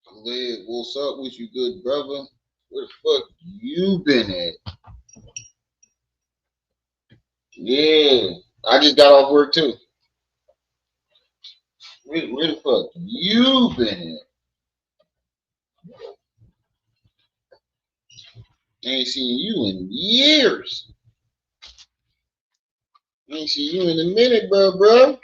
Khalid, what's up with you, good brother? Where the fuck you been at? Yeah, I just got off work too. Where the fuck you been at? Ain't seen you in years. Ain't seen you in a minute, bro.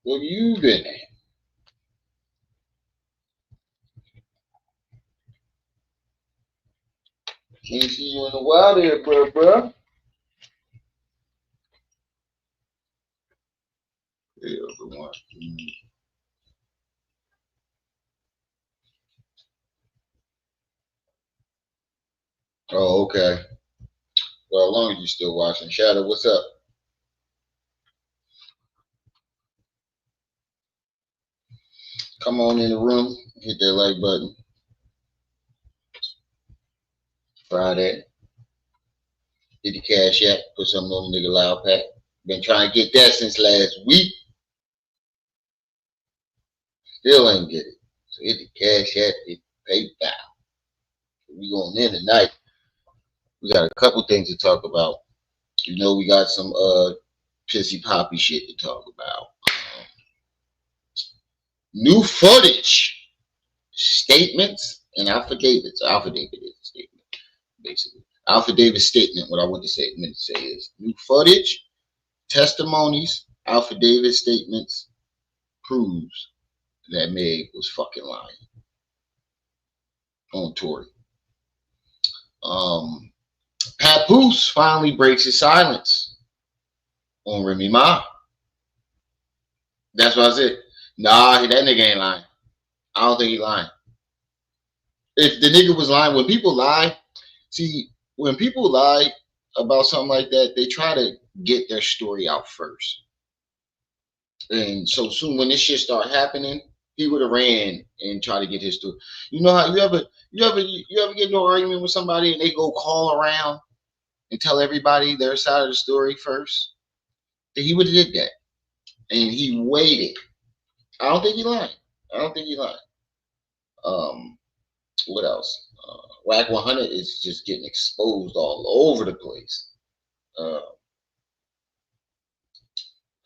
Where you been at? Ain't seen you in a while there, bro. Yeah, everyone. Oh, okay. Well, as long as you still watching. Shadow, what's up? Come on in the room. Hit that like button. Friday. Hit the cash app. Put something on the nigga loud pack. Been trying to get that since last week. Still ain't get it. So hit the cash app. Hit PayPal. We going in tonight. We got a couple things to talk about. You know, we got some pissy poppy shit to talk about. New footage, statements, and affidavits. Affidavit is a statement, basically. Affidavit statement. What I want to say, meant to say is new footage, testimonies, affidavit statements proves that Meg was fucking lying on Tory. Papoose finally breaks his silence on Remy Ma. That's what I said. Nah, that nigga ain't lying. I don't think he lying. If the nigga was lying, when people lie, see, when people lie about something like that, they try to get their story out first. And so soon when this shit start happening, he would have ran and tried to get his story. You know how you ever get into an argument with somebody and they go call around and tell everybody their side of the story first? He would have did that. And he waited. I don't think he lied. What else? Whack 100 is just getting exposed all over the place.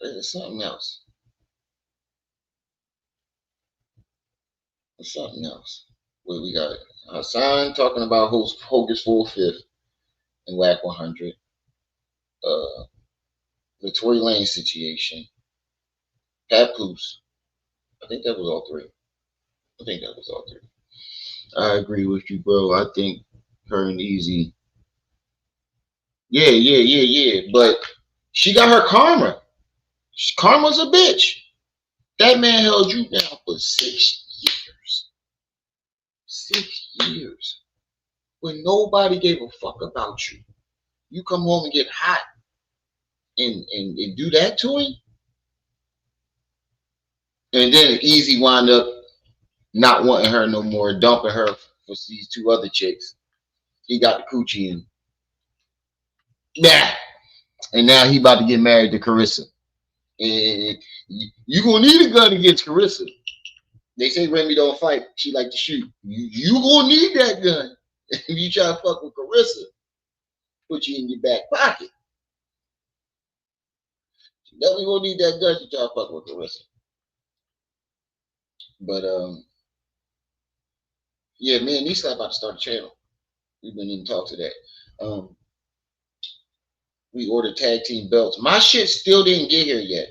There's something else. There's something else. Where we got Hassan talking about Hocus 4/5 and Whack 100. The Tory Lanez situation. Papoose. I think that was all three. I agree with you, bro. I think her and Easy. Yeah. But she got her karma. Karma's a bitch. That man held you down for 6 years. 6 years. When nobody gave a fuck about you. You come home and get hot and do that to him? And then Easy wound up not wanting her no more, dumping her for these two other chicks. He got the coochie in. Yeah. And now he about to get married to Carissa. And you gonna need a gun against Carissa. They say Remy don't fight. She like to shoot. You gonna need that gun. If you try to fuck with Carissa, put you in your back pocket. You definitely gonna need that gun to try to fuck with Carissa. But yeah, me and Nisa about to start a channel. We've been in talks to that. We ordered tag team belts. My shit still didn't get here yet.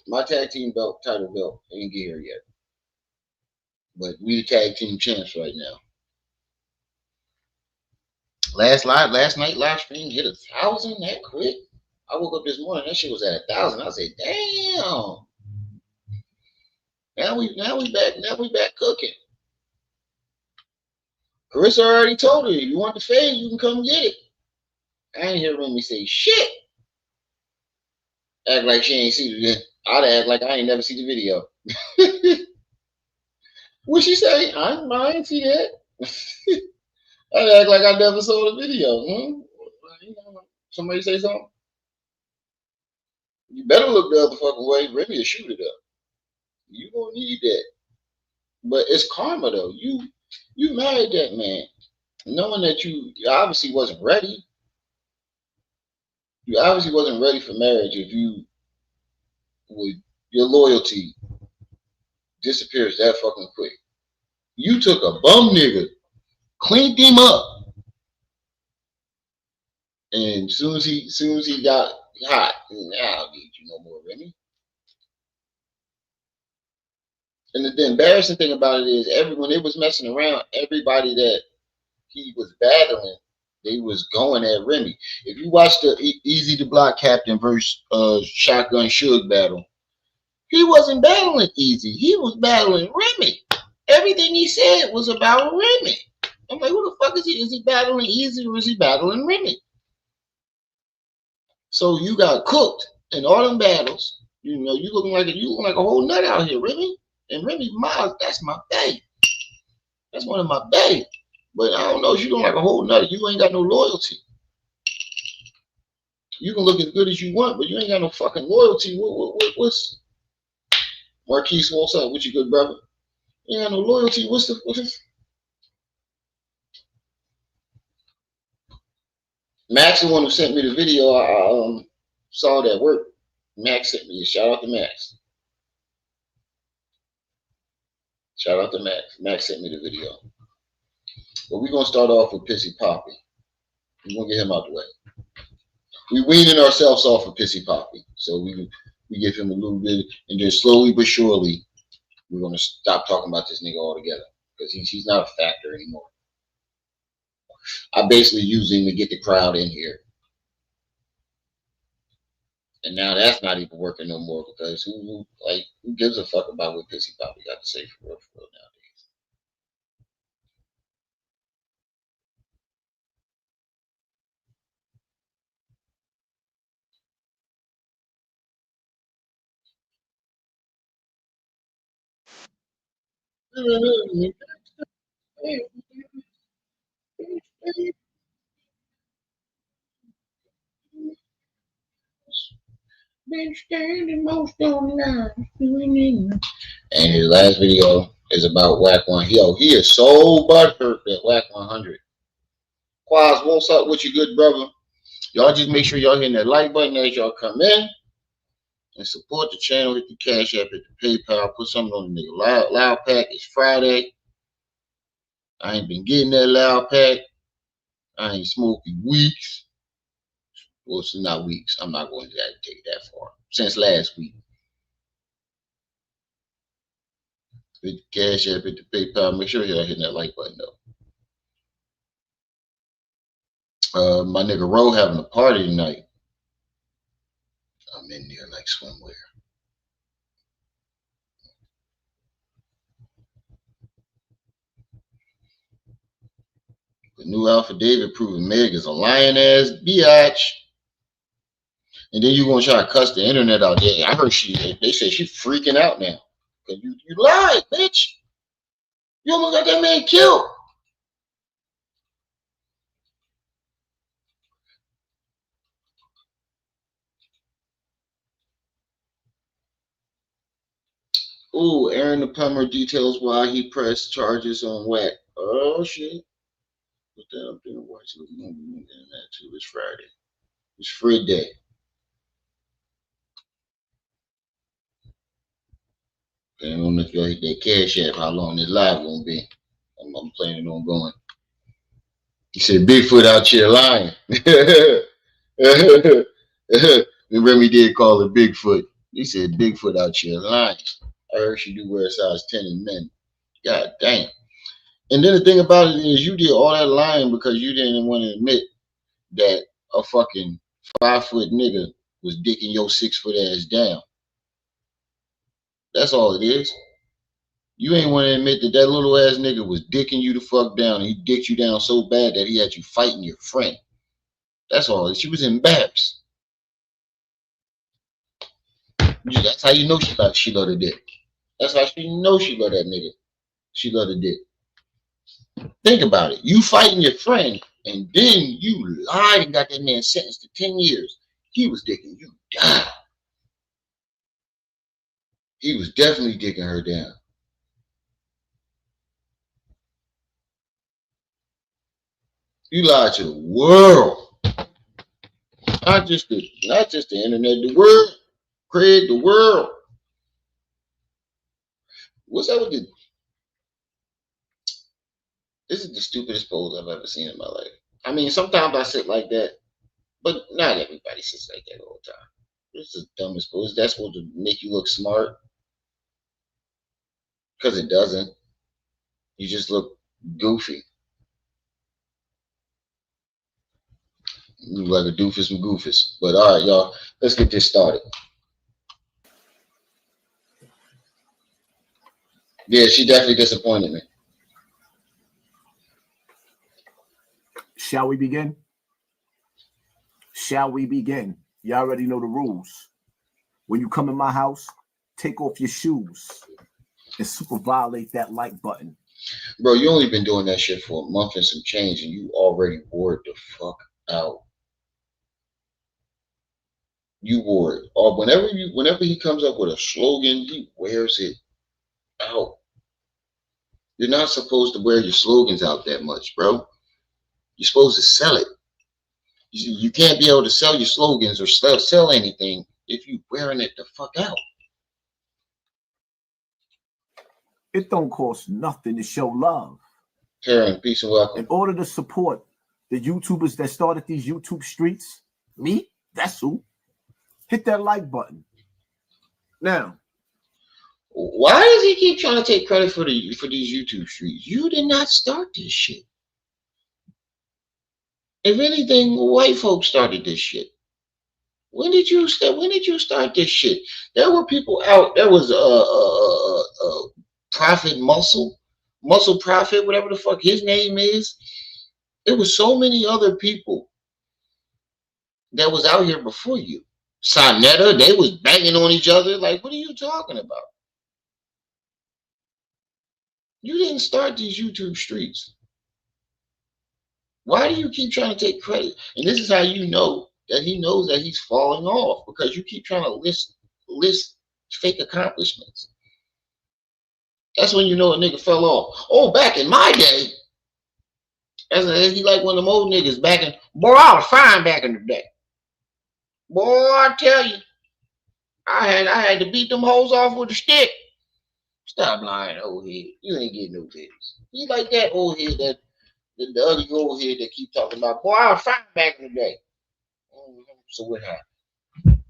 My tag team belt, title belt, ain't get here yet. But we the tag team champs right now. Last night live stream hit 1,000 that quick. I woke up this morning, that shit was at 1,000. I said, damn. Now we back cooking. Carissa already told her, if you want the fade, you can come get it. I ain't hear Remy say shit. Act like she ain't see the. I'd act like I ain't never see the video. What she say? I ain't see that. I'd act like I never saw the video. Somebody say something? You better look the other fucking way. Remy will shoot it up. You gonna need that. But it's karma though. You married that man, knowing that you obviously wasn't ready. You obviously wasn't ready for marriage if you would your loyalty disappears that fucking quick. You took a bum nigga, cleaned him up, and soon as he got hot, now I don't need you no more, Remy. And the embarrassing thing about it is, when they was messing around, everybody that he was battling, they was going at Remy. If you watch the Easy to Block Captain versus Shotgun Suge battle, he wasn't battling Easy. He was battling Remy. Everything he said was about Remy. I'm like, who the fuck is he? Is he battling Easy or is he battling Remy? So you got cooked in all them battles. You know, you look like a whole nut out here, Remy. And Remy Ma, that's my bae. That's one of my bae. But I don't know, you look like a whole nut. You ain't got no loyalty. You can look as good as you want, but you ain't got no fucking loyalty. What's Marquise, what's up? What you good, brother? You ain't got no loyalty. What's this? Max, the one who sent me the video, I saw that work. Max sent me a shout out to Max. Shout out to Max. Max sent me the video. But we're going to start off with Pissy Poppy. We're going to get him out the way. We weaning ourselves off of Pissy Poppy. So we give him a little bit, and then slowly but surely, we're going to stop talking about this nigga altogether. Because he's not a factor anymore. I basically use him to get the crowd in here. And now that's not even working no more because who gives a fuck about what Pissy Poppy got to say for real nowadays? Been standing most online. And his last video is about Whack 1. He is so butthurt that Whack 100. Quaz, what's up with you, good brother? Y'all just make sure y'all hitting that like button as y'all come in and support the channel. Hit the Cash App, hit the PayPal, put something on the nigga. Loud Pack is Friday. I ain't been getting that Loud Pack. I ain't smoking weeks. Well, it's not weeks. I'm not going to take it that far. Since last week. Hit the Cash App, hit the PayPal. Make sure y'all hitting that like button though. My nigga Ro having a party tonight. I'm in there like swimwear. The new affidavit proving Meg is a lying ass biatch. And then you gonna try to cuss the internet out there. I heard they say she's freaking out now. Cause you lied, bitch. You almost got that man killed. Ooh, Aaron the plumber details why he pressed charges on Whack. Oh shit. Put that up there and watch it. We're gonna be doing that too. It's Friday. It's free day. I don't know if y'all hit that Cash App, how long this live gonna be. I'm planning on going. He said Bigfoot out here lying. And Remy did call it Bigfoot. He said Bigfoot out here lying. I heard she do wear a size 10 in men. God damn. And then the thing about it is you did all that lying because you didn't want to admit that a fucking 5-foot nigga was dicking your 6-foot ass down. That's all it is. You ain't want to admit that little ass nigga was dicking you the fuck down. And he dicked you down so bad that he had you fighting your friend. That's all. She was embarrassed. That's how you know she loved the dick. That's how she know she loved that nigga. She loved the dick. Think about it. You fighting your friend and then you lied and got that man sentenced to 10 years, he was dicking you down. He was definitely dicking her down. You lied to the world. Not just the internet, the world. Craig, the world. What's up with the... This is the stupidest pose I've ever seen in my life. I mean, sometimes I sit like that, but not everybody sits like that all the time. This is the dumbest pose. That's supposed to make you look smart. Because it doesn't. You just look goofy. You look like a doofus and goofus. But all right, y'all, let's get this started. Yeah, she definitely disappointed me. Shall we begin? Shall we begin? You already know the rules. When you come in my house, take off your shoes and super violate that like button. Bro, you only been doing that shit for a month and some change, and you already wore it the fuck out. You wore it. Or whenever he comes up with a slogan, he wears it out. You're not supposed to wear your slogans out that much, bro. You're supposed to sell it. You can't be able to sell your slogans or sell anything if you wearing it the fuck out. It don't cost nothing to show love. Karen, peace and welcome. In order to support the YouTubers that started these YouTube streets, me, that's who, hit that like button. Now, why does he keep trying to take credit for these YouTube streets? You did not start this shit. If anything, white folks started this shit. When did you start this shit? There were people out. There was Prophet Muscle Prophet, whatever the fuck his name is. There was so many other people that was out here before you. Sonetta, they was banging on each other. Like, what are you talking about? You didn't start these YouTube streets. Why do you keep trying to take credit? And this is how you know that he knows that he's falling off, because you keep trying to list fake accomplishments. That's when you know a nigga fell off. Oh, back in my day, he like one of them old niggas back in. Boy, I was fine back in the day. Boy, I tell you, I had to beat them hoes off with a stick. Stop lying, old head. You ain't getting no titties. You like that old head, that the other old head that keep talking about. Boy, I was fine back in the day. So what happened?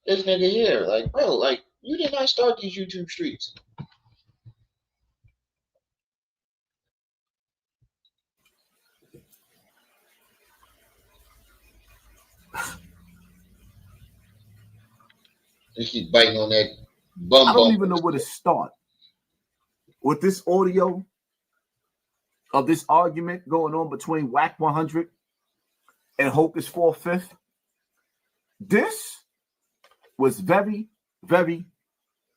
This nigga here, like, bro, like, you did not start these YouTube streets. They keep biting on that bum. I don't even know where to start with this audio of this argument going on between Whack 100 and Hocus 4/5. This was very, very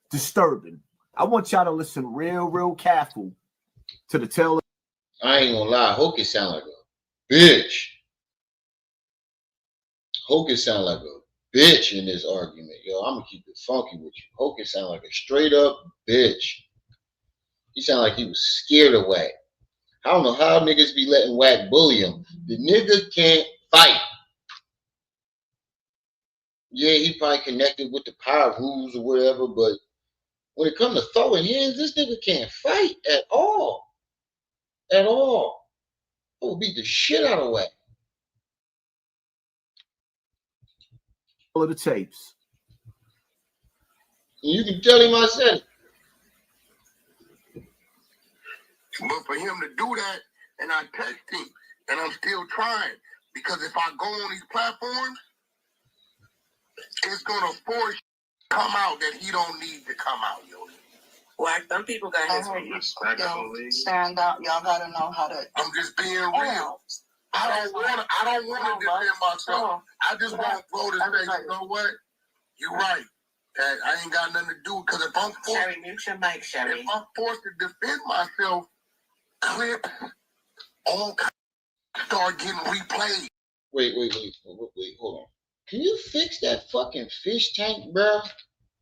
disturbing. I want y'all to listen real careful to the tail. I ain't gonna lie, Hocus sound like a bitch. Hocus sound like a bitch in this argument. Yo, I'm gonna keep it funky with you. Hocus sound like a straight up bitch. He sound like he was scared of Whack. I don't know how niggas be letting Whack bully him. The nigga can't fight. Yeah, he probably connected with the power rules or whatever, but when it comes to throwing hands, this nigga can't fight at all. At all. I will beat the shit out of Whack. All of the tapes. And you can tell him I said it. But for him to do that, and I text him, and I'm still trying, because if I go on these platforms, it's gonna force come out that he don't need to come out, yo. Well, some people got his stand out. Y'all gotta know how to. I'm just being real. I don't want to defend myself. I just want Flo to say, you know what? You're right. That I ain't got nothing to do, because if I'm forced, Sherry, mute your mic, Sherry. If I'm forced to defend myself, clip all kinds start getting replayed. Wait, hold on. Can you fix that fucking fish tank, bro?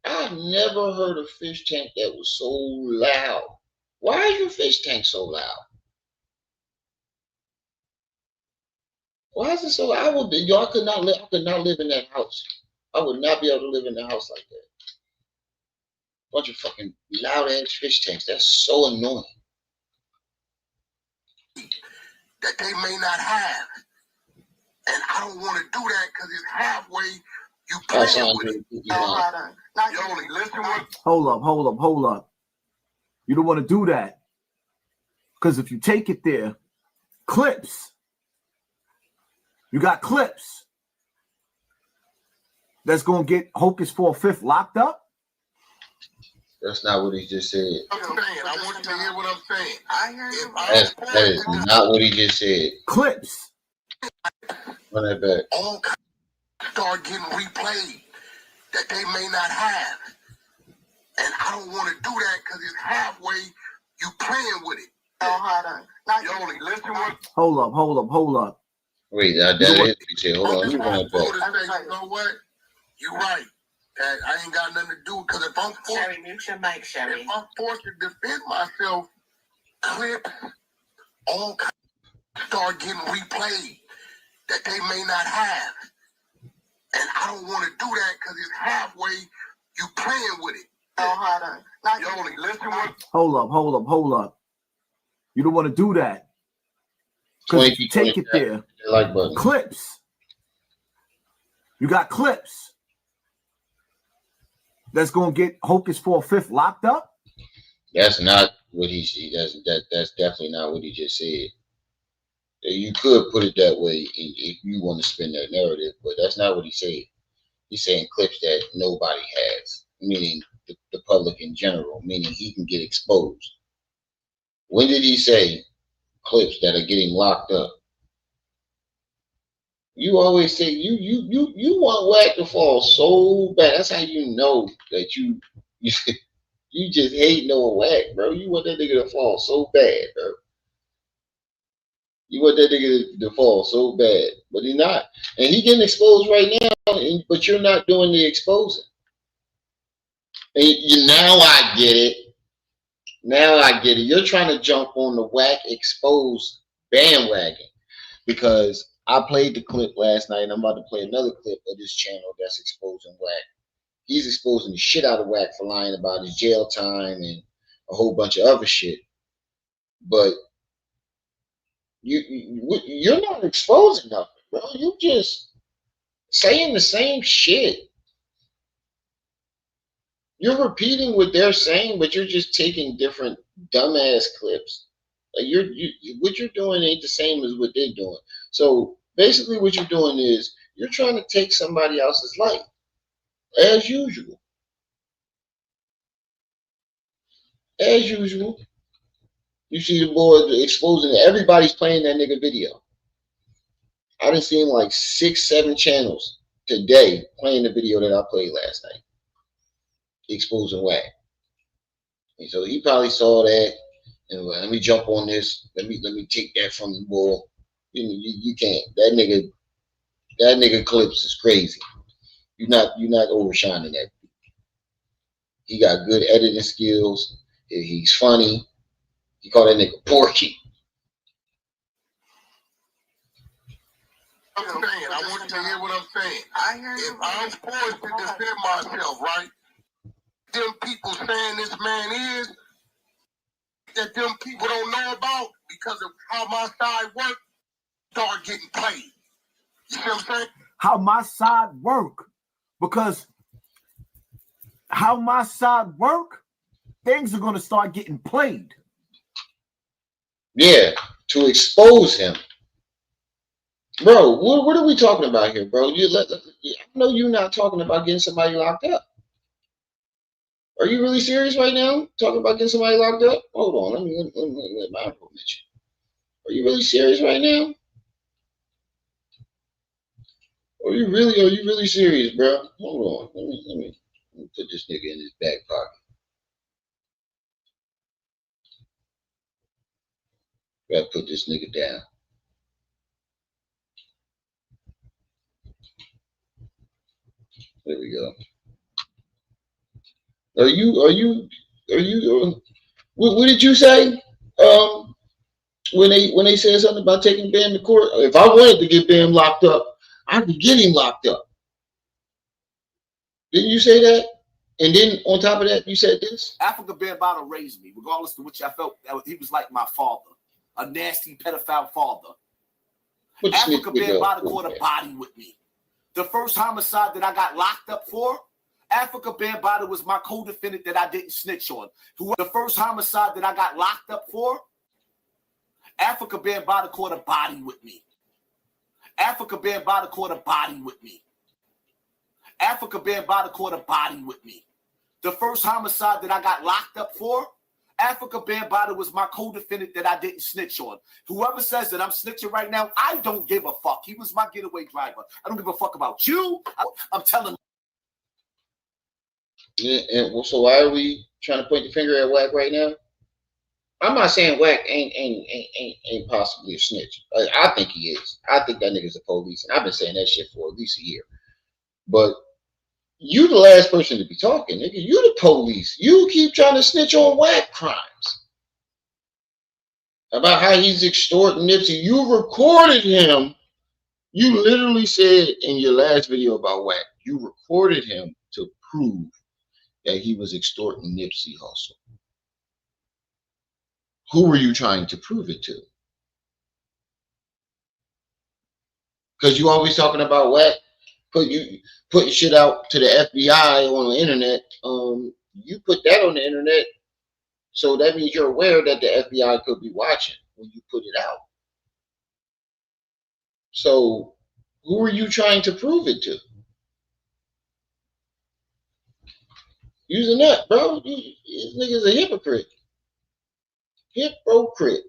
I've never heard a fish tank that was so loud. Why is your fish tank so loud? Why is it so loud? I could not live in that house. I would not be able to live in a house like that. Bunch of fucking loud ass fish tanks. That's so annoying. That they may not have. And I don't want to do that because it's halfway you playing with it. You only listen with. Hold up. You don't want to do that. Because if you take it there, clips. You got clips. That's going to get Hocus 4/5 locked up? That's not what he just said. I'm saying, I want you to hear what I'm saying. I hear you. That is not what he just said. Clips. Run that back. All start getting replayed that they may not have. And I don't want to do that because it's halfway you playing with it. You only listen with. Hold up. Wait, that is what he said. Hold on, let me run that back. You know what? You're right. That I ain't got nothing to do because if I'm forced, Sherry, mute your mic, Sherry. if I'm forced to defend myself, clips all start getting replayed that they may not have. And I don't want to do that because it's halfway you playing with it. You only listen with. Hold up. You don't want to do that. Because if you take it there, clips. You got clips. That's going to get Hocus 4/5 locked up? That's not what he said. That's definitely not what he just said. You could put it that way if you want to spin that narrative, but that's not what he said. He's saying clips that nobody has, meaning the public in general, meaning he can get exposed. When did he say clips that are getting locked up? You always say you want Wack to fall so bad. That's how you know that you just hate no Wack, bro. You want that nigga to fall so bad, bro. You want that nigga to fall so bad, but he's not, and he getting exposed right now. But you're not doing the exposing. And now I get it. Now I get it. You're trying to jump on the Wack exposed bandwagon because I played the clip last night, and I'm about to play another clip of this channel that's exposing Wack. He's exposing the shit out of Wack for lying about his jail time and a whole bunch of other shit. But you're not exposing nothing, bro. You just saying the same shit. You're repeating what they're saying, but you're just taking different dumbass clips. Like what you're doing ain't the same as what they're doing. So basically what you're doing is you're trying to take somebody else's life, as usual. As usual. You see the boy exposing it. Everybody's playing that nigga video. I done seen like 6-7 channels today playing the video that I played last night. Exposing Wack. And so he probably saw that and let me jump on this. Let me take that from the boy. You can't. That nigga clips is crazy. You're not overshining that. He got good editing skills. He's funny. You call that nigga Porky. I'm saying, I want you to hear what I'm saying. I hear you. If I'm forced to defend myself, right? Them people saying this man is that them people don't know about because of how my side work start getting played. You see what I'm saying? How my side work. Because how my side work, things are going to start getting played. Yeah, to expose him. Bro, what are we talking about here, bro? I know you're not talking about getting somebody locked up. Are you really serious right now? Talking about getting somebody locked up? Hold on, let me my information. Are you really serious right now? Are you really serious, bro? Hold on. Let me put this nigga in his back pocket. Gotta put this nigga down. There we go. Are you? What did you say? When they said something about taking Bam to court, if I wanted to get Bam locked up, I could get him locked up. Didn't you say that? And then on top of that, you said this? Africa Bambaataa raised me, regardless of which I felt he was like my father, a nasty pedophile father. Africa Bambaataa caught a body with me. The first homicide that I got locked up for, Africa Bambaataa was my co-defendant that I didn't snitch on. The first homicide that I got locked up for, Africa Bambaataa caught a body with me. Africa Bambaataa caught a body with me. Africa Bambaataa caught a body with me. The first homicide that I got locked up for, Africa Bambaataa was my co-defendant that I didn't snitch on. Whoever says that I'm snitching right now, I don't give a fuck. He was my getaway driver. I don't give a fuck about you. I'm telling you. Yeah, and so why are we trying to point the finger at Wack right now? I'm not saying Wack ain't possibly a snitch. I think he is. I think that nigga's the police, and I've been saying that shit for at least a year. But you the last person to be talking, nigga. You the police. You keep trying to snitch on Wack crimes. About how he's extorting Nipsey. You recorded him. You literally said in your last video about Wack, you recorded him to prove that he was extorting Nipsey Hussle. Who were you trying to prove it to? Because you always talking about Wack putting shit out to the FBI on the internet. You put that on the internet, so that means you're aware that the FBI could be watching when you put it out. So who are you trying to prove it to? You's a nut, bro. This nigga's a hypocrite. Hypocrite.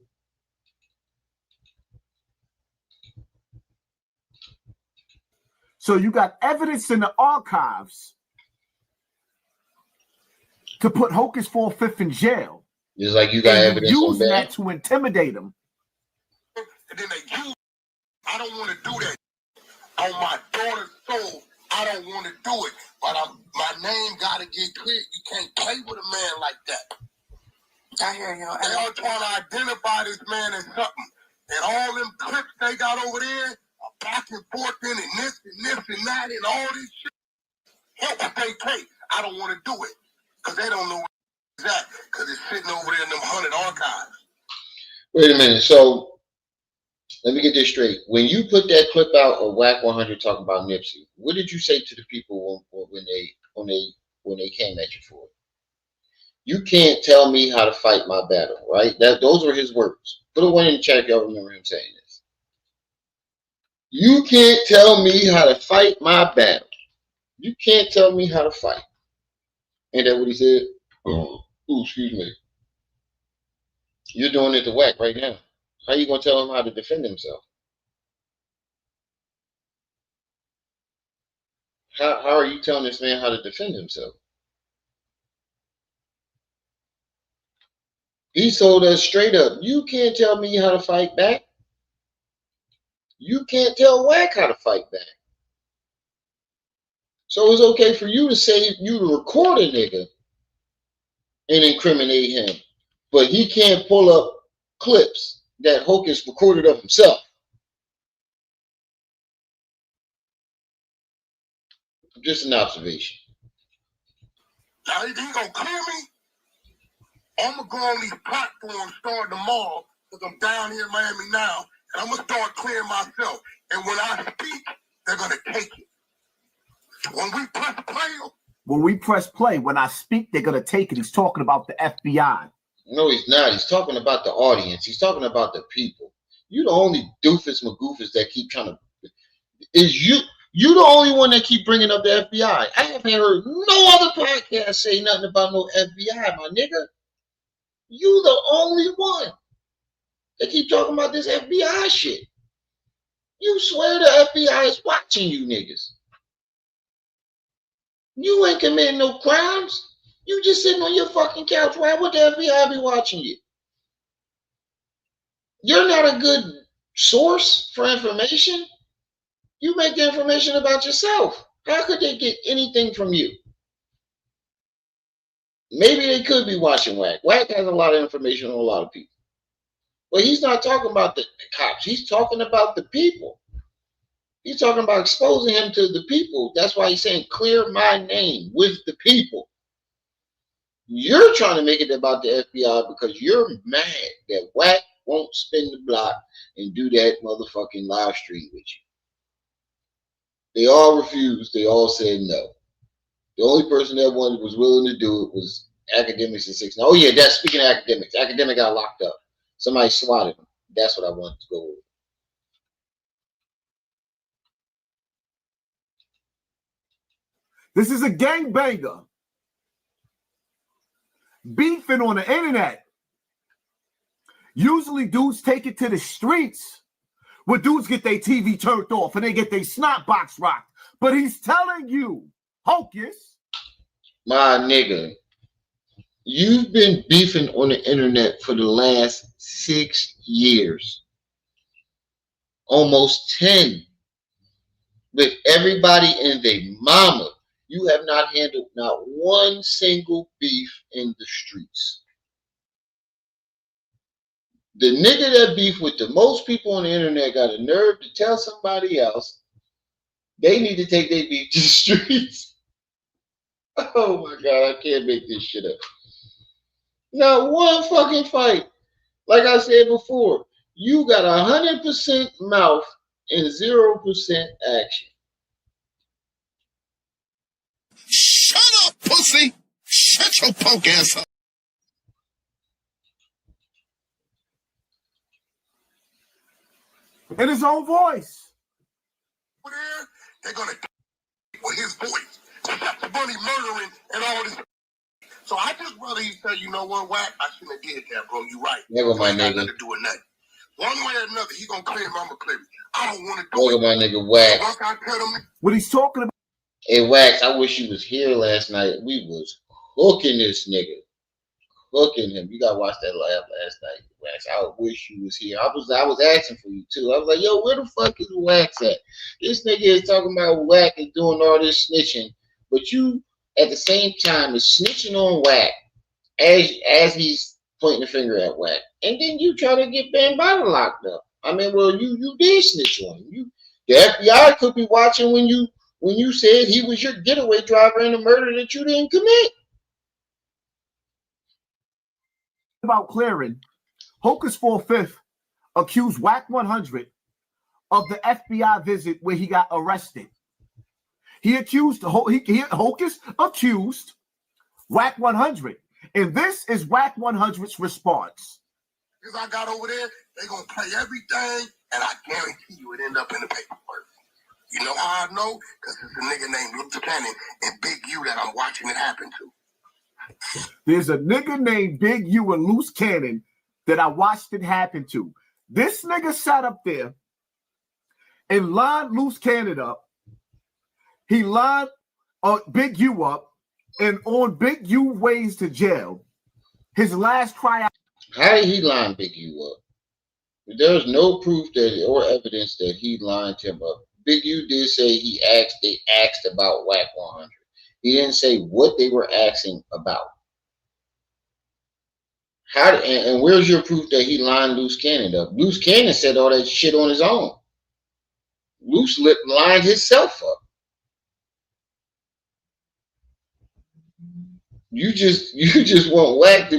So you got evidence in the archives to put Hocus 4/5 in jail. Just like you got evidence using that to intimidate him. And then they use. I don't want to do that on my daughter's soul. I don't want to do it, but my name got to get clear. You can't play with a man like that. I hear you. They are trying to identify this man as something, and all them clips they got over there. Back and forth and this and that and all this shit. Help they take. I don't want to do it because they don't know where it's at because it's sitting over there in them 100 archives. Wait a minute. So let me get this straight. When you put that clip out of Wack 100 talking about Nipsey, what did you say to the people when they came at you for it? You can't tell me how to fight my battle, right? Those were his words. Put a one in the chat if y'all remember him saying this. You can't tell me how to fight my battle. You can't tell me how to fight. Ain't that what he said? Oh, excuse me. You're doing it to Wack right now. How you gonna tell him how to defend himself? How are you telling this man how to defend himself? He told us straight up, you can't tell me how to fight back. You can't tell Wack how to fight back. So it's okay for you to say you to record a nigga and incriminate him, but he can't pull up clips that Hocus recorded of himself. Just an observation. Now he gonna clear me. I'm gonna go on these platforms starting tomorrow because I'm down here in Miami now. And I'm going to start clearing myself. And when I speak, they're going to take it. When we press play, when I speak, they're going to take it. He's talking about the FBI. No, he's not. He's talking about the audience. He's talking about the people. You the only doofus magoofus that keep trying to... You the only one that keep bringing up the FBI. I haven't heard no other podcast say nothing about no FBI, my nigga. You the only one. They keep talking about this FBI shit. You swear the FBI is watching you niggas. You ain't committing no crimes. You just sitting on your fucking couch. Why would the FBI be watching you? You're not a good source for information. You make the information about yourself. How could they get anything from you? Maybe they could be watching Wack. Wack has a lot of information on a lot of people. But he's not talking about the cops. He's talking about the people. He's talking about exposing him to the people. That's why he's saying, clear my name with the people. You're trying to make it about the FBI because you're mad that Wack won't spin the block and do that motherfucking live stream with you. They all refused. They all said no. The only person that was willing to do it was academics in 6. Oh yeah, that's speaking of academics. Academic got locked up. Somebody swatted him. That's what I wanted to go with. This is a gangbanger. Beefing on the internet. Usually dudes take it to the streets where dudes get their TV turned off and they get their snot box rocked. But he's telling you, Hocus, my nigga, you've been beefing on the internet for the last 6 years. Almost 10. With everybody and their mama. You have not handled not one single beef in the streets. The nigga that beef with the most people on the internet got a nerve to tell somebody else they need to take their beef to the streets. Oh my God, I can't make this shit up. Not one fucking fight. Like I said before, you got 100% mouth and 0% action. Shut up, pussy! Shut your punk ass up! in his own voice. Over there, they're gonna with his voice. The bunny murdering and all this. So I just rather he say, you know what, Wack, I shouldn't have did that, bro. You right. Never mind, got nigga. nothing to do with nothing. One way or another, he gonna clear him. I'm gonna clear him. I don't want to do Look it. at my nigga Wack. Once I tell him, What he's talking about. Hey Wax, I wish you was here last night. We was cooking this nigga. Cooking him. You gotta watch that live last night, Wax. I wish you was here. I was asking for you too. I was like, yo, where the fuck is Wax at? This nigga is talking about Wack and doing all this snitching, but you at the same time is snitching on Wack as he's pointing the finger at Wack. And then you try to get Ben Biden locked up. I mean, well, you did snitch on him. The FBI could be watching when you said he was your getaway driver in a murder that you didn't commit. About clearing, Hocus 4/5 accused Wack 100 of the FBI visit where he got arrested. Hocus accused Wack 100, and this is Wack 100's response. because I got over there, they're gonna play everything, and I guarantee you it end up in the paperwork. You know how I know? Because it's a nigga named Luke Cannon and Big U that I'm watching it happen to. There's a nigga named Big U and Loose Cannon that I watched it happen to. This nigga sat up there and lined Loose Cannon up. He lined Big U up, and on Big U ways to jail, his last cry out. How did he line Big U up? There's no proof or evidence that he lined him up. Big U did say they asked about Wack 100. He didn't say what they were asking about. And where's your proof that he lined Loose Cannon up? Loose Cannon said all that shit on his own. Loose Lip lined himself up. You just want Wack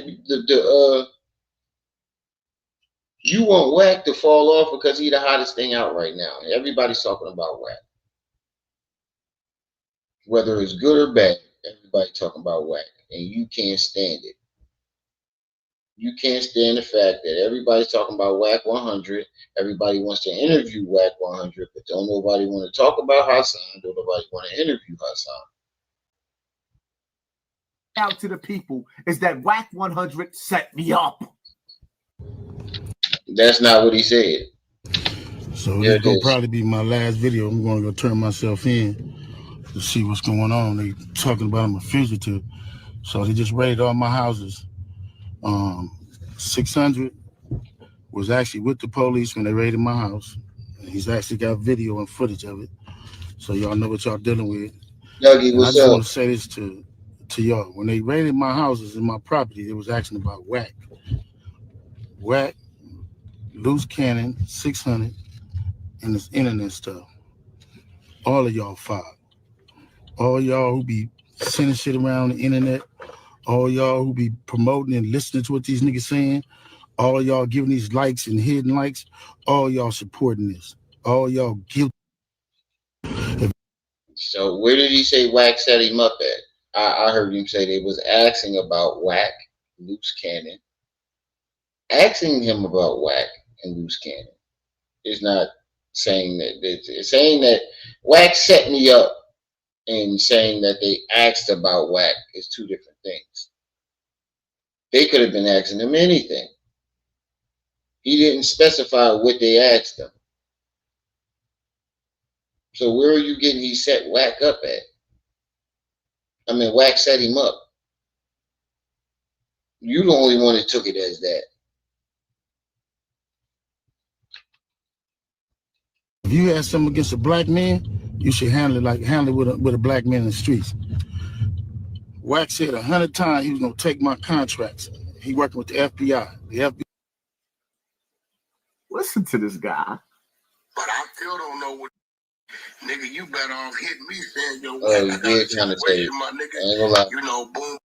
you want Wack to fall off because he's the hottest thing out right now. Everybody's talking about Wack. Whether it's good or bad, everybody's talking about Wack. And you can't stand it. You can't stand the fact that everybody's talking about Wack 100. Everybody wants to interview Wack 100, but don't nobody want to talk about Hassan. Don't nobody want to interview Hassan. Out to the people is that Wack 100 set me up. That's not what he said. So this will probably be my last video. I'm going to go turn myself in to see what's going on. They talking about I'm a fugitive. So they just raided all my houses. 600 was actually with the police when they raided my house. He's actually got video and footage of it. so y'all know what y'all dealing with. Yogi, And I what's just want up? to say this to y'all. When they raided my houses and my property, they was asking about whack, loose cannon, 600, and this internet stuff. All of y'all fired. All y'all who be sending shit around the internet, all y'all who be promoting and listening to what these niggas saying, all y'all giving these likes and hidden likes, all y'all supporting this. All y'all guilty. So where did he say Wack set him up at? I heard him say they was asking about Wack, loose cannon. Asking him about Wack and loose cannon is not saying that. It's saying that Wack set me up, and saying that they asked about Wack is two different things. They could have been asking him anything. He didn't specify what they asked him. So where are you getting he set Wack up at? I mean, Wack set him up. You the only one that took it as that. If you had something against a black man, you should handle it with a black man in the streets. Wack said 100 times he was gonna take my contracts. He working with the FBI. The FBI. Listen to this guy. But I still don't know what. Nigga, you better off hitting me saying, yo, He did kind of say it. my nigga. I ain't gonna lie. You know, boom.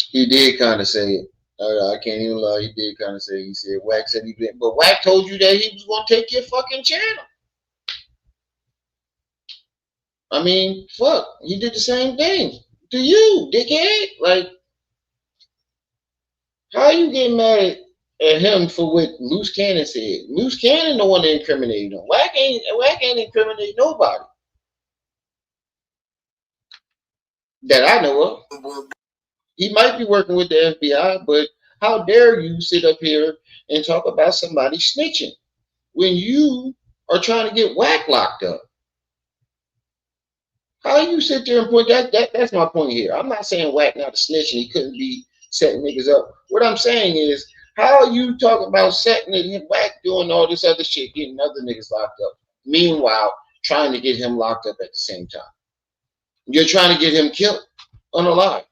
He did kind of say it. I can't even lie. He did kind of say it. He said Wack said he did, but Wack told you that he was gonna take your fucking channel. I mean, fuck. He did the same thing to you, dickhead. Like, how you getting mad at him for what Loose Cannon said? Loose Cannon the one that incriminated him. Wack ain't incriminate nobody that I know of. He might be working with the FBI, but how dare you sit up here and talk about somebody snitching when you are trying to get Wack locked up? How you sit there and point that's my point here. I'm not saying Wack not a snitch and he couldn't be setting niggas up. What I'm saying is, how you talking about setting it and Wack doing all this other shit, getting other niggas locked up, meanwhile trying to get him locked up at the same time? You're trying to get him killed, unalive.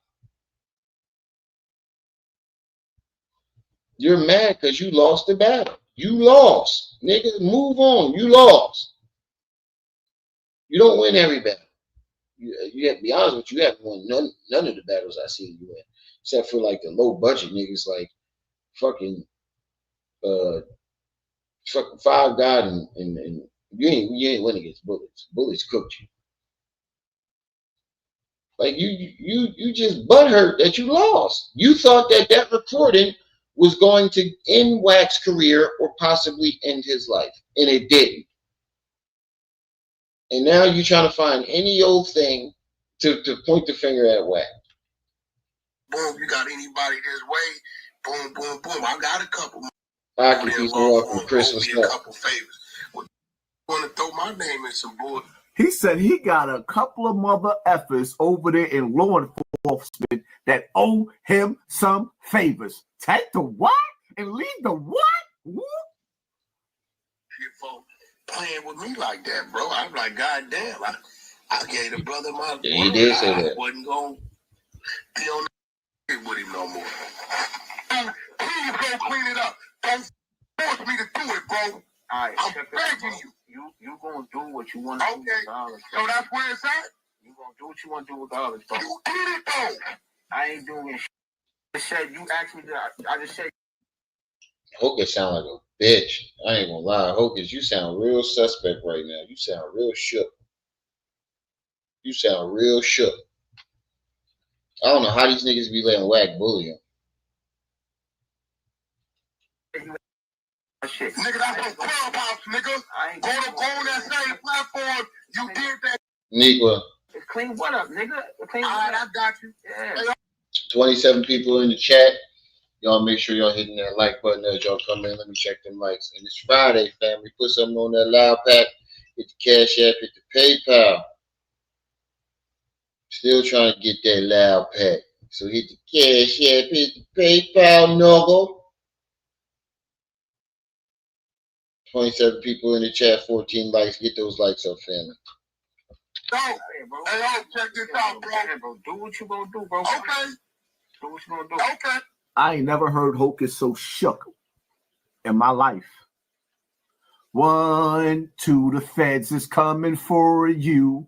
You're mad because you lost the battle. You lost. Nigga, move on. You lost. You don't win every battle. You have to be honest with you, you haven't won none of the battles I see you in. Except for like the low budget niggas like fucking Five God and you ain't win against Bullets. Bullets cooked you. Like you just butthurt that you lost. You thought that recording was going to end Wack's career or possibly end his life, and it didn't. And now you're trying to find any old thing to point the finger at Wack. Boom, you got anybody this way? Boom, boom, boom. I got a couple. I can keep on from Christmas a couple favors. Want to throw my name in some bull. He said he got a couple of mother effers over there in law enforcement that owe him some favors. Take the what and leave the what? Whoop. Playing with me like that, bro. I'm like, God damn, I gave the brother my yeah, he did say that. I wasn't going to be on the with him no more. Please go clean it up. Don't force me to do it, bro. All right, I'm begging you. You gonna do what you want to do regardless. So that's where it's at? You gonna do what you want to do regardless, bro. You did it, though. I ain't doing shit. I said you asked me that. I just said. Hocus sound like a bitch. I ain't gonna lie. Hocus, you sound real suspect right now. You sound real shook. You sound real shook. I don't know how these niggas be letting Wack bully him. Shit. Nigga, that's on Clubhouse, nigga. Go on that same platform. You did that. Negro. Clean what up, nigga? Clean all right, I got you. Yeah. 27 people in the chat. Y'all make sure y'all hitting that like button as y'all come in. Let me check them likes. And it's Friday, family. Put something on that loud pack. Hit the Cash App. Hit the PayPal. Still trying to get that loud pack. So hit the Cash App. Hit the PayPal, Noggle. 27 people in the chat, 14 likes. Get those likes up, family. Hey, yo, check this out, bro. Hey, bro, do what you gonna do, bro. Okay. Do what you gonna do. Okay. I ain't never heard Hocus so shook in my life. 1, 2, the feds is coming for you.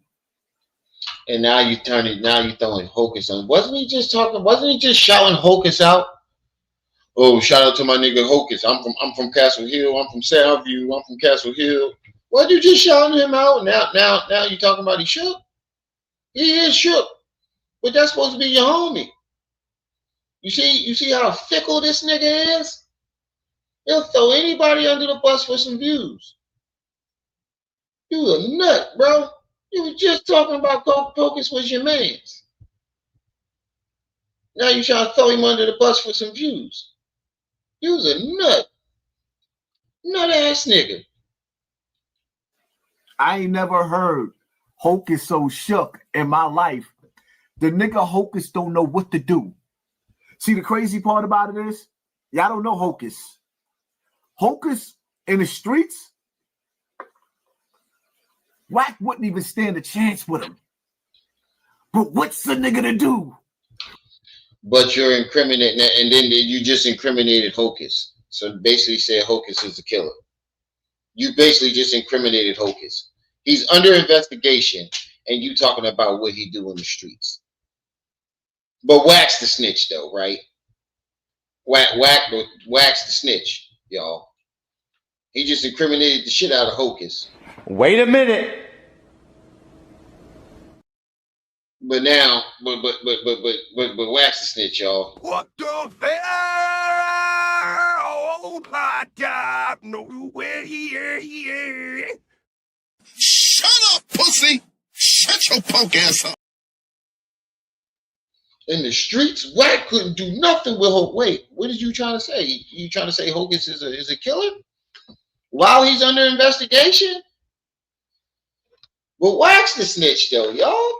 And now you throwing Hocus on. Wasn't he just shouting Hocus out? Oh, shout out to my nigga Hocus. I'm from Castle Hill. I'm from Soundview. I'm from Castle Hill. What you just shouting him out? Now you talking about he shook? He is shook. But that's supposed to be your homie. You see how fickle this nigga is? He'll throw anybody under the bus for some views. You a nut, bro. You were just talking about Hocus was your man's. Now you trying to throw him under the bus for some views. You was a nut. Nut ass nigga. I ain't never heard Hocus so shook in my life. The nigga Hocus don't know what to do. See, the crazy part about it is, y'all don't know Hocus. Hocus in the streets, Wack wouldn't even stand a chance with him. But what's the nigga to do? But you're incriminating, and then you just incriminated Hocus. So basically said Hocus is the killer. You basically just incriminated Hocus. He's under investigation, and you talking about what he do in the streets. But Wack's the snitch, though, right? Wack's the snitch, y'all. He just incriminated the shit out of Hocus. Wait a minute. But now, but Wack's the snitch, y'all. What the hell? Oh, my God. Nowhere here. Shut up, pussy. Shut your punk ass up. In the streets, Wack couldn't do nothing with Hocus. Wait, what is you trying to say? You trying to say Hocus is a killer while he's under investigation? But Wack's the snitch, though, y'all.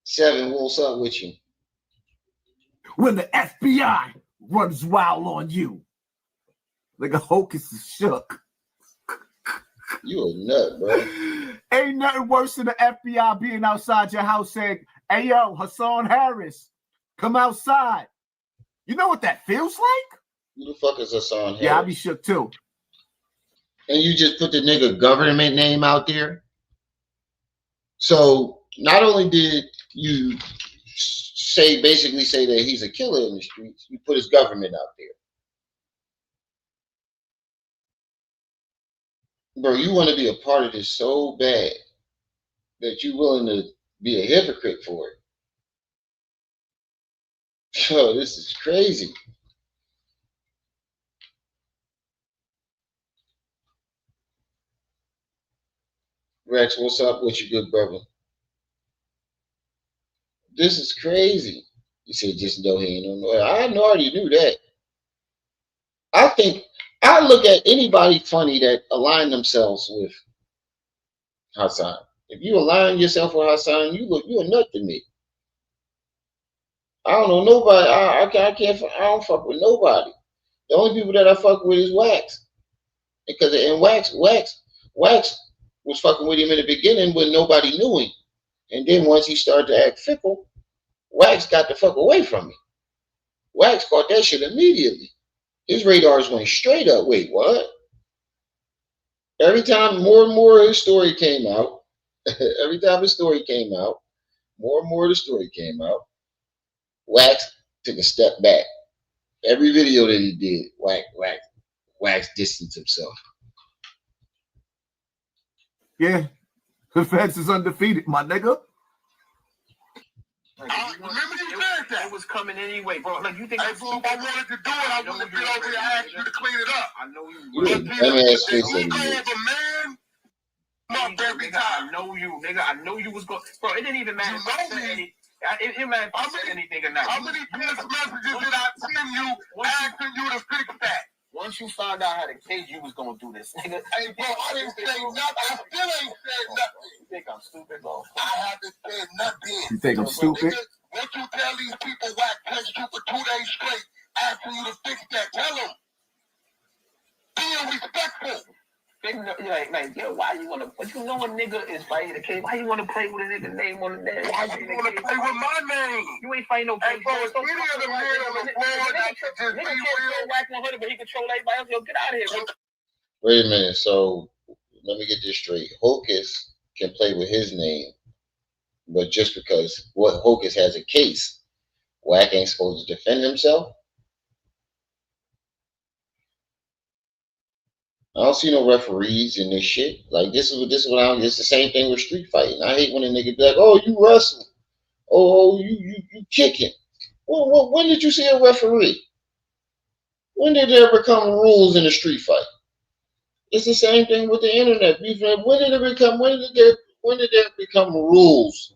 7, what's up with you? When the FBI runs wild on you. Nigga Hocus is shook. You a nut, bro. Ain't nothing worse than the FBI being outside your house saying, hey, yo, Hassan Harris, come outside. You know what that feels like? Who the fuck is Hassan Harris? Yeah, I'll be shook too. And you just put the nigga government name out there. So not only did you basically say that he's a killer in the streets, you put his government out there. Bro, you want to be a part of this so bad that you're willing to be a hypocrite for it. Yo, this is crazy. Rex, what's up with you, good brother? This is crazy. You said just know he ain't know. I already knew that. I think I look at anybody funny that align themselves with Hassan. If you align yourself with Hassan, you're a nut to me. I don't know nobody. I don't fuck with nobody. The only people that I fuck with is Wax. Because Wax was fucking with him in the beginning when nobody knew him. And then once he started to act fickle, Wax got the fuck away from me. Wax caught that shit immediately. His radars went straight up. Wait, what? Every time more and more of his story came out, more and more of the story came out, Wax took a step back. Every video that he did, Wax distanced himself. Yeah, the feds is undefeated, my nigga. Remember you said that. It was coming anyway, bro. Like, you think hey, bro, if I wanted to do it, I wouldn't have been over here asking you to clean it up. I know you. The ego of a man, not every time. I know you, nigga. I know you was going. Bro, it didn't even matter if I said anything. It didn't matter if I said anything or not. How many text messages did I send you asking you to fix that? Once you found out how to kid, you was gonna do this, nigga. Hey, bro, I didn't say nothing. I still ain't said nothing. You think I'm stupid, bro? I haven't said nothing. You think I'm stupid? What you tell these people Wack text you for 2 days straight asking you to fix that? Tell them. Being respectful. Like, yo, why you wanna? But you know a nigga is fighting the case. Why you wanna play with a nigga name on the name? Why you wanna play with my name? You ain't fighting no case. Hey, bro, it's any of the men on the floor that can just be real. Whack 100, but he control everybody else. Yo, get out of here, bro. Wait a minute. So let me get this straight. Hocus can play with his name, but just because what Hocus has a case, Wack ain't supposed to defend himself. I don't see no referees in this shit. Like this is what I. It's the same thing with street fighting. I hate when a nigga be like, "Oh, you wrestle. Oh, you kicking." Well, when did you see a referee? When did there become rules in a street fight? It's the same thing with the internet. When did there become rules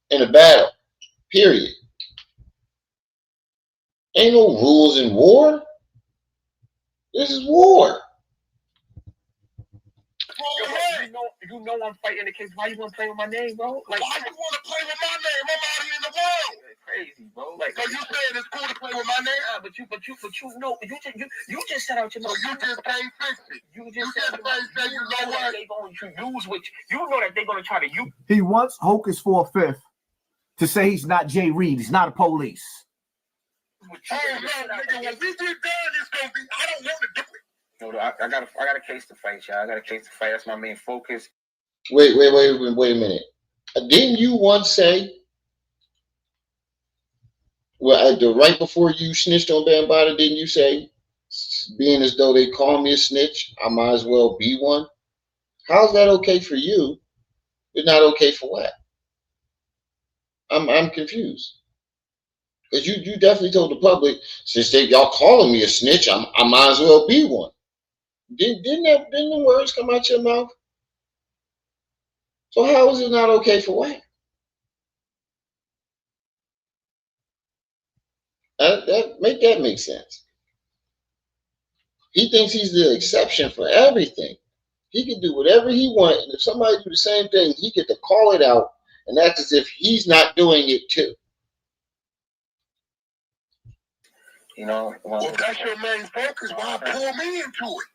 in a battle? Period. Ain't no rules in war. This is war. You know I'm fighting the case. Why you want to play with my name, bro? Like, why you want to play with my name? I'm out here in the world. Crazy, bro. Like, so you saying it's cool to play with my name? But you know, you just said out your mouth. So you just can't fix it. You just can't say you know what they going to use, which you know that they're going to try to use. He wants Hocus 4/5 to say he's not Jay Reed. He's not a police. Oh no, nigga, when we get done, it's gonna be. I don't want to do it. No, I got a case to fight, y'all. I got a case to fight. That's my main focus. Wait a minute. Didn't you once say, well, right before you snitched on Bambaataa, didn't you say, being as though they call me a snitch, I might as well be one? How's that okay for you, but not okay for what? I'm confused. Because you definitely told the public, since y'all calling me a snitch, I might as well be one. Didn't the words come out your mouth? So how is it not okay for Wack? Make that make sense. He thinks he's the exception for everything. He can do whatever he wants, and if somebody do the same thing, he get to call it out and act as if he's not doing it too. You know, well, that's your main focus. Why pull me into it?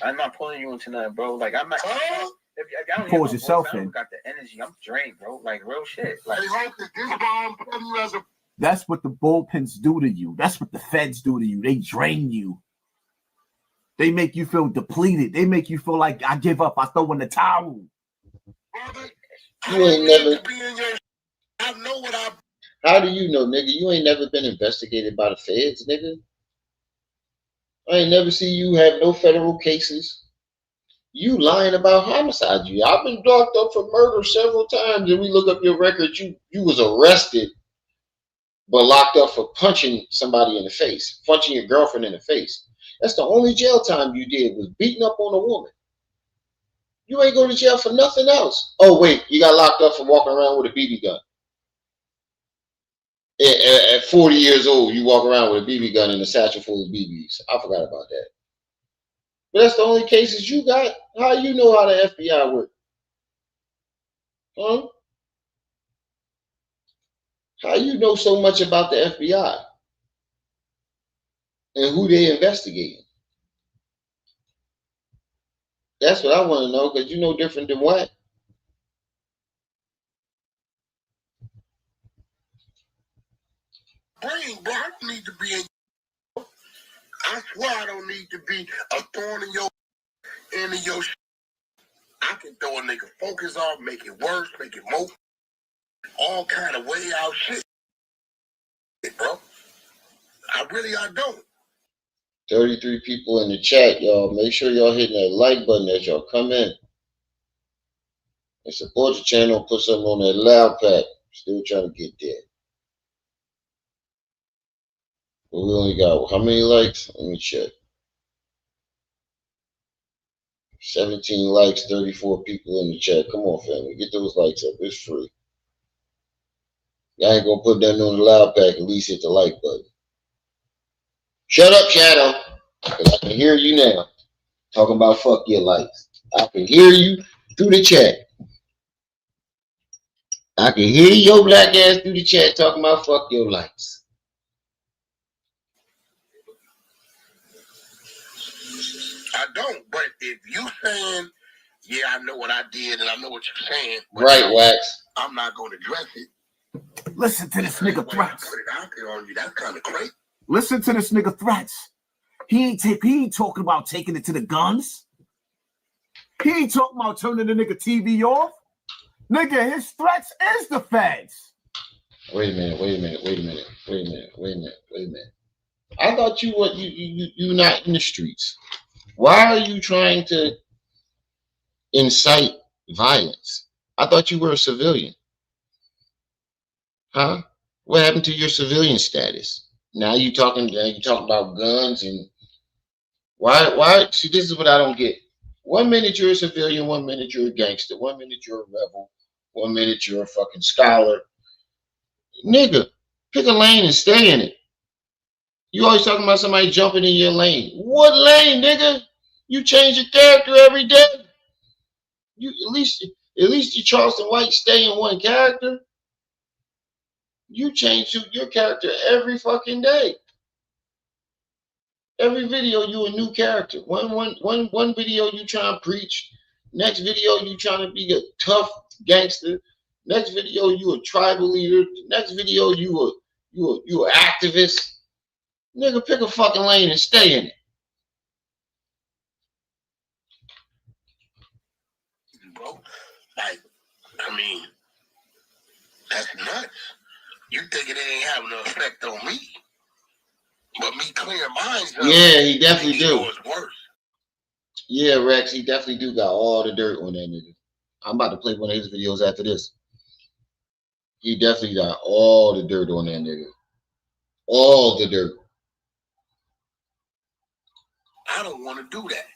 I'm not pulling you into nothing, bro. Like, I'm not. If I don't pulls yourself in. I got the energy. I'm drained, bro. Like, real shit. Like, hey, Hocus, this is why I'm putting you as a. That's what the bullpens do to you. That's what the feds do to you. They drain you. They make you feel depleted. They make you feel like I give up. I throw in the towel. Brother, You ain't never. I know what I. How do you know, nigga? You ain't never been investigated by the feds, nigga. I ain't never see you have no federal cases. You lying about homicide. I've been locked up for murder several times, and we look up your record. You was arrested, but locked up for punching somebody in the face, punching your girlfriend in the face. That's the only jail time you did, was beating up on a woman. You ain't go to jail for nothing else. Oh wait, you got locked up for walking around with a BB gun. At 40 years old, you walk around with a BB gun and a satchel full of BBs. I forgot about that. But that's the only cases you got. How you know how the FBI work? Huh? How you know so much about the FBI? And who they investigating? That's what I want to know, because you know different than what? Brain, bro, I don't need to be in. I swear I don't need to be a thorn in your I can throw a nigga focus off, make it worse, make it more, all kind of way out shit, bro. I don't. 33 people in the chat, y'all. Make sure y'all hitting that like button as y'all come in. And support the channel. Put something on that loud pack. Still trying to get there. But we only got, how many likes? Let me check. 17 likes, 34 people in the chat. Come on, family. Get those likes up. It's free. Y'all ain't gonna put nothing on the loud pack. At least hit the like button. Shut up, Shadow. Because I can hear you now. Talking about fuck your likes. I can hear you through the chat. I can hear your black ass through the chat talking about fuck your likes. I don't, but if you saying, yeah, I know what I did and I know what you're saying, but Right, Wax. I'm not going to address it. Listen to this nigga threats. Put it out there on you. That's kind of crazy. Listen to this nigga threats. He ain't talking about taking it to the guns. He ain't talking about turning the nigga TV off. Nigga, his threats is the feds. Wait a minute. I thought you were you not in the streets. Why are you trying to incite violence? I thought you were a civilian. Huh? What happened to your civilian status? Now you talking about guns and why see, this is what I don't get. 1 minute you're a civilian, 1 minute you're a gangster, 1 minute you're a rebel, 1 minute you're a fucking scholar. Nigga, pick a lane and stay in it. You always talking about somebody jumping in your lane. What lane, nigga? You change your character every day. You at least you Charleston White stay in one character. You change your character every fucking day. Every video you a new character. One video you trying to preach. Next video you trying to be a tough gangster. Next video you a tribal leader. Next video you an activist. Nigga, pick a fucking lane and stay in it. Bro, like, I mean, that's nuts. You think it ain't having no effect on me? But me clear minds. Yeah, he definitely do. It's worse. Yeah, Rex, he definitely do got all the dirt on that nigga. I'm about to play one of his videos after this. He definitely got all the dirt on that nigga. All the dirt. I don't want to do that.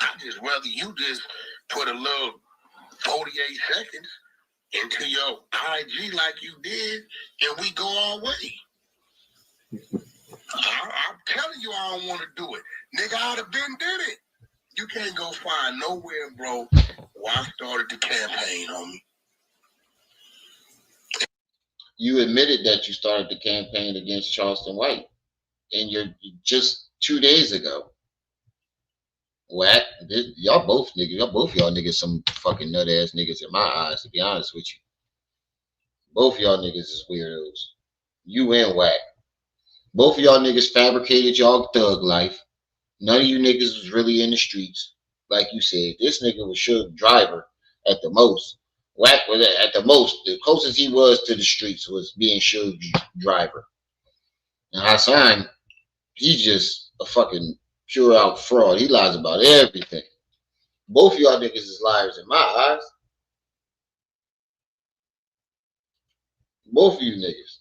I just rather you just put a little 48 seconds into your IG like you did, and we go our way. I'm telling you, I don't want to do it. Nigga, I'd have been did it. You can't go find nowhere, bro, where I started the campaign on me. You admitted that you started the campaign against Charleston White, and you're just 2 days ago. What? Y'all both y'all niggas some fucking nut ass niggas in my eyes, to be honest with you. Both y'all niggas is weirdos. You and Whack. Both of y'all niggas fabricated y'all thug life. None of you niggas was really in the streets. Like you said, this nigga was Suge driver at the most. Whack was at the most. The closest he was to the streets was being Suge driver. And Hassan, he's just a fucking pure out fraud. He lies about everything. Both of y'all niggas is liars in my eyes. Both of you niggas.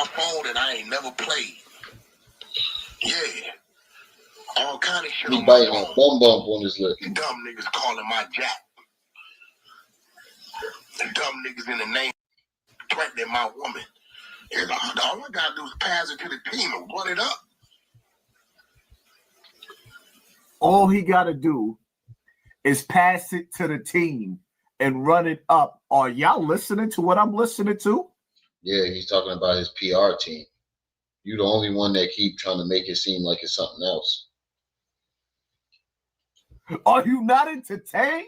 A phone that I ain't never played. Yeah. All kind of shit He on my biting phone. a bum bump on his lip. Dumb niggas calling my jack. Dumb niggas in the name threatening my woman. And all I gotta do is pass it to the team and run it up. All he gotta do is pass it to the team and run it up. Are y'all listening to what I'm listening to? Yeah, he's talking about his PR team. You the only one that keep trying to make it seem like it's something else. Are you not entertained?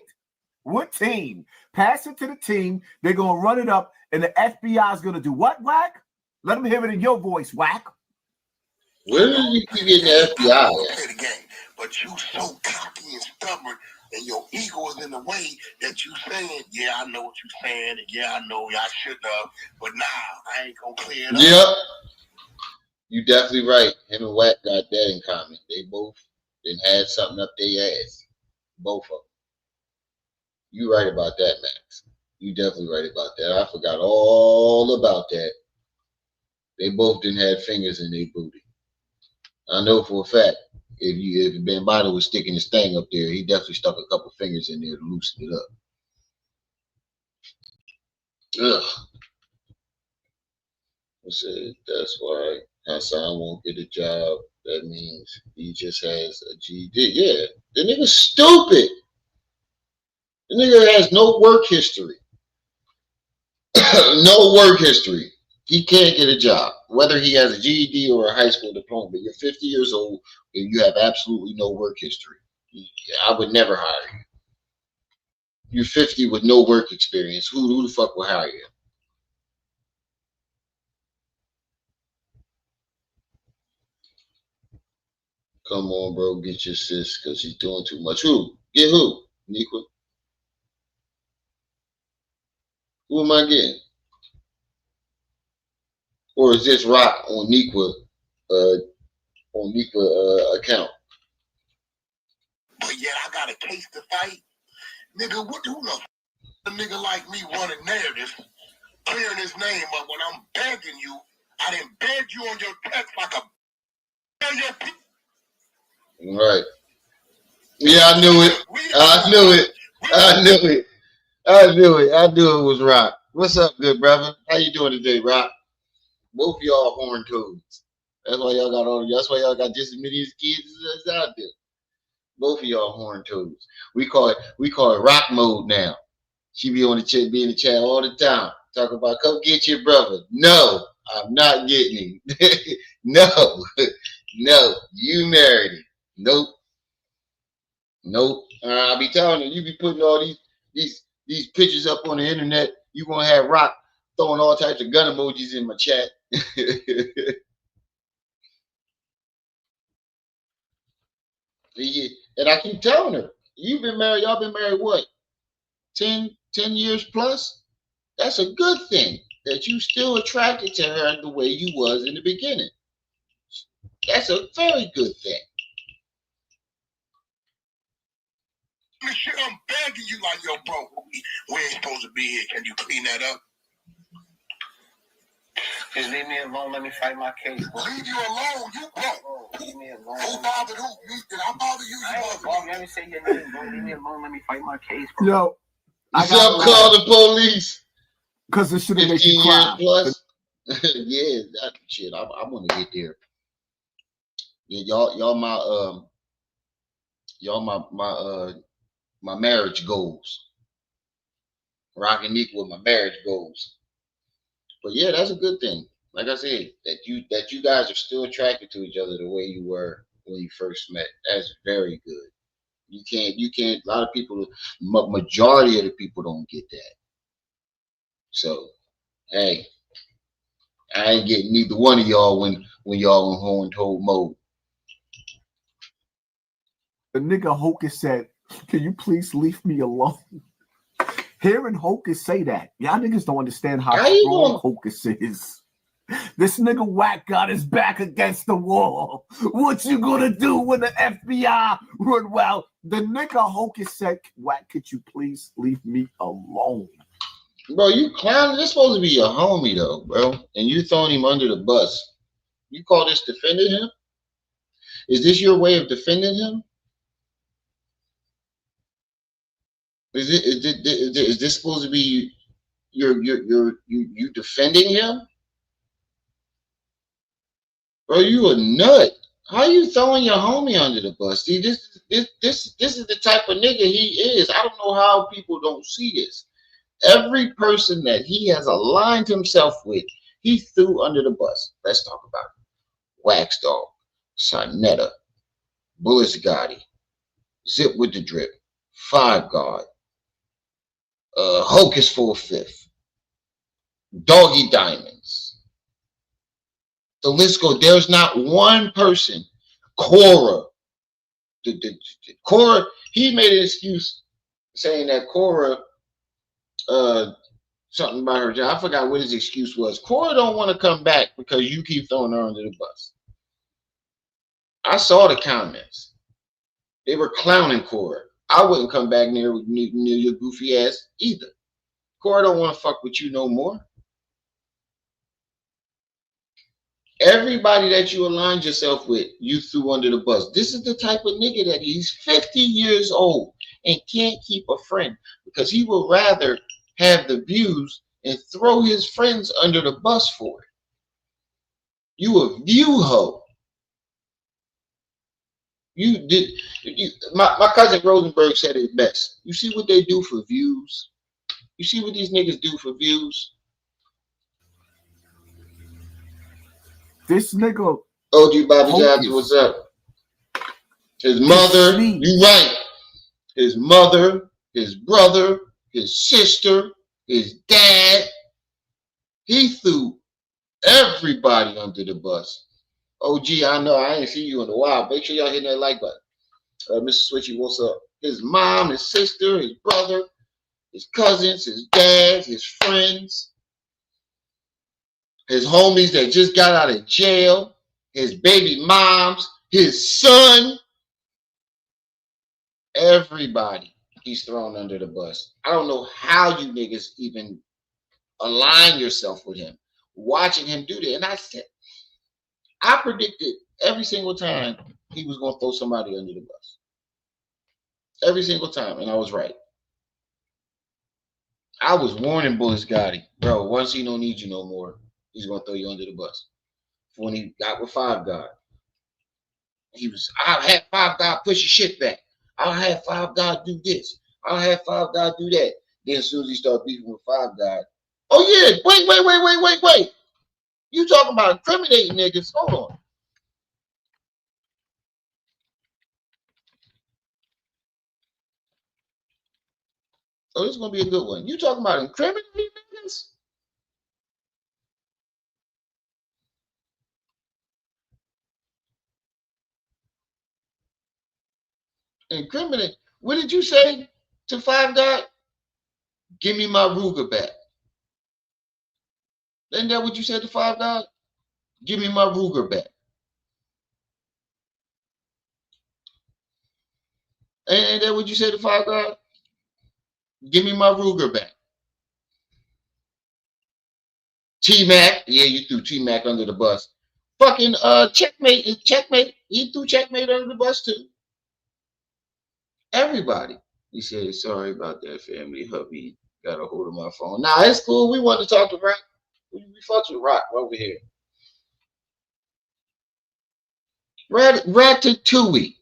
What team? Pass it to the team. They're gonna run it up, and the FBI is gonna do what, Whack? Let them hear it in your voice, Whack. Where did you keep getting the FBI at? Play the game, but you so cocky and stubborn, and your ego is in the way that you saying, yeah, I know what you're saying, and yeah, I know I shouldn't have, but now I ain't gonna clear it up. Yep. You definitely right. Him and Wack got that in common. They both then had something up their ass. Both of them. You right about that, Max. You definitely right about that. I forgot all about that. They both didn't have fingers in their booty. I know for a fact, if Bambaataa was sticking his thing up there, he definitely stuck a couple fingers in there to loosen it up. Ugh. I said, that's why Hassan won't get a job. That means he just has a GED. Yeah, the nigga's stupid. The nigga has no work history. No work history. He can't get a job. whether he has a GED or a high school diploma, but you're 50 years old and you have absolutely no work history. I would never hire you. You're 50 with no work experience. Who the fuck will hire you? Come on, bro, get your sis because she's doing too much. Who? Get who? Niqua? Who am I getting? Or is this Rock on Niqua account? But yet I got a case to fight. Nigga, who the nigga like me running narrative, clearing his name up when I'm begging you? I didn't beg you on your text like a Right. Yeah, I knew it. I knew it. I knew it. I knew it. I knew it was Rock. What's up, good brother? How you doing today, Rock? Both of y'all horn toads. That's why y'all got all. That's why y'all got just as many kids as out there. Both of y'all horn toads. We call it rock mode now. She be on the chat, be in the chat all the time. Talk about come get your brother. No, I'm not getting him. No, no, you married him. Nope. Nope. I be telling you, you be putting all these pictures up on the internet. You gonna have Rock throwing all types of gun emojis in my chat. And I keep telling her, you've been married, y'all been married what? 10 years plus? That's a good thing that you still attracted to her the way you was in the beginning. That's a very good thing. Shit, I'm begging you like, yo, bro, we ain't supposed to be here. Can you clean that up? Just leave me alone. Let me fight my case. Bro. Leave you alone. You bro. Leave me alone. Who bothered who? Did I bother you? You bothered me. Let me say your name, bro. Leave me alone. Let me fight my case, bro. Yo, I got call the police. Because it should have made 15 you years cry. plus. Yeah, that shit. I want to get there. Yeah, my marriage goals. Rock and Nick with my marriage goals. But yeah, that's a good thing. Like I said, that you guys are still attracted to each other the way you were when you first met. That's very good. You can't. A lot of people, majority of the people don't get that. So, hey, I ain't getting neither one of y'all when y'all in horn toad mode. The nigga Hocus said, "Can you please leave me alone?" Hearing Hocus say that, y'all niggas don't understand how strong Hocus is. This nigga Wack got his back against the wall. What you gonna do when the FBI run? Well, the nigga Hocus said, "Wack, could you please leave me alone?" Bro, you clown. This supposed to be your homie though, bro, and you throwing him under the bus. You call this defending him? Is this your way of defending him? Is this supposed to be you defending him? Bro, you a nut. How you throwing your homie under the bus? See, this is the type of nigga he is. I don't know how people don't see this. Every person that he has aligned himself with, he threw under the bus. Let's talk about it. Wax Dog, Sonetta, Bullis Gotti, Zip with the Drip, Five Guard, Hocus 4/5, Doggy Diamonds. The list goes. There's not one person. Cora. Cora, he made an excuse saying that Cora, something about her job. I forgot what his excuse was. Cora don't want to come back because you keep throwing her under the bus. I saw the comments. They were clowning Cora. I wouldn't come back near your goofy ass either. Cora don't want to fuck with you no more. Everybody that you aligned yourself with, you threw under the bus. This is the type of nigga that he's 50 years old and can't keep a friend because he would rather have the views and throw his friends under the bus for it. You a view hoe. My cousin Rosenberg said it best. You see what they do for views? You see what these niggas do for views? This nigga OG Bobby Hocus. Johnson, what's up? His mother, you right. His mother, his brother, his sister, his dad. He threw everybody under the bus. OG, I know I ain't seen you in a while. Make sure y'all hitting that like button. Mr. Switchy, what's up? His mom, his sister, his brother, his cousins, his dad, his friends, his homies that just got out of jail, his baby moms, his son. Everybody he's thrown under the bus. I don't know how you niggas even align yourself with him, watching him do that. And I said, I predicted every single time he was going to throw somebody under the bus. Every single time. And I was right. I was warning Bullis Gotti, bro, once he don't need you no more, he's going to throw you under the bus. When he got with Five God, I'll have Five God push your shit back. I'll have Five God do this. I'll have Five God do that. Then as soon as he started beefing with Five God, oh yeah, wait. You talking about incriminating niggas? Hold on. Oh, this is gonna be a good one. You talking about incriminating niggas? Incriminate. What did you say to Five God? Give me my Ruger back. Isn't that what you said to Five God? Give me my Ruger back. Ain't that what you said to Five God? Give me my Ruger back. T-Mac. Yeah, you threw T-Mac under the bus. Fucking checkmate. He threw checkmate under the bus too. Everybody. He said, sorry about that, family. Hubby got a hold of my phone. Nah, it's cool. We want to talk to Rock. We fucked with Rock over here. Ratatouille.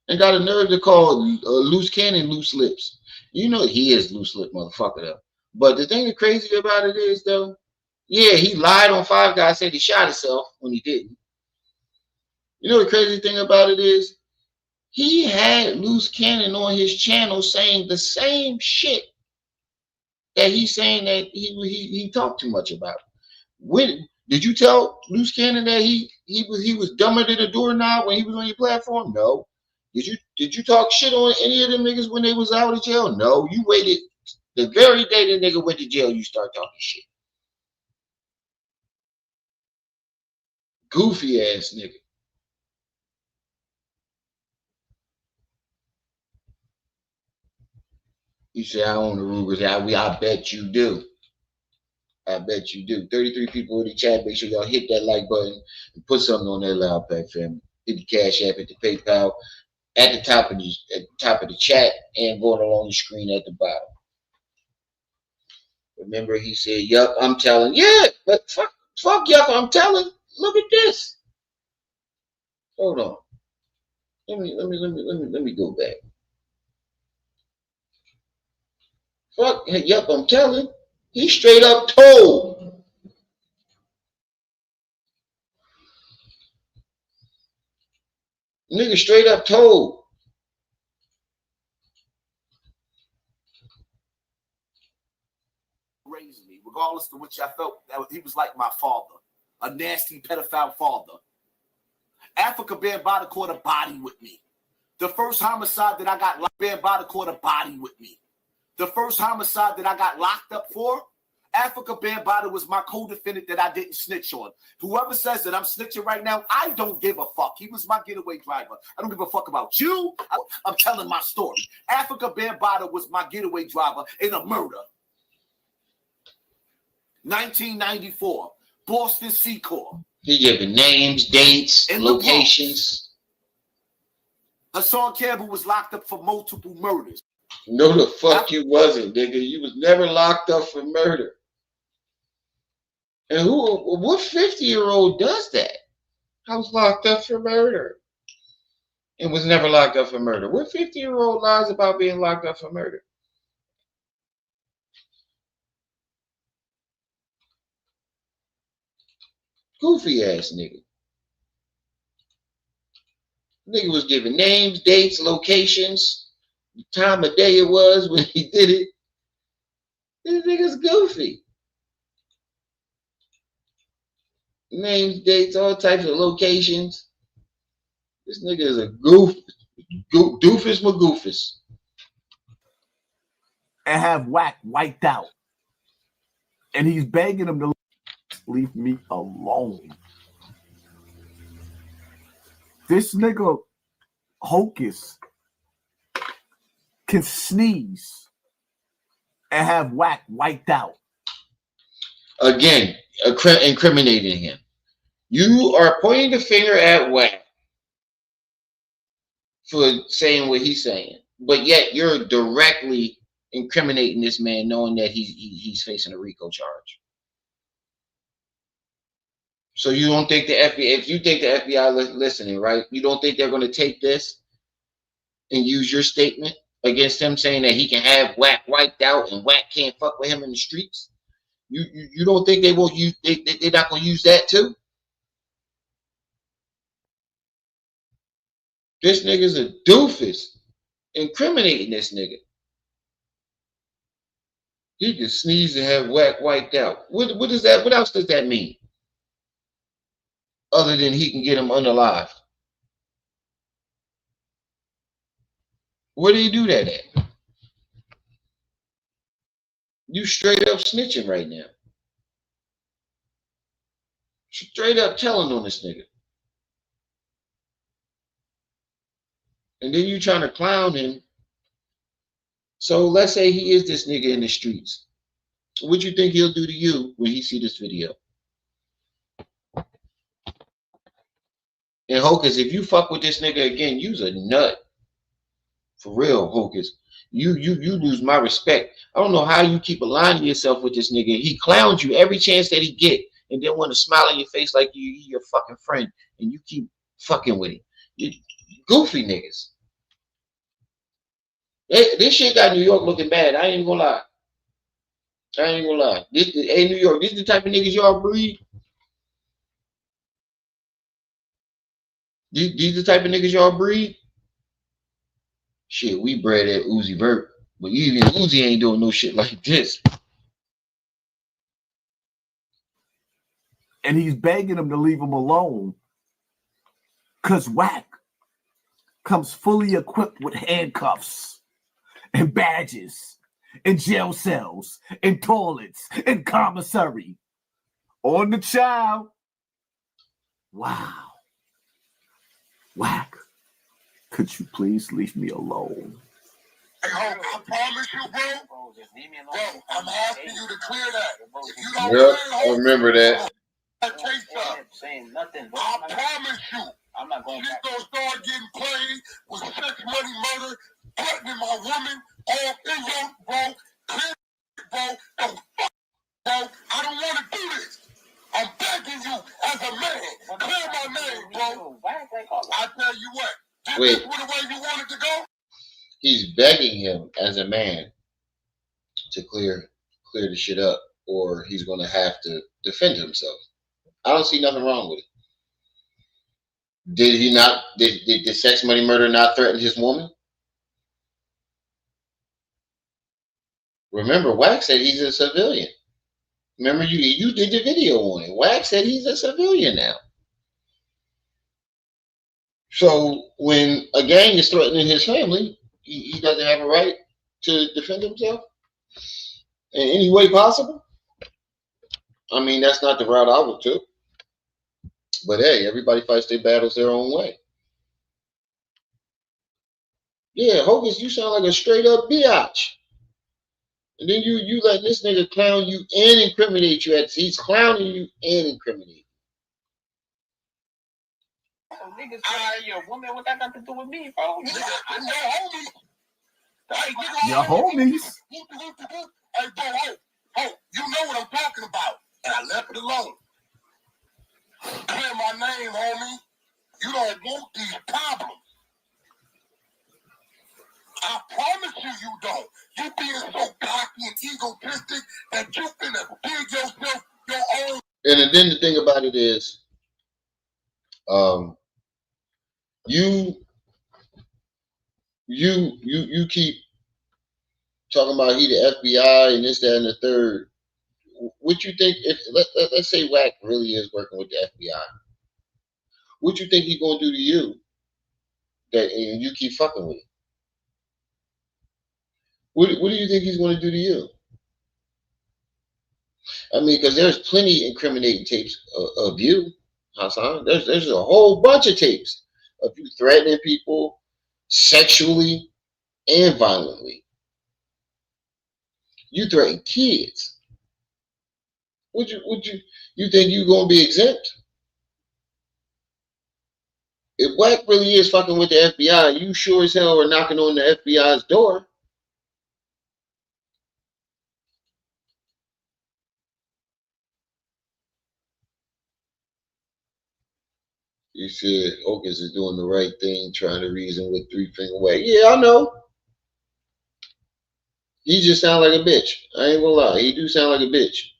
And got a nerve to call loose cannon loose lips. You know he is loose lip motherfucker though. But the thing that's crazy about it is though, yeah, he lied on Five Guys, said he shot himself when he didn't. You know the crazy thing about it is he had loose cannon on his channel saying the same shit that he's saying that he talked too much about. When did you tell loose cannon that he was dumber than a doorknob when he was on your platform? No. Did you talk shit on any of them niggas when they was out of jail? No. You waited the very day the nigga went to jail, you start talking shit. Goofy ass nigga. You say I own the Rugers. I bet you do. I bet you do. 33 people in the chat. Make sure y'all hit that like button and put something on that Loud Pack family. Hit the Cash App, hit the PayPal at the top of the chat and going along the screen at the bottom. Remember, he said, "Yup, I'm telling." Yeah, but fuck yup, I'm telling. Look at this. Hold on. Let me go back. Fuck yup, I'm telling. He straight up told. Nigga straight up told. Raised me, regardless of which I felt that he was like my father, a nasty pedophile father. Africa Bambaataa caught a body with me. The first homicide that I got Bambaataa caught a body with me. The first homicide that I got locked up for, Africa Bambaataa was my co-defendant that I didn't snitch on. Whoever says that I'm snitching right now, I don't give a fuck. He was my getaway driver. I don't give a fuck about you. I'm telling my story. Africa Bambaataa was my getaway driver in a murder. 1994, Boston Secor. He giving names, dates, and locations. Hassan Campbell was locked up for multiple murders. No, the fuck you wasn't, nigga. You was never locked up for murder. And what 50-year-old does that? I was locked up for murder. And was never locked up for murder. What 50-year-old lies about being locked up for murder? Goofy ass nigga. Nigga was giving names, dates, locations, the time of day it was when he did it. This nigga's goofy. Names, dates, all types of locations. This nigga is a doofus magoofus. And have Wack wiped out. And he's begging him to leave me alone. This nigga Hocus can sneeze and have Wack wiped out. Again, incriminating him. You are pointing the finger at Wack for saying what he's saying, but yet you're directly incriminating this man, knowing that he's facing a RICO charge. So you don't think the FBI, if you think the FBI listening, right? You don't think they're going to take this and use your statement against him, saying that he can have Wack wiped out and Wack can't fuck with him in the streets? You don't think they will use? They're not going to use that too? This nigga's a doofus, incriminating this nigga. He can sneeze and have Wack wiped out. What is that? What else does that mean? Other than he can get him unalived. Where do you do that at? You straight up snitching right now. Straight up telling on this nigga. And then you trying to clown him. So let's say he is this nigga in the streets. What you think he'll do to you when he see this video? And Hocus, if you fuck with this nigga again, you's a nut. For real, Hocus. You lose my respect. I don't know how you keep aligning yourself with this nigga. He clowns you every chance that he get, and then want to smile on your face like you your fucking friend, and you keep fucking with him. You goofy niggas. This shit got New York looking bad. I ain't gonna lie. Hey, New York, this is the type of niggas y'all breed. These the type of niggas y'all breed. Shit, we bred at Uzi Vert, but even Uzi ain't doing no shit like this. And he's begging him to leave him alone. Because Wack comes fully equipped with handcuffs and badges and jail cells and toilets and commissary on the child. Wow. Wack, could you please leave me alone? Hey, Hope, I promise you, bro, I'm asking you to clear that. If you don't clear it, I remember that. Saying nothing. I promise you, I'm not going she's back. gonna start getting played with sex, money, murder, threatening my woman, all in your, bro. Clear it, bro. Don't fuck, bro. I don't want to do this. I'm begging you as a man. Clear my name, bro. I tell you what. This was the way you wanted to go? He's begging him as a man to clear the shit up, or he's gonna have to defend himself. I don't see nothing wrong with it. Did he not? Did the sex, money, murder not threaten his woman? Remember, Wack said he's a civilian. Remember, you did the video on it. Wack said he's a civilian now. So when a gang is threatening his family, he doesn't have a right to defend himself in any way possible. I mean, that's not the route I would take. But hey, everybody fights their battles their own way. Yeah, Hocus, you sound like a straight up biatch. And then you let this nigga clown you and incriminate you. He's clowning you and incriminating you. Niggas say your woman, what that got to do with me, bro? I know homies. Your homies. Hey, bro, Hope, you know what I'm talking about. And I left it alone. Clear my name, homie. You don't want these problems. I promise you don't. You being so cocky and egotistic that you finna dig yourself your own. And then the thing about it is, you keep talking about he the FBI and this, that, and the third. What you think if let's say Wack really is working with the FBI? What you think he gonna do to you that and you keep fucking with him? What do you think he's gonna do to you? I mean, because there's plenty incriminating tapes of you, Hassan. There's a whole bunch of tapes of you threatening people sexually and violently. You threaten kids. Would you think you gonna be exempt? If Wack really is fucking with the FBI, you sure as hell are knocking on the FBI's door. You said Hocus is doing the right thing, trying to reason with 3 Finger Wack. Yeah, I know. He just sound like a bitch. I ain't gonna lie. He do sound like a bitch.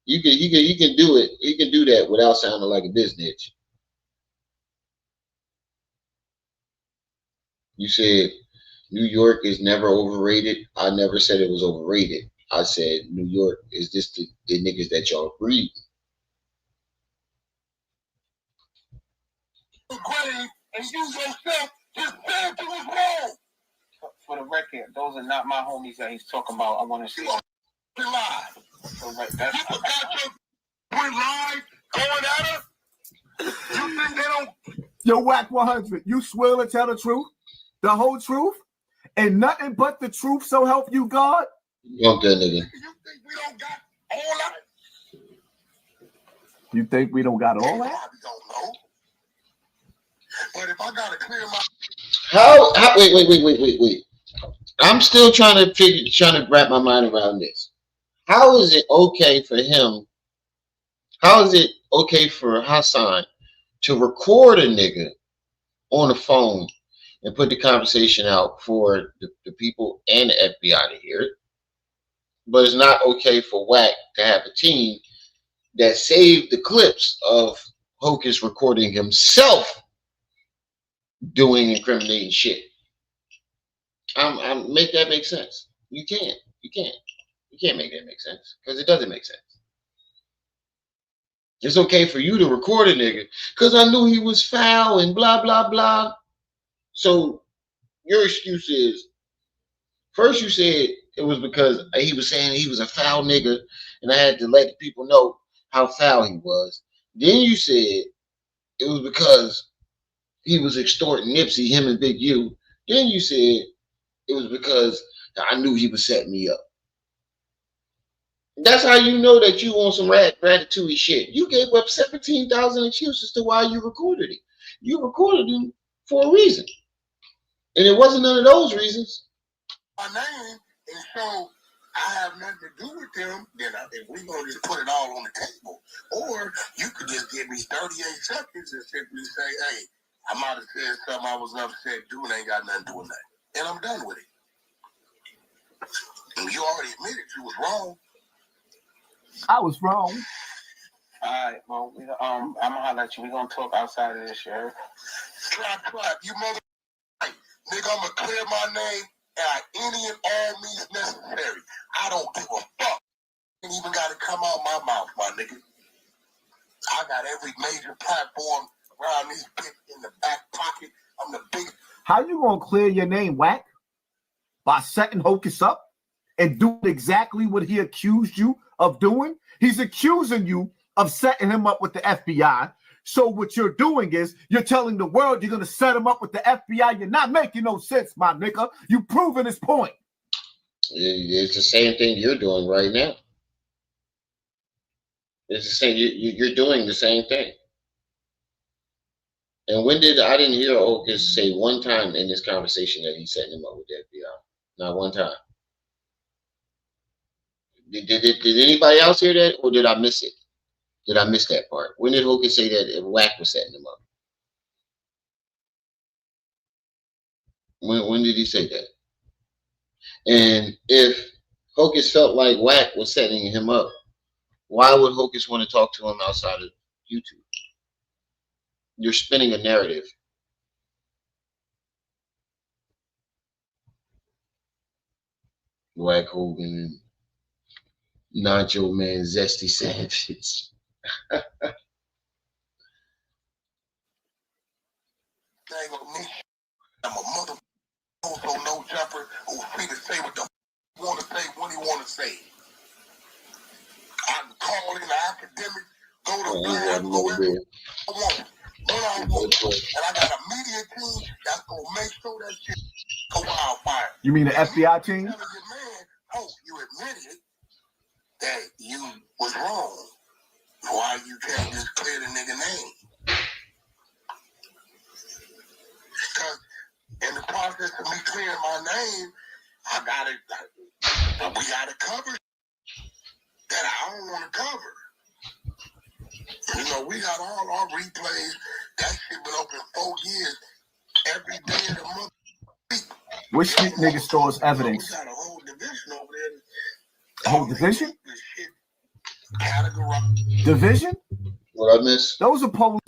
He can do it. He can do that without sounding like a bitch. You said New York is never overrated. I never said it was overrated. I said New York is just the niggas that y'all breed. Grave and you yourself just said you was wrong. For the record, those are not my homies that he's talking about. I want to see. You lied. So, right, that's You forgot your went live going at her. You think they don't? Yo, Wack 100, you swear to tell the truth, the whole truth, and nothing but the truth. So help you God. Fuck that nigga. You think we don't got all that? You think we don't got all that? We don't know. But if I gotta clear my How wait. I'm still trying to wrap my mind around this. How is it okay for him? How is it okay for Hassan to record a nigga on the phone and put the conversation out for the people and the FBI to hear it? But it's not okay for Wack to have a team that saved the clips of Hocus recording himself doing incriminating shit. Make that make sense. You can't make that make sense because it doesn't make sense. It's okay for you to record a nigga because I knew he was foul and blah blah blah. So your excuse is, first you said it was because he was saying he was a foul nigga and I had to let the people know how foul he was. Then you said it was because he was extorting Nipsey, him and Big U. Then you said it was because I knew he was setting me up. That's how you know that you on some ratatouille shit. You gave up 17,000 excuses to why you recorded it. You recorded him for a reason. And it wasn't none of those reasons. my name and show I have nothing to do with them, then we're going to just put it all on the table. Or you could just give me 38 seconds and simply say, hey, I might have said something I was upset doing, ain't got nothing to do with that. And I'm done with it. And you already admitted you was wrong. I was wrong. all right. Well, I'm gonna holler at you. We're gonna talk outside of this shit. Clap. You mother. Nigga, I'm going to clear my name at any and all means necessary. I don't give a fuck. Ain't even got to come out my mouth, my nigga. I got every major platform around this bitch in the back pocket. I'm the biggest. How you gonna clear your name, Wack? By setting Hocus up and doing exactly what he accused you of doing? He's accusing you of setting him up with the FBI. So what you're doing is you're telling the world you're going to set him up with the FBI. You're not making no sense, my nigga. You proving his point. It's the same thing you're doing right now. It's the same. You're doing the same thing. And when I didn't hear Hocus say one time in this conversation that he's setting him up with the FBI. Not one time. Did anybody else hear that, or did I miss it? Did I miss that part? When did Hocus say that Wack was setting him up? When did he say that? And if Hocus felt like Wack was setting him up, Why would Hocus want to talk to him outside of YouTube? You're spinning a narrative. Whack Hogan and Nacho Man, Zesty Sandwiches. I'm a mother also no jumper who's free to say what the want to say when he want to say. I can call in an academic, go to class, go wherever I want. When I want. And I got a media team that's going to make sure that shit go wildfire. You mean the FBI team? Man, oh, you admitted that you was wrong. Why you can't just clear the nigga name? Because in the process of me clearing my name, I got it. We got to cover that I don't want to cover. You know, we got all our replays. That shit been open 4 years. Every day of the month. Which street nigga stores evidence? We got a whole division over there. A whole division? Categorized. Division? What I miss? Those are police.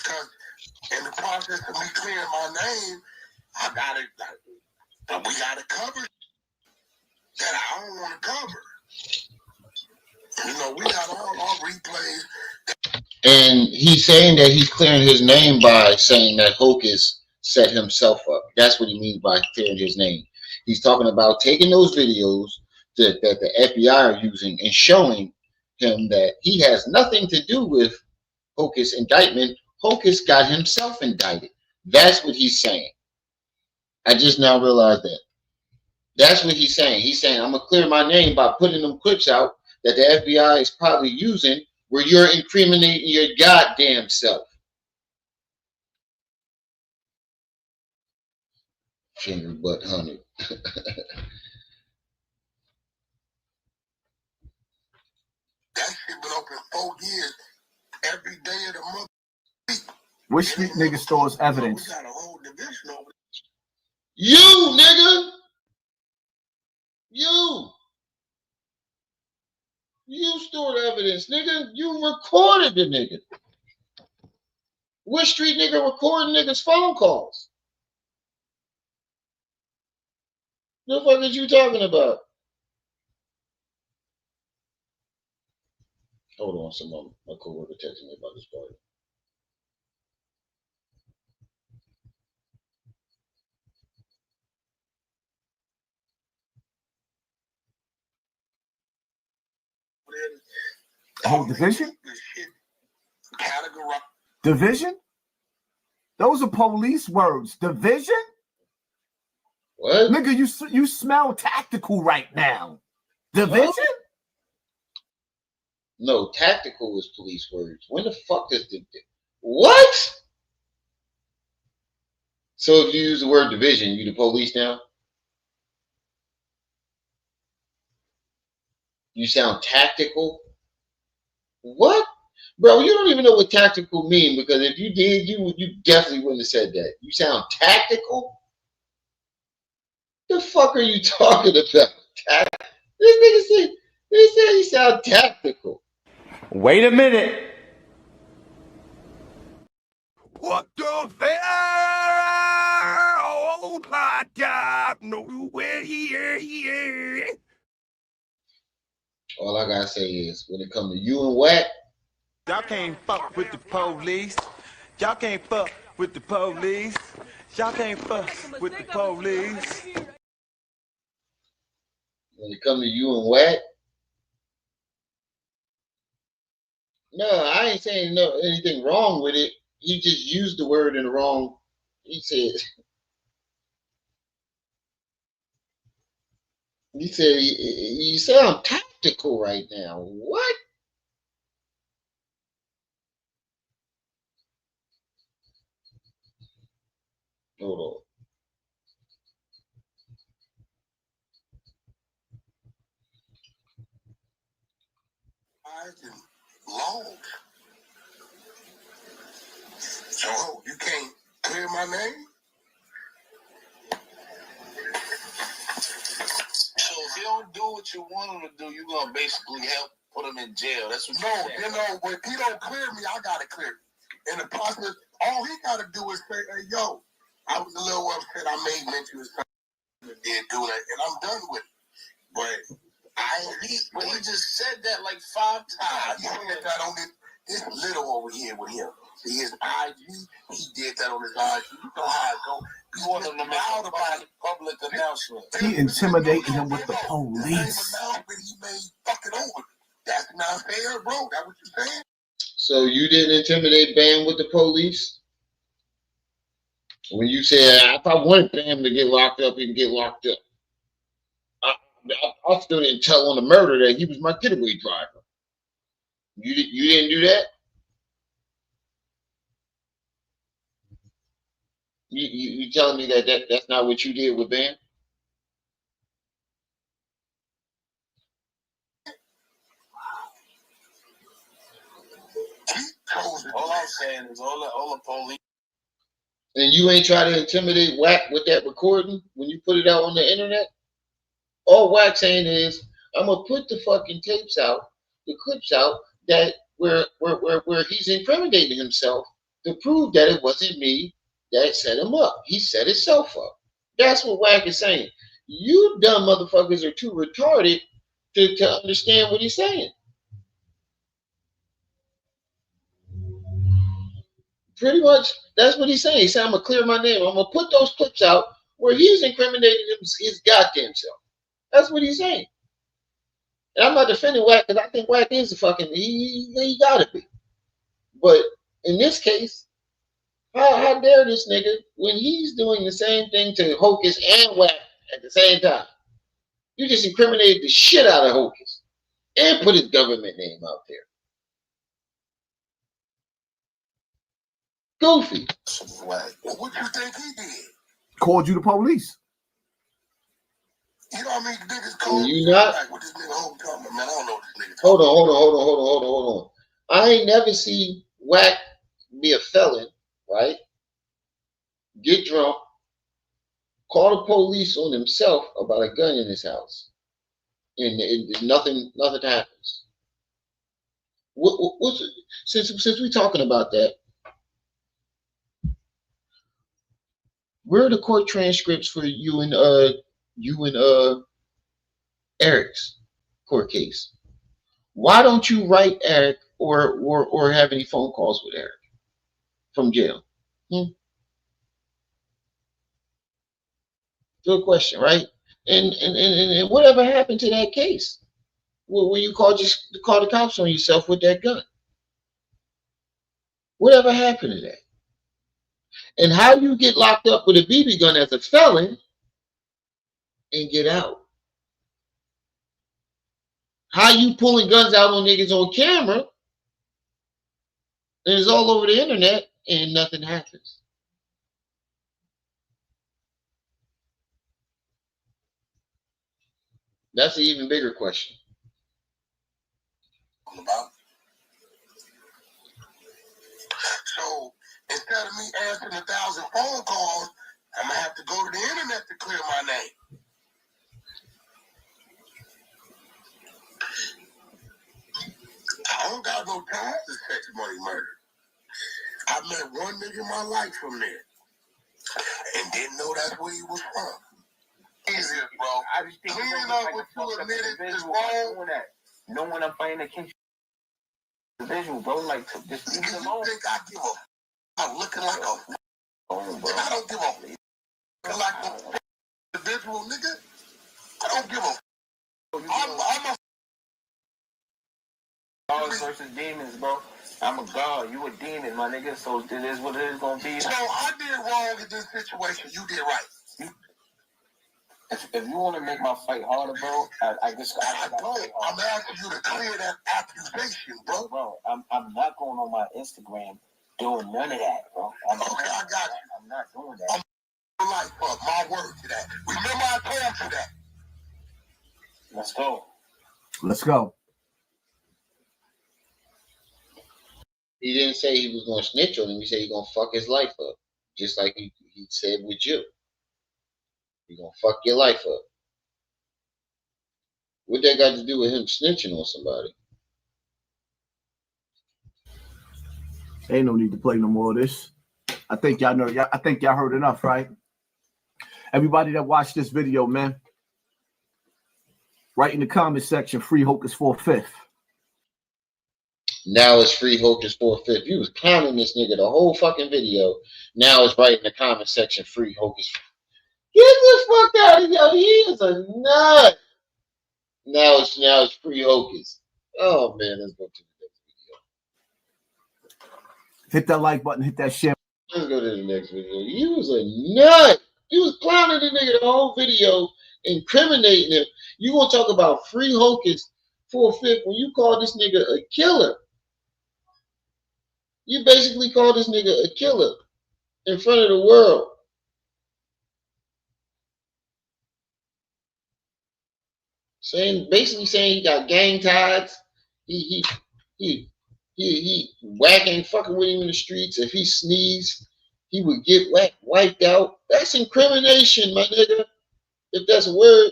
Because in the process of me clearing my name, I got it. We got to cover that I don't want to cover. You know, we got all our replays. And he's saying that he's clearing his name by saying that Hocus set himself up. That's what he means by clearing his name. He's talking about taking those videos that the FBI are using and showing him that he has nothing to do with Hocus' indictment. Hocus got himself indicted. That's what he's saying. I just now realized that. That's what he's saying. He's saying, I'm going to clear my name by putting them clips out that the FBI is probably using where you're incriminating your goddamn self. Finger butt honey. That shit been open 4 years. Every day of the month. Which street nigga stores evidence? We got a whole division over there. You, nigga. You stored evidence, nigga. You recorded the nigga. Which street nigga recording niggas' phone calls? The fuck is you talking about? Hold on, someone. My coworker texting me about this party. Oh, division? Categorized. Division? Those are police words. Division? What? Nigga, you smell tactical right now. Division? What? No, tactical is police words. When the fuck is the what? So if you use the word division, you the police now? You sound tactical? What? Bro, you don't even know what tactical mean, because if you did, you definitely wouldn't have said that. You sound tactical? The fuck are you talking about? This nigga said he sound tactical. Wait a minute. What the hell? Oh my God, nowhere here. All I gotta say is, when it comes to you and Wack, Y'all can't fuck with the police. Y'all can't fuck with the police. Y'all can't fuck with the police. when it comes to you and Wack, no, I ain't saying anything wrong with it. He just used the word in the wrong. He said you sound tactical right now. What? Hold on. Long. So you can't clear my name? So he don't do what you want him to do, you're gonna basically help put him in jail. That's what you know, when he don't clear me, I gotta clear him. In the process, all he gotta do is say, hey, yo, I was a little upset. I made mention of something that did do that, and I'm done with it. But he just said that like 5 times. He did that on this little over here with him. See his IG, he did that on his IG. You know how it go. He wanted to make out about public announcement. He intimidated him with the police. He made fucking over. That's not fair, bro. That what you saying? So you didn't intimidate Bam with the police? When you said, if I wanted Bam to get locked up, he can get locked up. I still didn't tell on the murder that he was my getaway driver. You didn't do that? You telling me that's not what you did with Bam? All I'm saying is all the police. And you ain't try to intimidate Wack with that recording when you put it out on the internet? All Wack saying is, I'm gonna put the fucking tapes out, the clips out that where he's incriminating himself to prove that it wasn't me that set him up. He set himself up. That's what Wack is saying. You dumb motherfuckers are too retarded to understand what he's saying. Pretty much, that's what he's saying. He said, I'm going to clear my name. I'm going to put those clips out where he's incriminating his goddamn self. That's what he's saying. And I'm not defending Wack because I think Wack is a fucking, he got to be. But in this case, how dare this nigga when he's doing the same thing to Hocus and Wack at the same time? You just incriminated the shit out of Hocus and put his government name out there. Goofy. What you think he did? Called you the police. You know what I mean? Niggas called you not? Like, what this nigga whole time, man, I don't know what this nigga Hold on. I ain't never seen Wack be a felon, right? Get drunk, call the police on himself about a gun in his house, and nothing happens. Since we talking about that, where are the court transcripts for you and Eric's court case? Why don't you write Eric or have any phone calls with Eric from jail? Good question, right? And whatever happened to that case? When you call the cops on yourself with that gun? Whatever happened to that? And how you get locked up with a BB gun as a felon and get out? How you pulling guns out on niggas on camera and it's all over the internet and nothing happens? That's an even bigger question. So instead of me answering 1,000 phone calls, I'm gonna have to go to the internet to clear my name. I don't got no time to sex, money, murder. I met one nigga in my life from there and didn't know that's where he was from. Easy, bro. I just think clearing up what you admitted is wrong. No one I'm fighting against the visual, bro. Like, just leave it alone. You think I give a I'm looking like a I don't give a like a individual nigga. I don't give a I'm a gods versus demons, bro. I'm a god, you a demon, my nigga. So it is what it is gonna be. So I did wrong in this situation. You did right. If you want to make my fight harder, bro, I guess I don't. I'm asking you to clear that accusation, bro. Bro, I'm not going on my Instagram doing none of that, bro. I got you. I'm not doing that. I'm like, fuck, my word to that. Remember I told you that. Let's go. Let's go. He didn't say he was going to snitch on him. He said he's going to fuck his life up. Just like he said with you. He's going to fuck your life up. What that got to do with him snitching on somebody? Ain't no need to play no more of this. I think y'all know. I think y'all heard enough, right? Everybody that watched this video, man, write in the comment section, free Hocus 4/5. Now it's free Hocus 4/5. You was clowning this nigga the whole fucking video. Now it's right in the comment section, free Hocus. Get the fuck out of here. He is a nut. Now it's free Hocus. Oh man, let's go to the next video. Hit that like button, hit that share. Let's go to the next video. You was a nut. You was clowning the nigga the whole video, incriminating him. You gonna talk about free Hocus 4/5 when you call this nigga a killer? You basically call this nigga a killer in front of the world. Basically saying he got gang ties. He whacking, fucking with him in the streets. If he sneezed, he would get wiped out. That's incrimination, my nigga. If that's a word.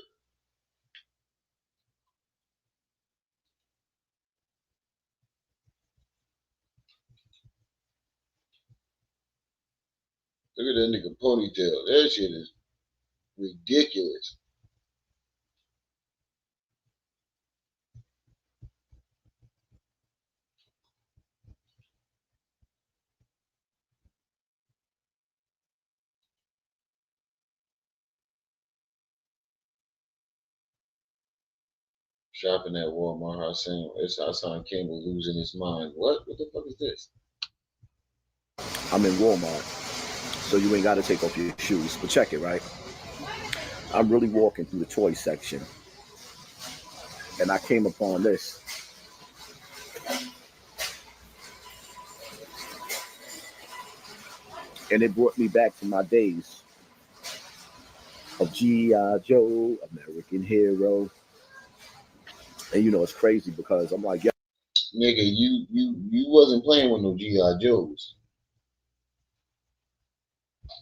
Look at that nigga ponytail. That shit is ridiculous. Shopping at Walmart, Hassan. It's Hassan Campbell losing his mind. What? What the fuck is this? I'm in Walmart, so you ain't got to take off your shoes. But check it, right? I'm really walking through the toy section, and I came upon this. And it brought me back to my days of G.I. Joe, American Hero. And you know, it's crazy because I'm like, yeah. Nigga, you wasn't playing with no G.I. Joes.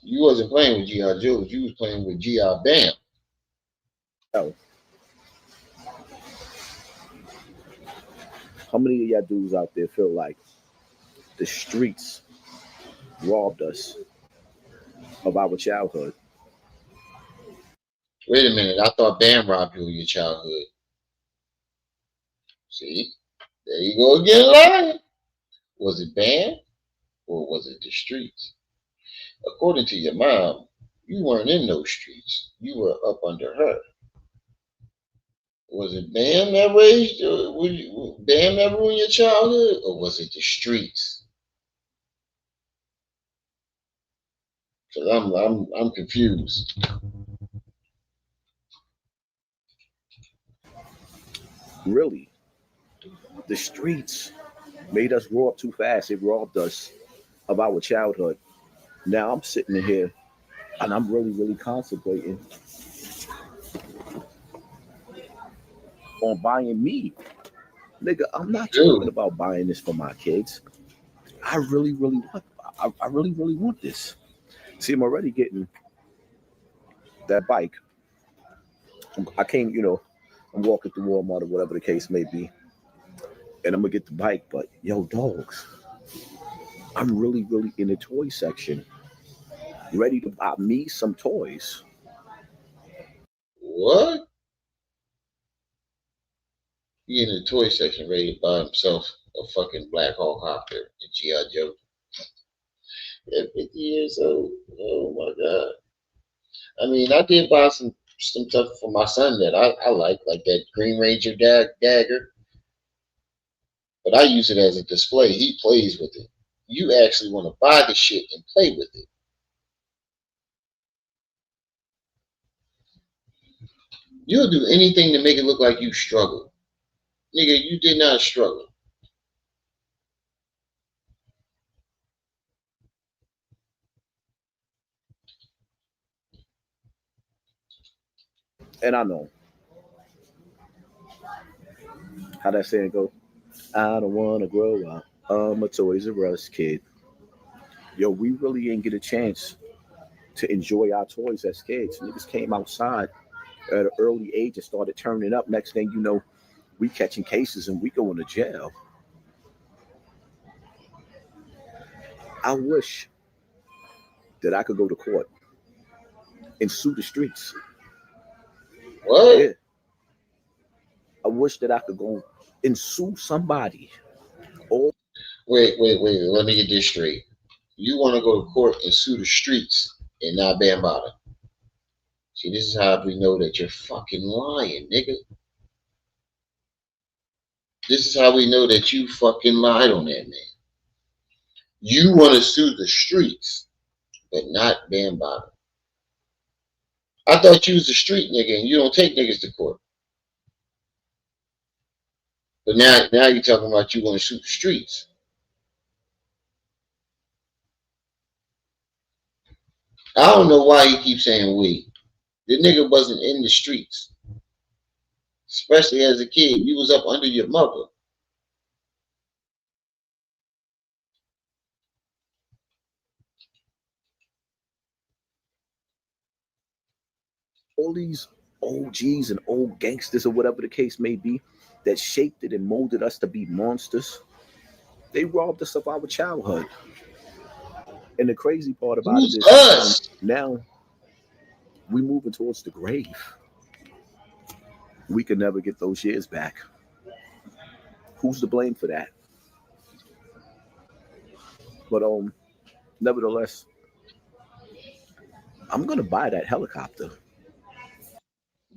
You wasn't playing with G.I. Joes. You was playing with G.I. Bam. Oh. How many of y'all dudes out there feel like the streets robbed us of our childhood? Wait a minute. I thought Bam robbed you of your childhood. See? There you go again lying. Was it Bam or was it the streets? According to your mom, you weren't in those streets. You were up under her. Was it Bam that raised you? Bam that ruined your childhood, or was it the streets? Cause I'm confused. Really? The streets made us grow up too fast. It robbed us of our childhood. Now I'm sitting here and I'm really concentrating on buying me. Nigga, I'm not talking about buying this for my kids. I really want this. See, I'm already getting that bike. I came, you know, I'm walking through Walmart or whatever the case may be, and I'm gonna get the bike. But yo, dogs, I'm really in the toy section, ready to buy me some toys. What? He in the toy section ready to buy himself a fucking Black Hawk Hopper and G.I. Joe. At 50 years old. Oh my God. I mean, I did buy some stuff for my son that I like that Green Ranger dagger. But I use it as a display. He plays with it. You actually want to buy the shit and play with it. You'll do anything to make it look like you struggle. Nigga, you did not struggle. And I know how that saying go. I don't want to grow up. I'm a Toys R Us kid. Yo, we really ain't get a chance to enjoy our toys as kids. Niggas came outside at an early age and started turning up. Next thing you know, we catching cases and we going to jail. I wish that I could go to court and sue the streets. What? Yeah. I wish that I could go and sue somebody. Or Wait. Let me get this straight. You want to go to court and sue the streets and not Bambaataa? See, this is how we know that you're fucking lying, nigga. This is how we know that you fucking lied on that man. You want to sue the streets, but not Bambaataa. I thought you was a street nigga and you don't take niggas to court. But now you're talking about you want to sue the streets. I don't know why you keep saying we. The nigga wasn't in the streets. Especially as a kid. You was up under your mother. all these OGs and old gangsters or whatever the case may be that shaped it and molded us to be monsters, they robbed us of our childhood. And the crazy part about it is now we moving towards the grave. We could never get those years back. Who's to blame for that? But nevertheless, I'm gonna buy that helicopter.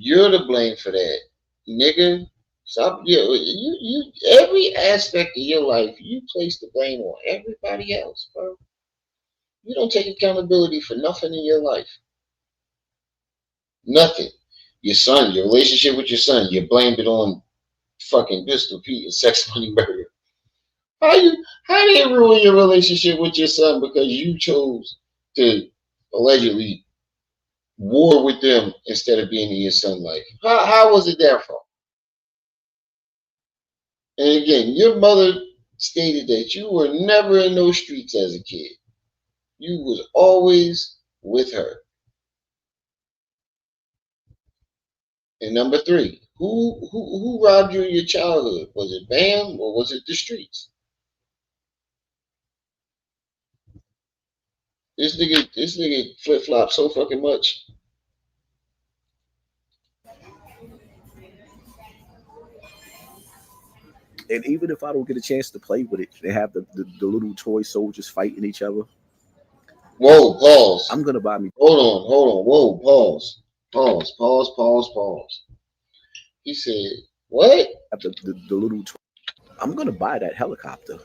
You're to blame for that, nigga. Stop. You every aspect of your life, you place the blame on everybody else, bro. You don't take accountability for nothing in your life. Nothing. Your son, your relationship with your son, you blamed it on fucking Pistol Pete and Sex Money Murder. How did it ruin your relationship with your son because you chose to allegedly war with them instead of being in your son's life? How was it their fault? And again, your mother stated that you were never in those streets as a kid. You was always with her. And number three, who robbed you in your childhood? Was it Bam or was it the streets? This nigga flip flop so fucking much. And even if I don't get a chance to play with it, they have the little toy soldiers fighting each other. Whoa, pause. I'm gonna buy me. Hold on. Whoa, pause. Pause. He said, what? The little toy. I'm gonna buy that helicopter.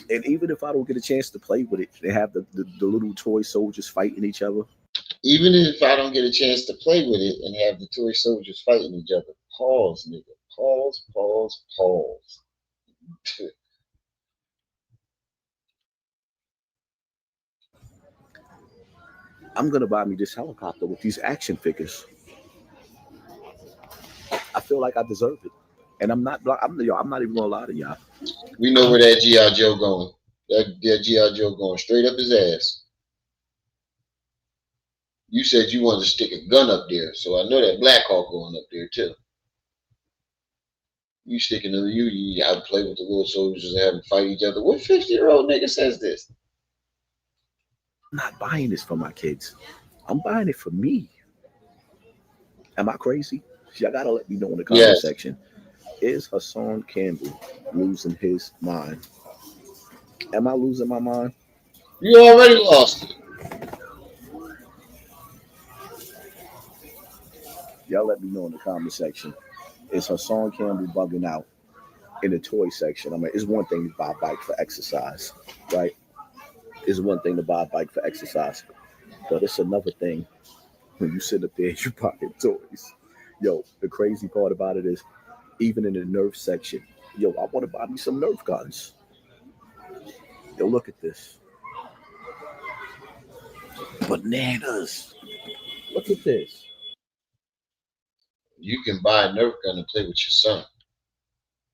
And even if I don't get a chance to play with it, they have the little toy soldiers fighting each other. Even if I don't get a chance to play with it and have the toy soldiers fighting each other. Pause, nigga. Pause. I'm gonna buy me this helicopter with these action figures. I feel like I deserve it, and I'm not even gonna lie to y'all. We know where that G.I. Joe going. That G.I. Joe going straight up his ass. You said you wanted to stick a gun up there, so I know that Black Hawk going up there too. You sticking to you have to play with the little soldiers and have them fight each other. What 50-year-old nigga says this? I'm not buying this for my kids. I'm buying it for me. Am I crazy? Y'all gotta let me know in the comment section. Is Hassan Campbell losing his mind? Am I losing my mind? You already lost it. Y'all let me know in the comment section. Is Hassan Campbell bugging out in the toy section? I mean, it's one thing to buy a bike for exercise, right? It's one thing to buy a bike for exercise, but it's another thing when you sit up there and you buying toys. Yo, the crazy part about it is, even in the Nerf section, yo, I want to buy me some Nerf guns. Yo, look at this. Bananas. Look at this. You can buy a Nerf gun and play with your son,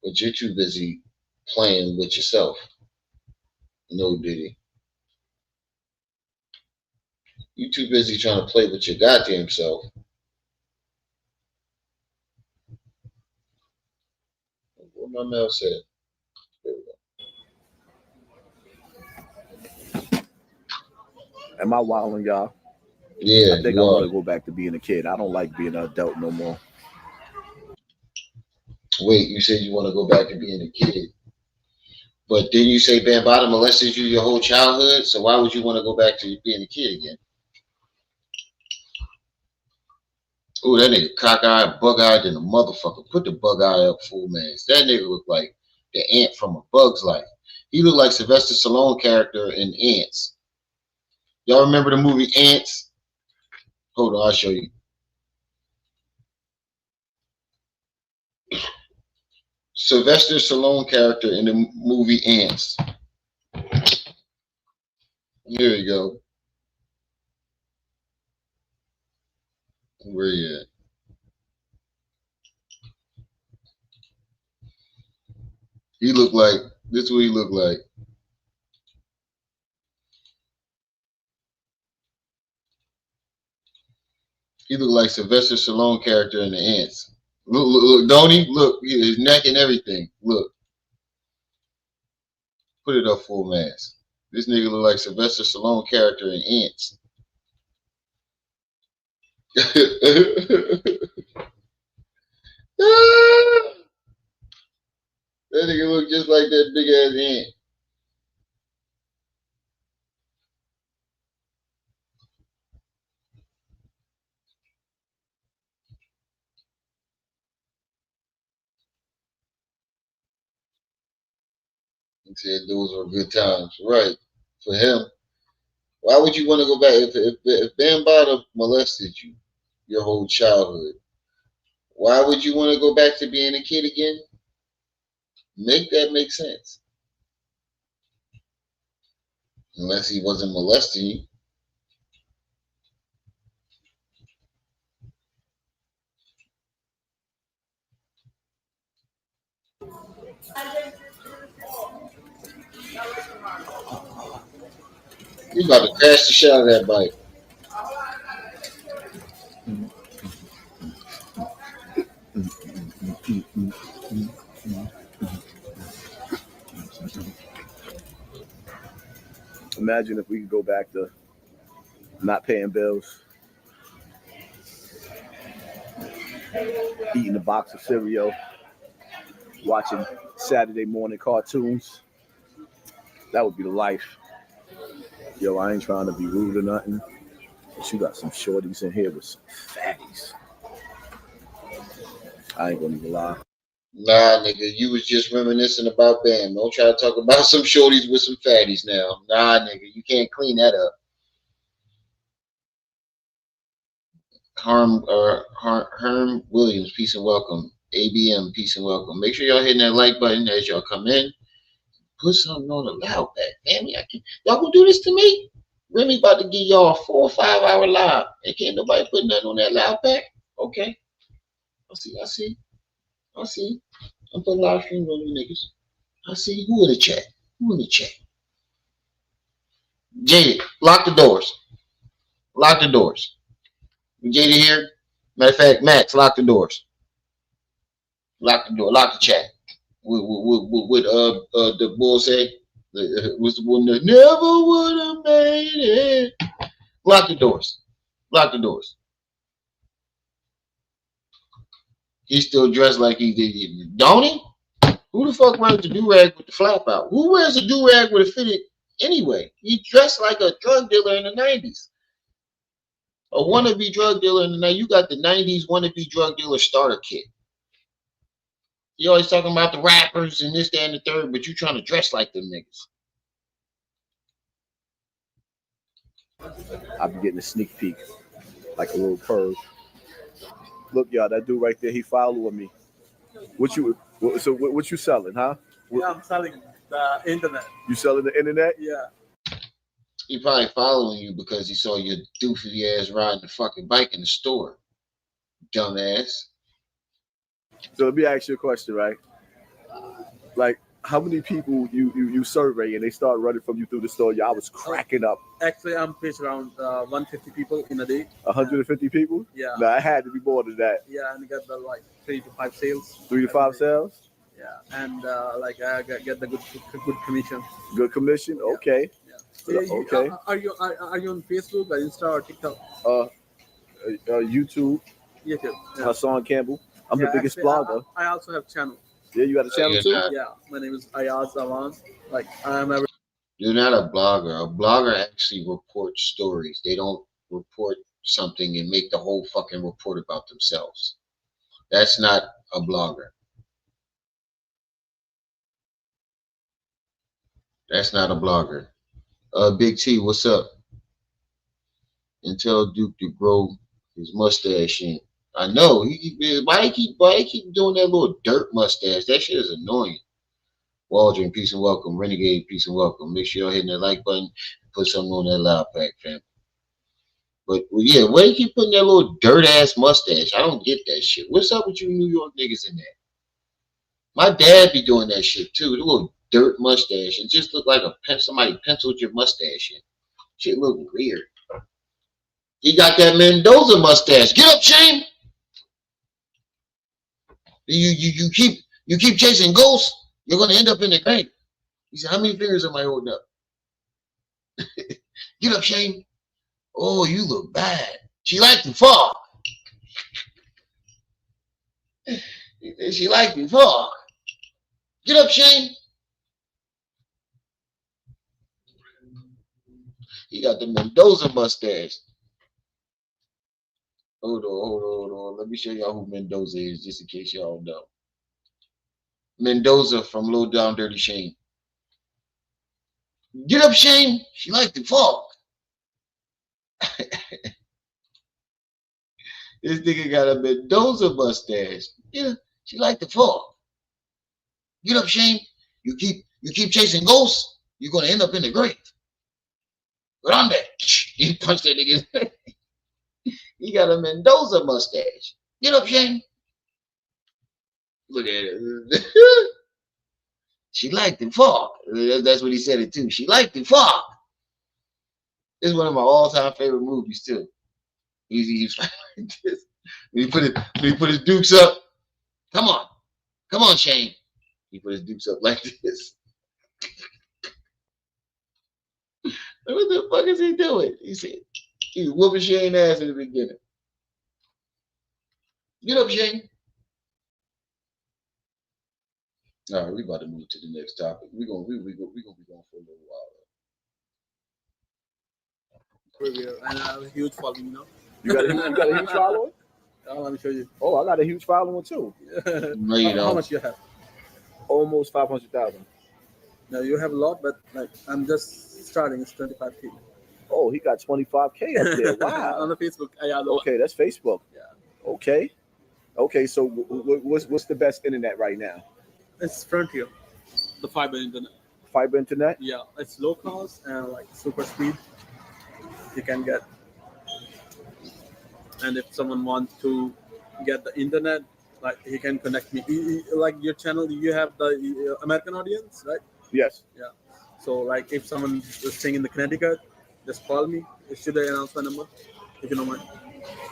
but you're too busy playing with yourself. No, Diddy. You too busy trying to play with your goddamn self. What my mail said. There we go. Am I wilding, y'all? Yeah, I think I want to go back to being a kid. I don't like being an adult no more. Wait, you said you want to go back to being a kid. But didn't you say Bambaataa molested you your whole childhood? So why would you want to go back to being a kid again? Ooh, that nigga cockeyed, bug-eyed than a motherfucker. Put the bug-eye up, fool man. That nigga looked like the ant from A Bug's Life. He looked like Sylvester Stallone character in Ants. Y'all remember the movie Ants? Hold on, I'll show you. Sylvester Stallone character in the movie Ants. Here we go. Where you at? He looked like, this is what he looked like. He looked like Sylvester Stallone character in the Ants. Look, don't he? Look, his neck and everything. Look. Put it up full mass. This nigga look like Sylvester Stallone character in Ants. That nigga look just like that big ass ant. He said those were good times. Right. For him. Why would you want to go back? If Bambaataa molested you your whole childhood, why would you want to go back to being a kid again? Make that make sense. Unless he wasn't molesting you. You about to crash the shit out of that bike. Imagine if we could go back to not paying bills, eating a box of cereal, watching Saturday morning cartoons. That would be the life. Yo, I ain't trying to be rude or nothing, but you got some shorties in here with some fatties. I ain't gonna even lie. Nah, nigga, you was just reminiscing about Bam. Don't try to talk about some shorties with some fatties now. Nah, nigga, you can't clean that up. Herm Williams, peace and welcome. ABM, peace and welcome. Make sure y'all hitting that like button as y'all come in. Put something on the loud back. Damn, y'all gonna do this to me? Remy about to give y'all a 4 or 5 hour live. And can't nobody put nothing on that loud back? Okay. I see. I'm putting live streams on you niggas. I see. Who in the chat? Jaded, lock the doors. Jaded here. Matter of fact, Max, lock the doors. Lock the door. Lock the chat. What the bull say? Was the one that never would have made it? Lock the doors. He's still dressed like he did. Don't he? Who the fuck wears a do-rag with the flap out? Who wears a do-rag with a fitted anyway? He dressed like a drug dealer in the 90s. A wannabe drug dealer in the 90s. You got the 90s wannabe drug dealer starter kit. You always talking about the rappers and this, that, and the third, but you trying to dress like them niggas. I've been getting a sneak peek, like a little perv. Look, y'all, that dude right there, he following me. What you selling, huh? Yeah, I'm selling the internet. You selling the internet? Yeah. He probably following you because he saw your doofy ass riding the fucking bike in the store. Dumbass. So let me ask you a question, right? Like, how many people you survey and they start running from you through the store? I was cracking up. Actually, I'm faced around 150 people in a day. 150 people? Yeah. No, I had to be more than that. Yeah, and get the like 3 to 5 sales. 3 to 5 sales? Yeah, and like I get the good commission. Good commission? Okay. Yeah. Okay. Are you on Facebook or Insta or TikTok? YouTube. YouTube. Yeah. Hassan Campbell. I'm the biggest blogger. I also have a channel. Yeah, you got a channel too? Yeah, my name is Ayaz Awan. Like I'm a. You're not a blogger. A blogger actually reports stories. They don't report something and make the whole fucking report about themselves. That's not a blogger. That's not a blogger. Big T, what's up? And tell Duke to grow his mustache in. I know. Why he keep doing that little dirt mustache? That shit is annoying. Waldron, peace and welcome. Renegade, peace and welcome. Make sure you're hitting that like button and put something on that loud pack, fam. But well, yeah, why you keep putting that little dirt ass mustache? I don't get that shit. What's up with you New York niggas in there? My dad be doing that shit too. The little dirt mustache. It just look like somebody penciled your mustache in. Shit look weird. He got that Mendoza mustache. Get up, Shane. You keep chasing ghosts, you're gonna end up in the grave. He said, how many fingers am I holding up? Get up, Shane. Oh, you look bad. She liked to fuck. She liked to fuck. Get up, Shane. He got the Mendoza mustache. Hold on. Let me show y'all who Mendoza is, just in case y'all know. Mendoza from Low Down Dirty Shane. Get up, Shane. She like to fuck. This nigga got a Mendoza mustache. Yeah, she like to fuck. Get up, Shane. You keep chasing ghosts, you're gonna end up in the grave. Grande. He punched that nigga. He got a Mendoza mustache. Get up, Shane. Look at it. She liked to fuck. That's what he said it too. She liked to fuck. It's one of my all-time favorite movies too. He's like this. He put his dukes up. Come on, Shane. He put his dukes up like this. What the fuck is he doing? He said he was whooping Shane ass in the beginning. Get up, Shane. All right, we about to move to the next topic. We're gonna be going for a little while. And I have a huge following, you know. You got a huge following? Oh, let me show you. Oh, I got a huge following too. No, you don't. How much you have? Almost 500,000. No, you have a lot, but like I'm just starting. It's 25K. Oh, he got 25K up there. Wow. On the Facebook. Okay, that's Facebook. Yeah. Okay. So what's the best internet right now? It's Frontier, the fiber internet. Fiber internet? Yeah, it's low cost and like super speed. You can get. And if someone wants to get the internet, like he can connect me. Like your channel, you have the American audience, right? Yes. Yeah. So like if someone is staying in the Connecticut, just call me. Should I announce my number? If you don't mind.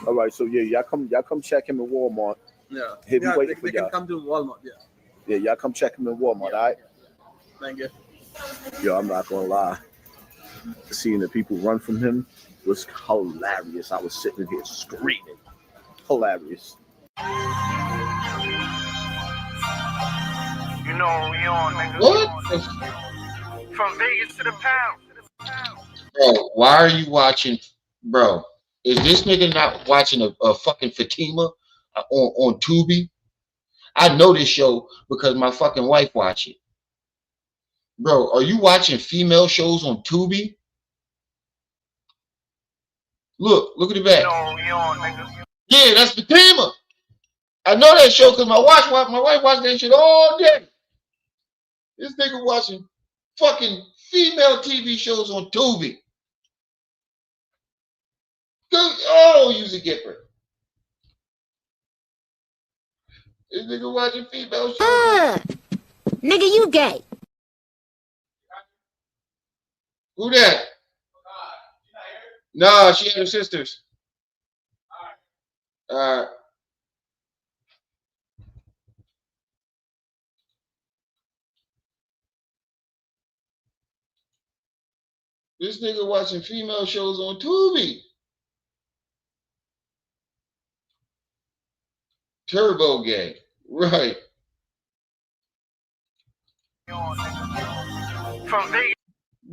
All right. So yeah, y'all come check him in Walmart. Yeah. He'll be waiting for they y'all. Can come to Walmart. Yeah. Yeah, y'all come check him in Walmart. All right. Thank you. Yo, I'm not gonna lie. Seeing the people run from him was hilarious. I was sitting here screaming. Hilarious. You know we on, nigga. What? From Vegas to the pound. Bro, why are you watching? Bro, is this nigga not watching a fucking Fatima on Tubi? I know this show because my fucking wife watch it. Bro, are you watching female shows on Tubi? Look at the back. No, we on, nigga. Yeah, that's Fatima. I know that show because my wife watched that shit all day. This nigga watching fucking female TV shows on Tubi. Oh, use a gipper. This nigga watching female shows. Nigga, you gay. Who that? No, she had her sisters. This nigga watching female shows on Tubi. Turbo gay. Right.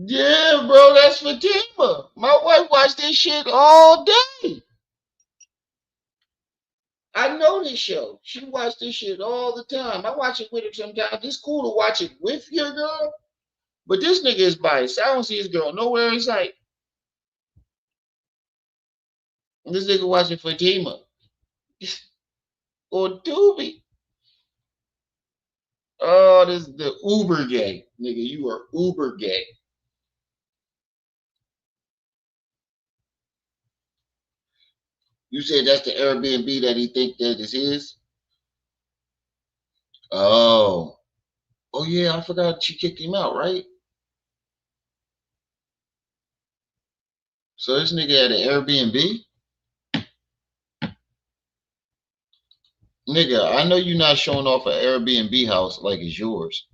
Yeah, bro, that's Fatima. My wife watched this shit all day. I know this show. She watched this shit all the time. I watch it with her sometimes. It's cool to watch it with your girl, but this nigga is biased. I don't see his girl nowhere in sight. This nigga watching Fatima on Tubi. Oh, this is the uber gay. Nigga, you are uber gay. You said that's the Airbnb that he think that is his? Oh. Oh, yeah, I forgot she kicked him out, right? So this nigga had an Airbnb? Nigga, I know you're not showing off an Airbnb house like it's yours.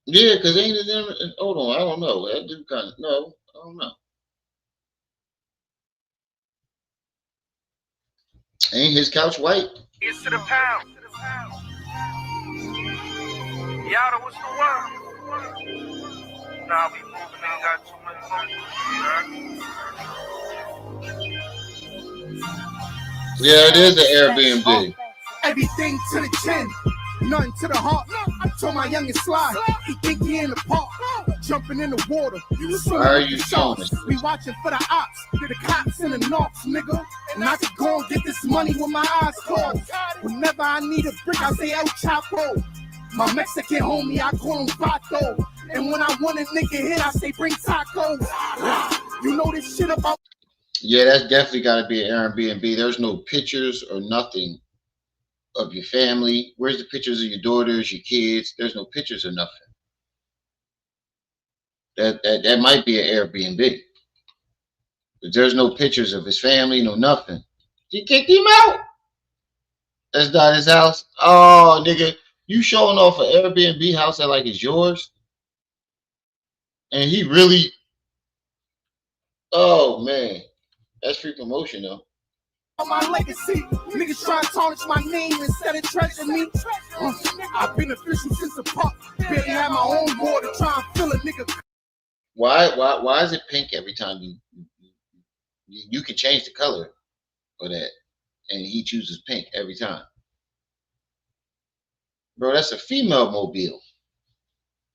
Yeah, because ain't it? Hold on, I don't know. That dude kind of, no, I don't know. Ain't his couch white? It's to the pound. Yada, what's the word? Nah, we moving, ain't got too many folks. Yeah, it is an Airbnb. Everything to the chin, nothing to the heart. I told my youngest slide, he think he in the park, jumping in the water. Why are you showing us? We watching for the ops, they're the cops and the knocks, nigga. And I could go and get this money with my eyes closed. Whenever I need a brick, I say El Chapo. My Mexican homie, I call him Vato. And when I want a nigga hit, I say bring tacos. You know this shit about. Yeah, that's definitely got to be an Airbnb. There's no pictures or nothing of your family. Where's the pictures of your daughters, your kids? There's no pictures or nothing. That might be an Airbnb. But there's no pictures of his family, no nothing. She kicked him out. That's not his house. Oh, nigga, you showing off an Airbnb house that like it's yours? And he really, oh man, that's free promotion though. My legacy, niggas try to tarnish my name instead of treasuring me. I've been official since the pop. Barely have my own water, try and fill a nigga. Why is it pink every time you can change the color for that, and he chooses pink every time? Bro, that's a female mobile.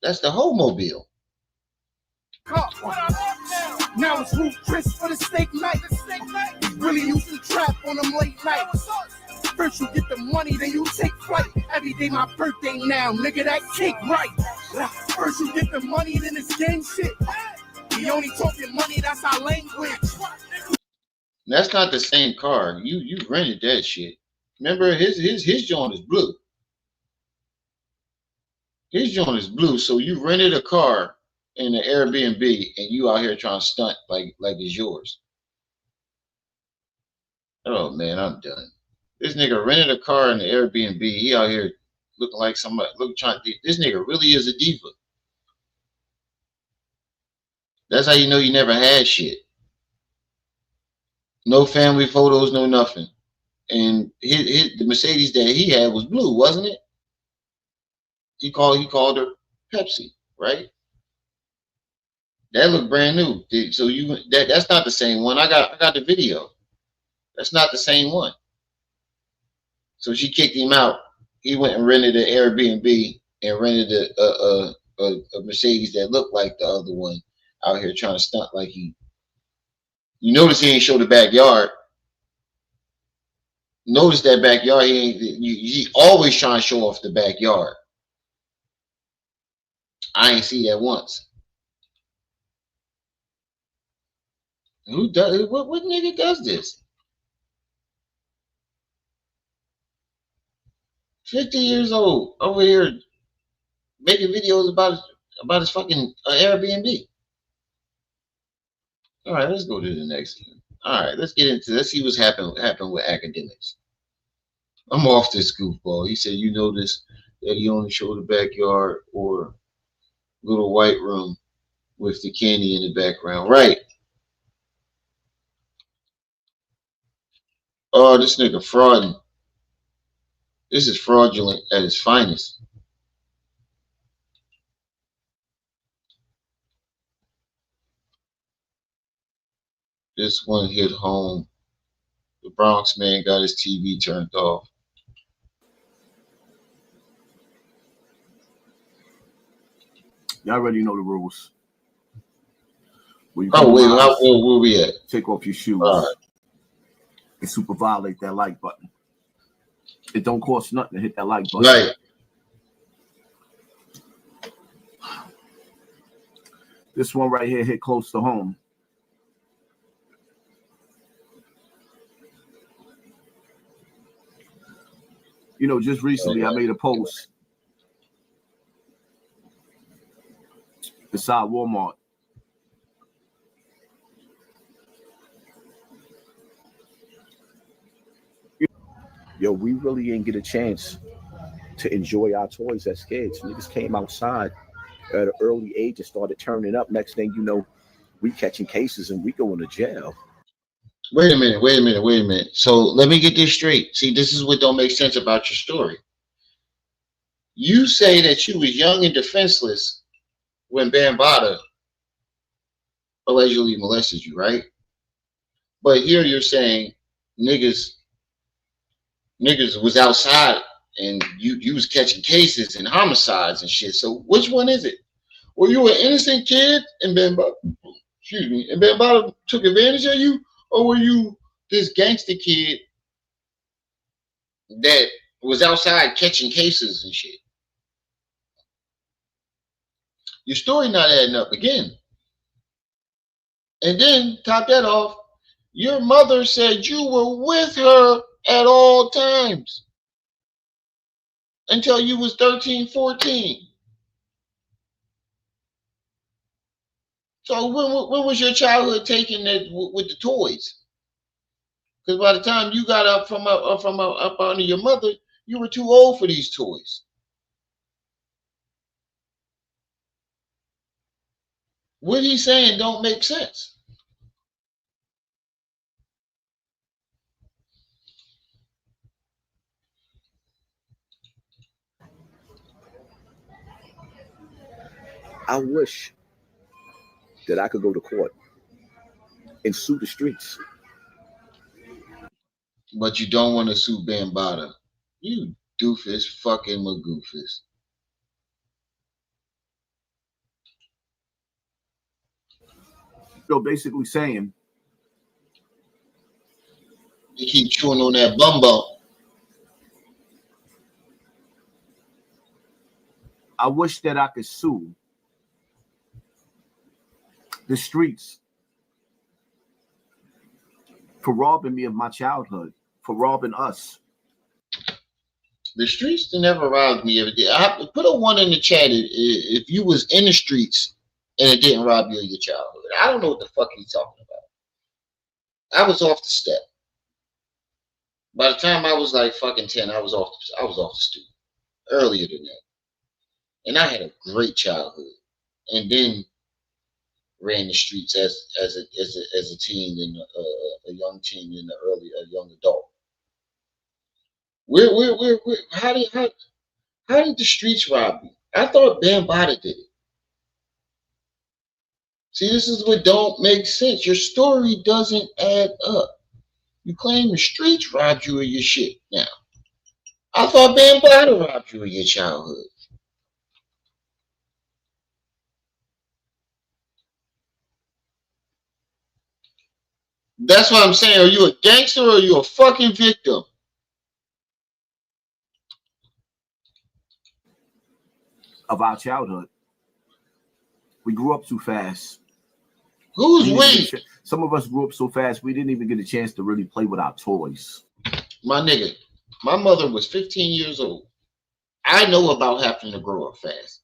That's the whole mobile. Now it's Ruth Chris for the steak night. Really used to trap on them late nights. First you get the money, then you take flight. Every day my birthday now, nigga, that cake right. First you get the money, then it's gang shit. We only talking money, that's our language. That's not the same car. You rented that shit. Remember his joint is blue. His joint is blue, so you rented a car in an Airbnb and you out here trying to stunt like it's yours. Oh man, I'm done. This nigga rented a car in the Airbnb. He out here looking like somebody. This nigga really is a diva. That's how you know you never had shit. No family photos, no nothing. And the Mercedes that he had was blue, wasn't it? He called her Pepsi, right? That looked brand new. So that's not the same one. I got the video. That's not the same one. So she kicked him out. He went and rented an Airbnb and rented a Mercedes that looked like the other one out here trying to stunt like he. You notice he ain't show the backyard. Notice that backyard. He always trying to show off the backyard. I ain't see that once. Who does what nigga does this? 50 years old over here making videos about his fucking Airbnb. All right, let's go to the next one. All right, let's see what's happened with academics. I'm off this goofball. He said, you notice that he only showed the backyard or little white room with the candy in the background. Right. Oh, this nigga frauding. This is fraudulent at its finest. This one hit home. The Bronx man got his TV turned off. Y'all already know the rules. Oh, wait, where we at? Take off your shoes and super violate that like button. It don't cost nothing to hit that like button. Right. This one right here hit close to home. You know, just recently I made a post beside Walmart. Yo, we really ain't get a chance to enjoy our toys as kids. Niggas came outside at an early age and started turning up. Next thing you know, we catching cases and we going to jail. Wait a minute. So let me get this straight. See, this is what don't make sense about your story. You say that you was young and defenseless when Bambaataa allegedly molested you, right? But here you're saying niggas was outside and you was catching cases and homicides and shit. So which one is it? Were you an innocent kid and Bambaataa took advantage of you? Or were you this gangster kid that was outside catching cases and shit? Your story not adding up again. And then, top that off, your mother said you were with her at all times until you was 13, 14. So when was your childhood taken with the toys? Because by the time you got up under your mother, you were too old for these toys. What he's saying don't make sense. I wish that I could go to court and sue the streets. But you don't want to sue Bambaataa. You doofus fucking magoofus. So basically saying, you keep chewing on that bumbo. I wish that I could sue the streets for robbing me of my childhood, for robbing us. The streets never robbed me every day. I have to put a 1 in the chat if you was in the streets and it didn't rob you of your childhood. I don't know what the fuck he's talking about. I was off the step. By the time I was like fucking 10, I was off the stoop. Earlier than that. And I had a great childhood. And then ran the streets as a teen and a young teen and a young adult. How did the streets rob you? I thought Bambaataa did it. See, this is what don't make sense. Your story doesn't add up. You claim the streets robbed you of your shit now. I thought Bambaataa robbed you of your childhood. That's what I'm saying. Are you a gangster or are you a fucking victim? Of our childhood. We grew up too fast. Who's we? Some of us grew up so fast we didn't even get a chance to really play with our toys. My nigga, my mother was 15 years old I know about having to grow up fast.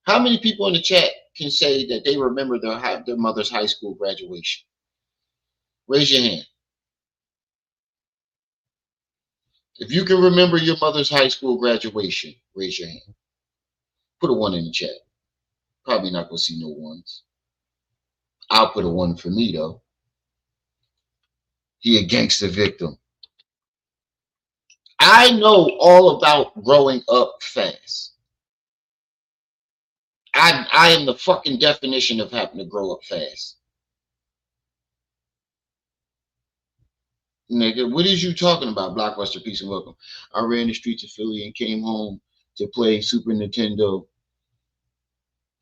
How many people in the chat can say that they remember their mother's high school graduation? Raise your hand. If you can remember your mother's high school graduation, raise your hand. Put a 1 in the chat. Probably not going to see no ones. I'll put a 1 for me, though. He a gangster victim. I know all about growing up fast. I am the fucking definition of having to grow up fast. Nigga, what is you talking about? Blockbuster, peace and welcome. I ran the streets of Philly and came home to play Super Nintendo.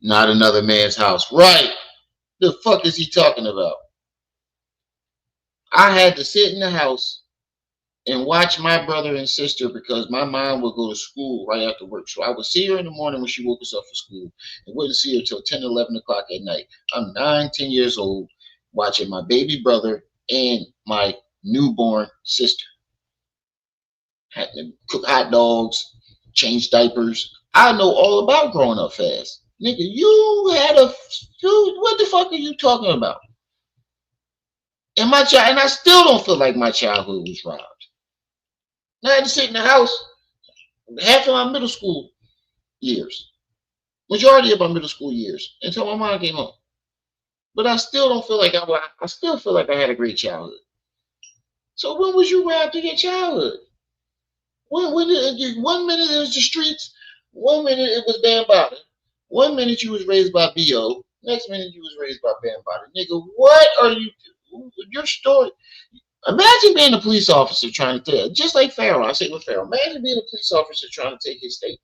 Not another man's house. Right. The fuck is he talking about? I had to sit in the house and watch my brother and sister because my mom would go to school right after work. So I would see her in the morning when she woke us up for school and wouldn't see her till 10, 11 o'clock at night. I'm 9, 10 years old watching my baby brother and my newborn sister. Had to cook hot dogs, change diapers. I know all about growing up fast. Nigga, you had a dude, what the fuck are you talking about? And my child, and I still don't feel like my childhood was robbed. I had to sit in the house half of my middle school years, majority of my middle school years, until my mom came home. But I still don't feel like I still feel like I had a great childhood. So when was you robbed of your childhood? When 1 minute it was the streets, 1 minute it was Bambaataa, 1 minute you was raised by B.O., next minute you was raised by Bambaataa. Nigga, what are you doing? Your story. Imagine being a police officer trying to tell, just like Pharaoh. I say with Pharaoh, imagine being a police officer trying to take his statement.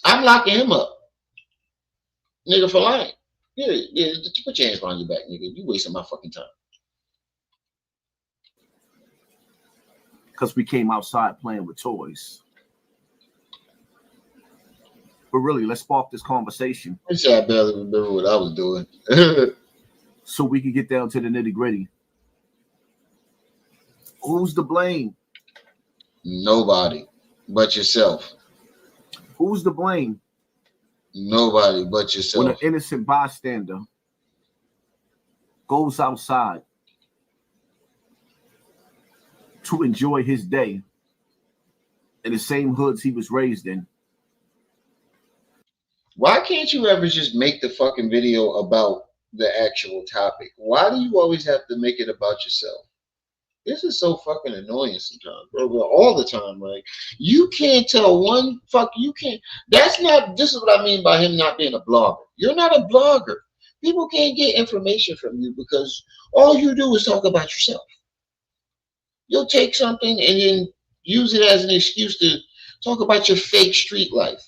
I'm locking him up, nigga, for lying. Yeah, put your hands behind your back, nigga. You wasting my fucking time. Because we came outside playing with toys. But really, let's spark this conversation. I barely remember what I was doing. So we can get down to the nitty-gritty. Who's to blame? Nobody but yourself. Who's to blame? Nobody but yourself. When an innocent bystander goes outside to enjoy his day in the same hoods he was raised in. Why can't you ever just make the fucking video about the actual topic? Why do you always have to make it about yourself? This is so fucking annoying sometimes, bro. All the time, right? You can't tell one fuck. You can't. That's not. This is what I mean by him not being a blogger. You're not a blogger. People can't get information from you because all you do is talk about yourself. You'll take something and then use it as an excuse to talk about your fake street life.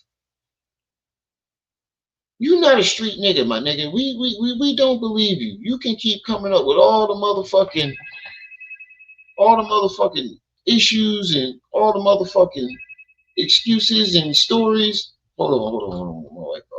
You're not a street nigga, my nigga. We don't believe you. You can keep coming up with all the motherfucking issues and all the motherfucking excuses and stories. Hold on. My wife, bro.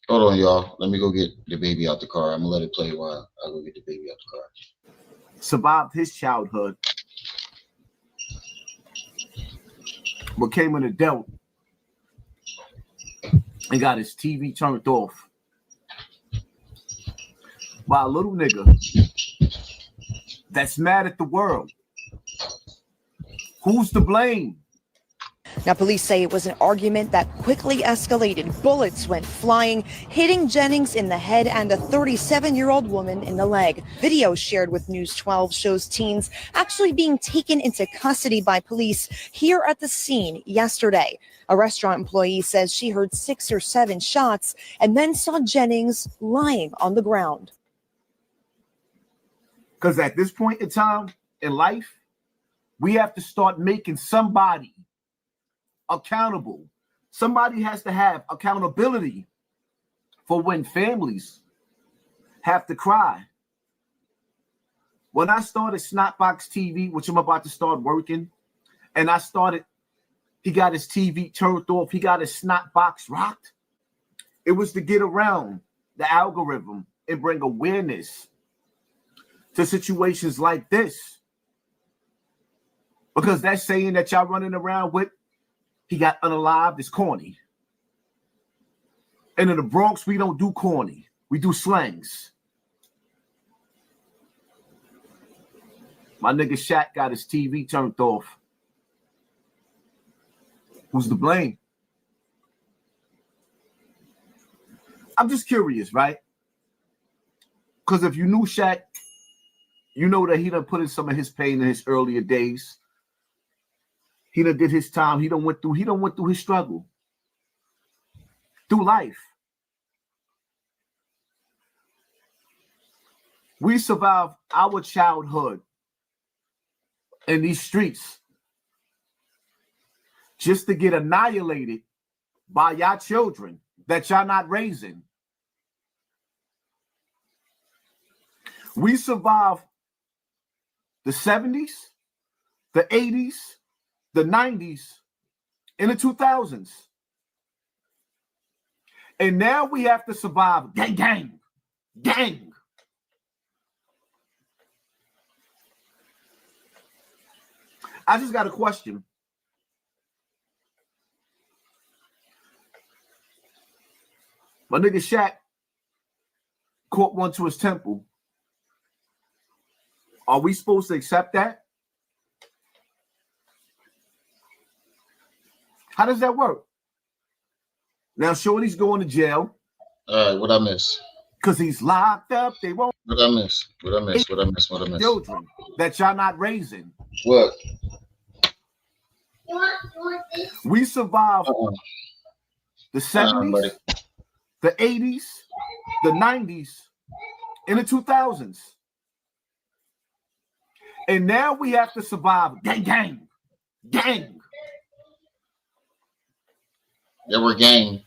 Hold on, y'all. Let me go get the baby out the car. I'm gonna let it play while I go get the baby out the car. Survived his childhood, became an adult, and got his TV turned off by a little nigga that's mad at the world. Who's to blame? Now, police say it was an argument that quickly escalated. Bullets went flying, hitting Jennings in the head and a 37-year-old woman in the leg. Video shared with News 12 shows teens actually being taken into custody by police here at the scene yesterday. A restaurant employee says she heard 6 or 7 shots and then saw Jennings lying on the ground. Because at this point in time in life, we have to start making somebody accountable. Somebody has to have accountability for when families have to cry. When I started Snotbox TV, which I'm about to start working, and he got his TV turned off, he got his Snotbox rocked. It was to get around the algorithm and bring awareness to situations like this. Because that saying that y'all running around with, he got unalived, is corny. And in the Bronx, we don't do corny. We do slangs. My nigga Shaq got his TV turned off. Who's to blame? I'm just curious, right? Because if you knew Shaq, you know that he done put in some of his pain in his earlier days. He done did his time. He done went through his struggle. Through life. We survived our childhood in these streets just to get annihilated by y'all children that y'all not raising. We survived the 70s, the 80s, the 90s, and the 2000s. And now we have to survive gang. I just got a question. My nigga Shaq caught one to his temple. Are we supposed to accept that? How does that work? Now, Shorty's going to jail. All right, what I miss? Because he's locked up. They won't. What I miss? Children that y'all not raising. What? We survived the 70s, the 80s, the 90s, and the 2000s. And now we have to survive gang. There were gangs.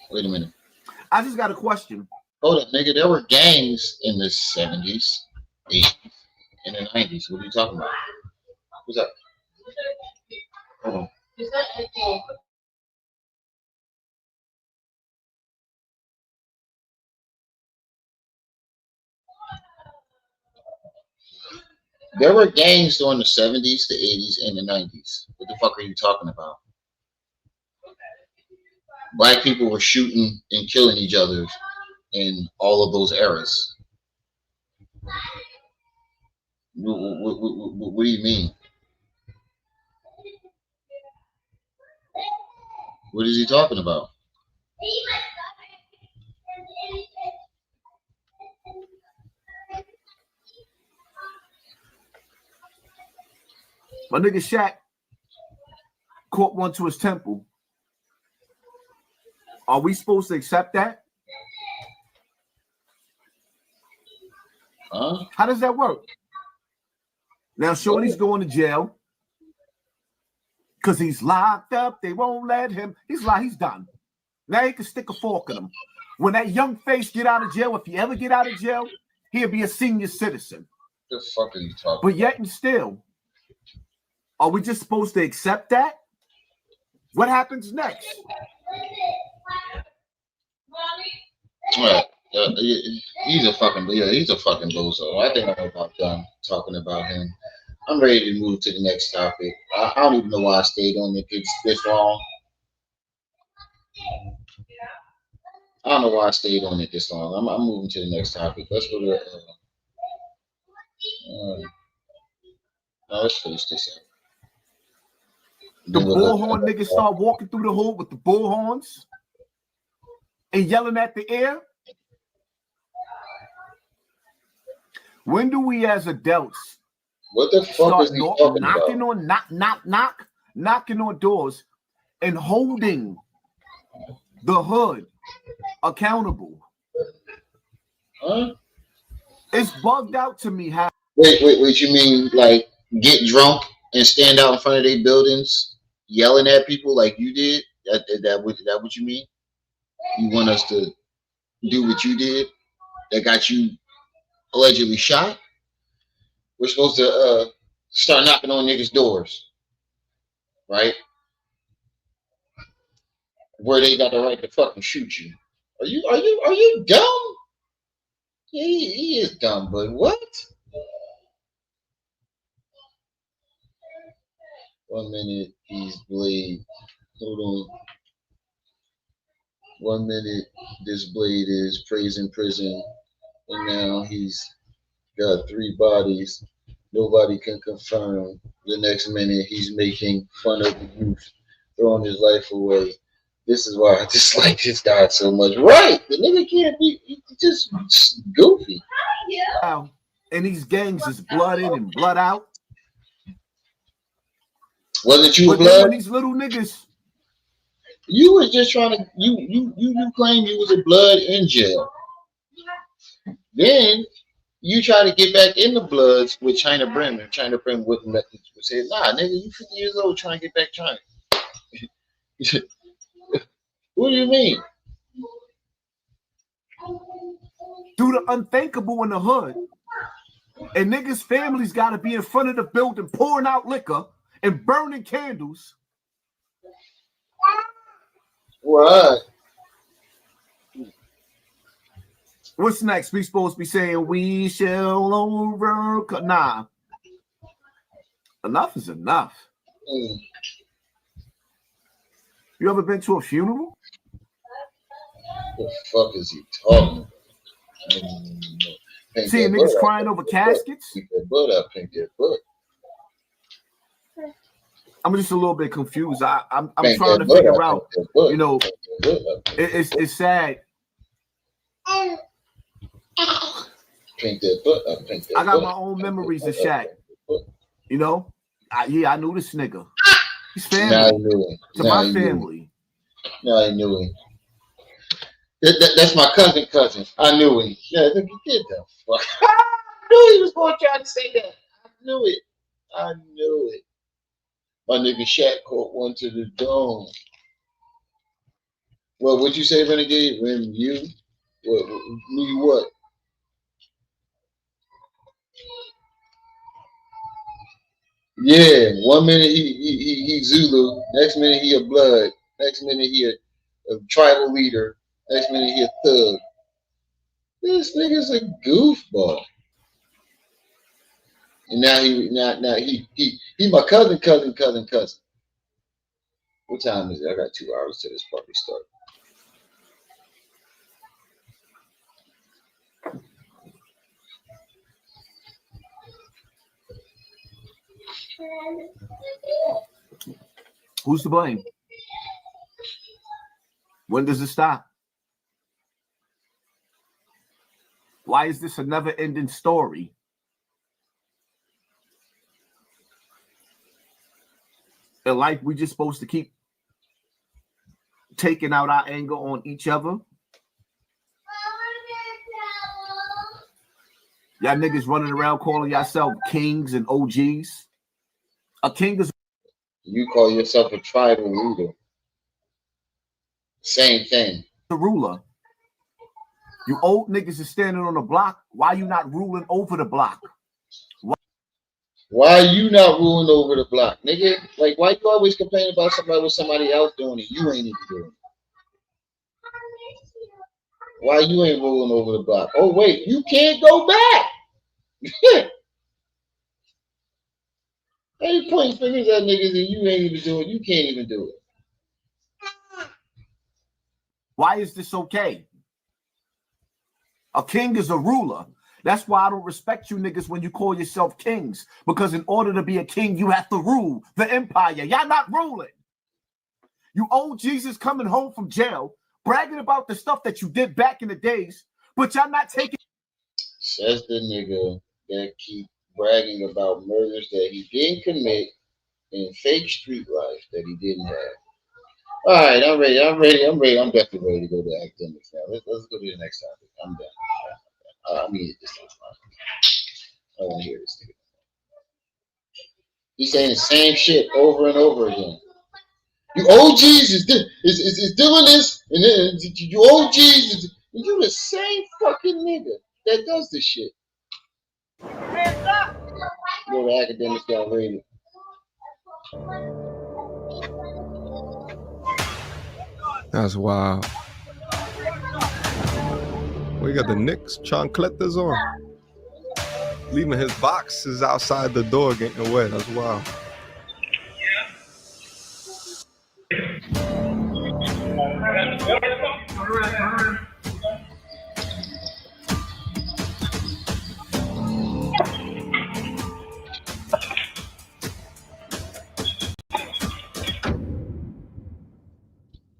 Wait a minute. I just got a question. Hold up, nigga. There were gangs in the 70s, 80s, and the 90s. What are you talking about? What's up? Hold on. There were gangs during the 70s, the 80s, and the 90s. What the fuck are you talking about? Black people were shooting and killing each other in all of those eras. What do you mean? What is he talking about? My nigga Shaq caught one to his temple. Are we supposed to accept that? Huh? How does that work? Now, Shorty's going to jail because he's locked up. They won't let him. He's done. Now he can stick a fork in him. When that young face get out of jail, if he ever get out of jail, he'll be a senior citizen. What the fuck are you talking But yet and still, are we just supposed to accept that? What happens next? Right. He's a fucking bozo. I think I'm about done talking about him. I'm ready to move to the next topic. I don't even know why I stayed on it this long. I don't know why I stayed on it this long. I'm moving to the next topic. Let's go to let's finish this up. The bullhorn niggas start walking through the hood with the bullhorns and yelling at the air. When do we as adults what the fuck is he talking knocking about? knocking on doors and holding the hood accountable? Huh? It's bugged out to me how. Wait. You mean like get drunk and stand out in front of their buildings yelling at people like you did? That what you mean? You want us to do what you did that got you allegedly shot? We're supposed to start knocking on niggas' doors, right? Where they got the right to fucking shoot you. Are you dumb? He is dumb, but what? 1 minute he's Blade. Hold on. 1 minute this Blade is praising prison, and now he's got 3 bodies. Nobody can confirm. The next minute he's making fun of the youth, throwing his life away. This is why I dislike this guy so much. Right? The nigga can't be just goofy. Wow. And these gangs is blood in and blood out. Wasn't you but blood? When these little niggas. You was just trying to you claim you was a blood in jail. Then you try to get back in the bloods with China Brim, and China Brim wouldn't let you say, nah, nigga, you 50 years old trying to get back China. What do you mean? Do the unthinkable in the hood, and niggas' families got to be in front of the building pouring out liquor and burning candles. What? What's next? We supposed to be saying we shall overcome. Nah. Enough is enough. You ever been to a funeral? What the fuck is he talking about? See niggas crying over caskets? Pick that butt up, pink that butt. I'm just a little bit confused. I'm trying to figure out, you know, it's sad. Pink that butt up, pink that I got butt. my own memories of Shaq. You know? I knew this nigga. He's family. Now I knew him. To my family. Now I knew him. That's my cousin. I knew him. Yeah, get the fuck. I knew he was going to try to say that. I knew it. My nigga Shaq caught one to the dome. Well, what'd you say, Renegade? When you? Me what? Yeah, 1 minute he Zulu, next minute he a blood, next minute he a tribal leader, next minute he a thug. This nigga's a goofball. And now he my cousin. What time is it? I got 2 hours till this party starts. Who's to blame? When does it stop? Why is this a never-ending story? In life, we just supposed to keep taking out our anger on each other. Y'all niggas running around calling yourself kings and OGs. A king is... You call yourself a tribal leader. Same thing. The ruler. You old niggas is standing on the block. Why you not ruling over the block? Why are you not ruling over the block, nigga? Like, why you always complain about somebody else doing it? You ain't even doing it. Why you ain't ruling over the block? Oh, wait, you can't go back. How you pointing fingers at niggas and you ain't even doing it? You can't even do it. Why is this okay? A king is a ruler. That's why I don't respect you niggas when you call yourself kings. Because in order to be a king, you have to rule the empire. Y'all not ruling. You old Jesus coming home from jail, bragging about the stuff that you did back in the days, but y'all not taking. Says the nigga that keep bragging about murders that he didn't commit and fake street life that he didn't have. All right, I'm ready. I'm definitely ready to go to academics now. Let's go to the next topic. I'm done. I mean, this time. I don't want to hear this nigga. He's saying the same shit over and over again. You OGs is doing this, and then you OGs, and you the same fucking nigga that does this shit. Go to academics got rated. That's wild. We got the Knicks chancletas on. Leaving his boxes outside the door getting wet. That's wild.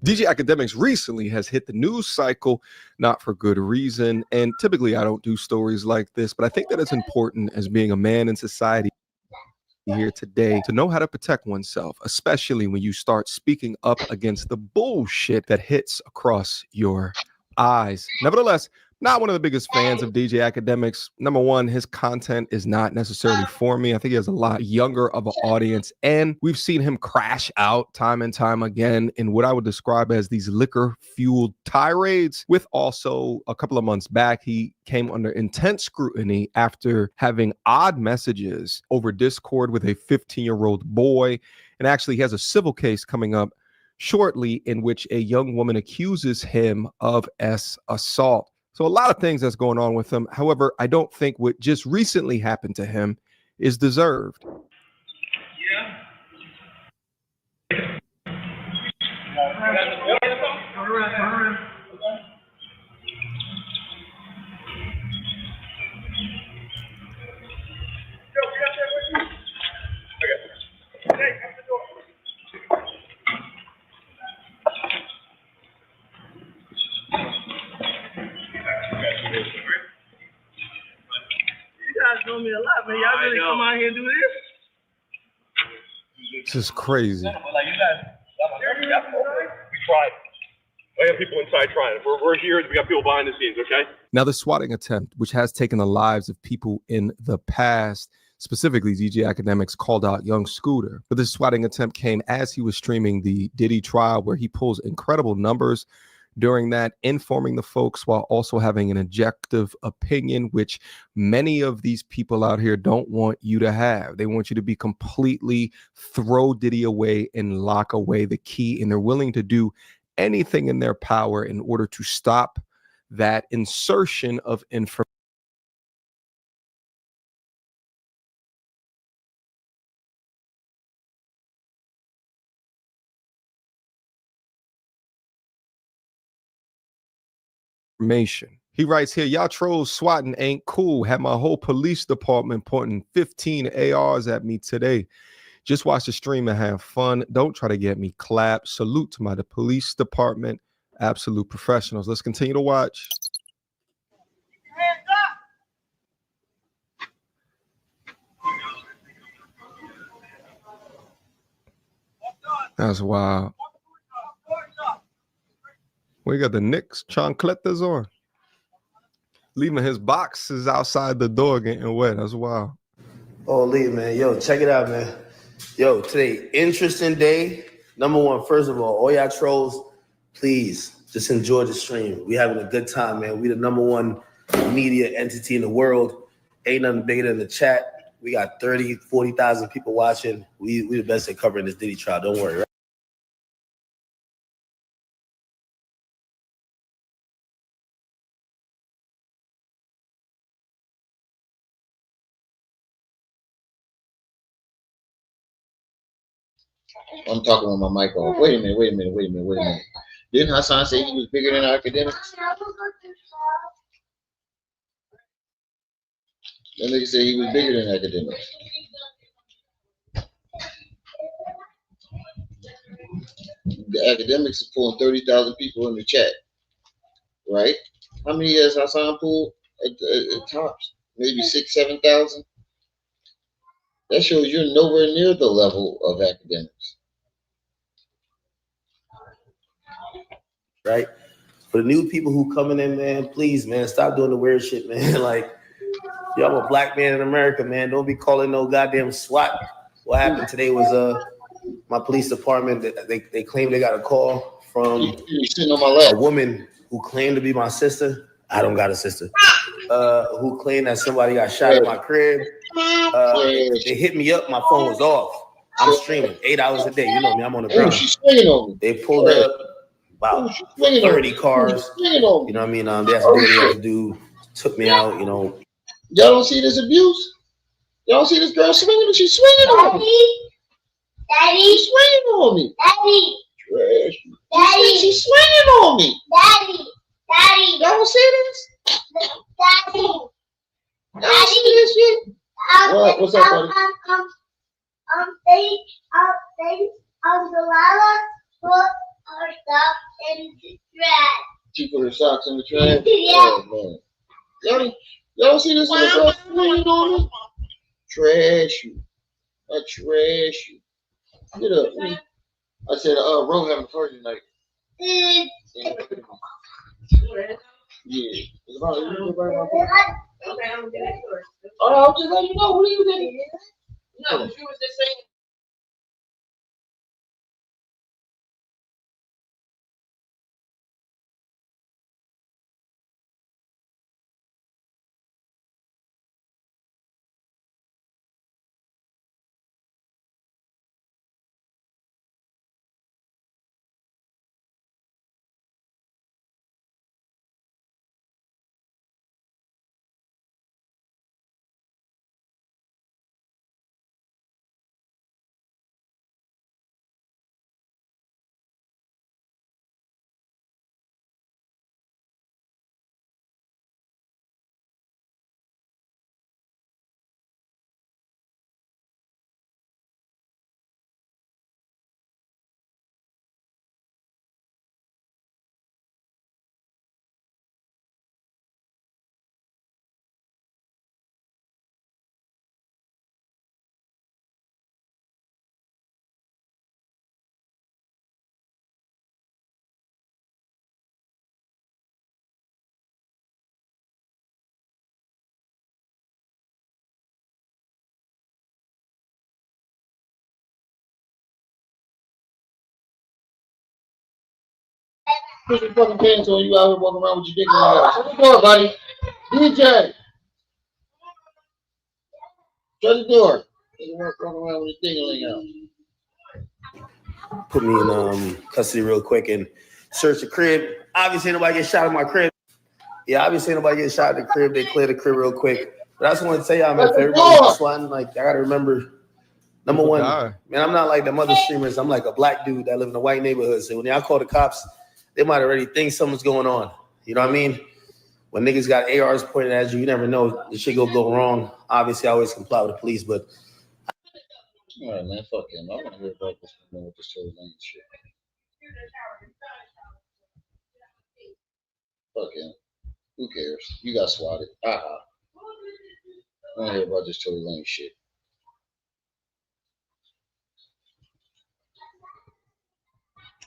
DJ Academics recently has hit the news cycle, not for good reason. And typically I don't do stories like this, but I think that it's important as being a man in society here today to know how to protect oneself, especially when you start speaking up against the bullshit that hits across your eyes. Nevertheless, not one of the biggest fans of DJ Academics. Number one, his content is not necessarily for me. I think he has a lot younger of an audience, and we've seen him crash out time and time again in what I would describe as these liquor-fueled tirades. With also a couple of months back, he came under intense scrutiny after having odd messages over Discord with a 15-year-old boy, and actually he has a civil case coming up shortly in which a young woman accuses him of assault. So a lot of things that's going on with him. However, I don't think what just recently happened to him is deserved. Know me a lot, man. Y'all really come out here and do this? This is crazy. We tried. We have people inside trying. We're here. We got people behind the scenes, okay? Now, the swatting attempt, which has taken the lives of people in the past, specifically DJ Academics called out young Scooter. But this swatting attempt came as he was streaming the Diddy trial, where he pulls incredible numbers during that, informing the folks while also having an objective opinion, which many of these people out here don't want you to have. They want you to be completely throw Diddy away and lock away the key, and they're willing to do anything in their power in order to stop that insertion of information. He writes here, y'all trolls swatting ain't cool. Had my whole police department pointing 15 ARs at me today. Just watch the stream and have fun. Don't try to get me clapped. Salute to my police department. Absolute professionals. Let's continue to watch. That's wild. We got the Knicks chancletas on. Leaving his boxes outside the door getting wet. That's wild. Oh, Lee, man. Yo, check it out, man. Yo, today, interesting day. Number one, first of all y'all trolls, please just enjoy the stream. We having a good time, man. We the number one media entity in the world. Ain't nothing bigger than the chat. We got 30, 40,000 people watching. We the best at covering this Diddy trial. Don't worry, right? I'm talking on my mic off. Wait a minute. Didn't Hassan say he was bigger than academics? That nigga said he was bigger than academics. The academics is pulling 30,000 people in the chat, right? How many has Hassan pulled at tops? Maybe 6,000, 7,000. That shows you're nowhere near the level of academics. Right? For the new people who coming in, man, please, man, stop doing the weird shit, man. Like, yo, I'm a black man in America, man. Don't be calling no goddamn SWAT. What happened today was my police department. They claimed they got a call from a woman who claimed to be my sister. I don't got a sister. Who claimed that somebody got shot at my crib. They hit me up. My phone was off. I'm streaming 8 hours a day. You know me. I'm on the ground. She's swinging on me. They pulled up about 30 cars. You know what I mean? They had to do what they had to do. Took me out. You know. Y'all don't see this abuse? Y'all see this girl swinging? She's swinging on me. Daddy. She's swinging on me. Daddy. Trash. Daddy. She's swinging on me. Daddy. Daddy. Y'all don't see this? Daddy. Y'all see this shit? What? What's up, buddy? Delilah put her socks in the trash. She put her socks in the trash? Yeah. Oh, man. Y'all see this little girl swinging on me? Trash you. I trash you. Get up. I said, Ro having a party tonight. Yeah. It's about you. Okay, I'm gonna get it first. Oh, I'll just let you know. What are you doing? No, she was just saying. Put your fucking pants on. You out here walking around with your dick in your house. Shut the door, buddy. DJ. Shut the door. You walking around with your dick out. Put me in custody real quick and search the crib. Obviously, nobody get shot in my crib. Yeah, obviously, nobody get shot in the crib. They clear the crib real quick. But I just want to tell y'all, man, if everybody's swatting, like, I got to remember, number one, man, I'm not like them other streamers. I'm like a black dude that live in a white neighborhood. So when y'all call the cops, they might already think something's going on. You know what I mean? When niggas got ARs pointed at you, you never know. The shit go wrong. Obviously, I always comply with the police, but. All right, man, fuck him. I want to hear about this man with this Tory Lanez shit. Fuck him. Who cares? You got swatted. I want to hear about this Tory Lanez shit.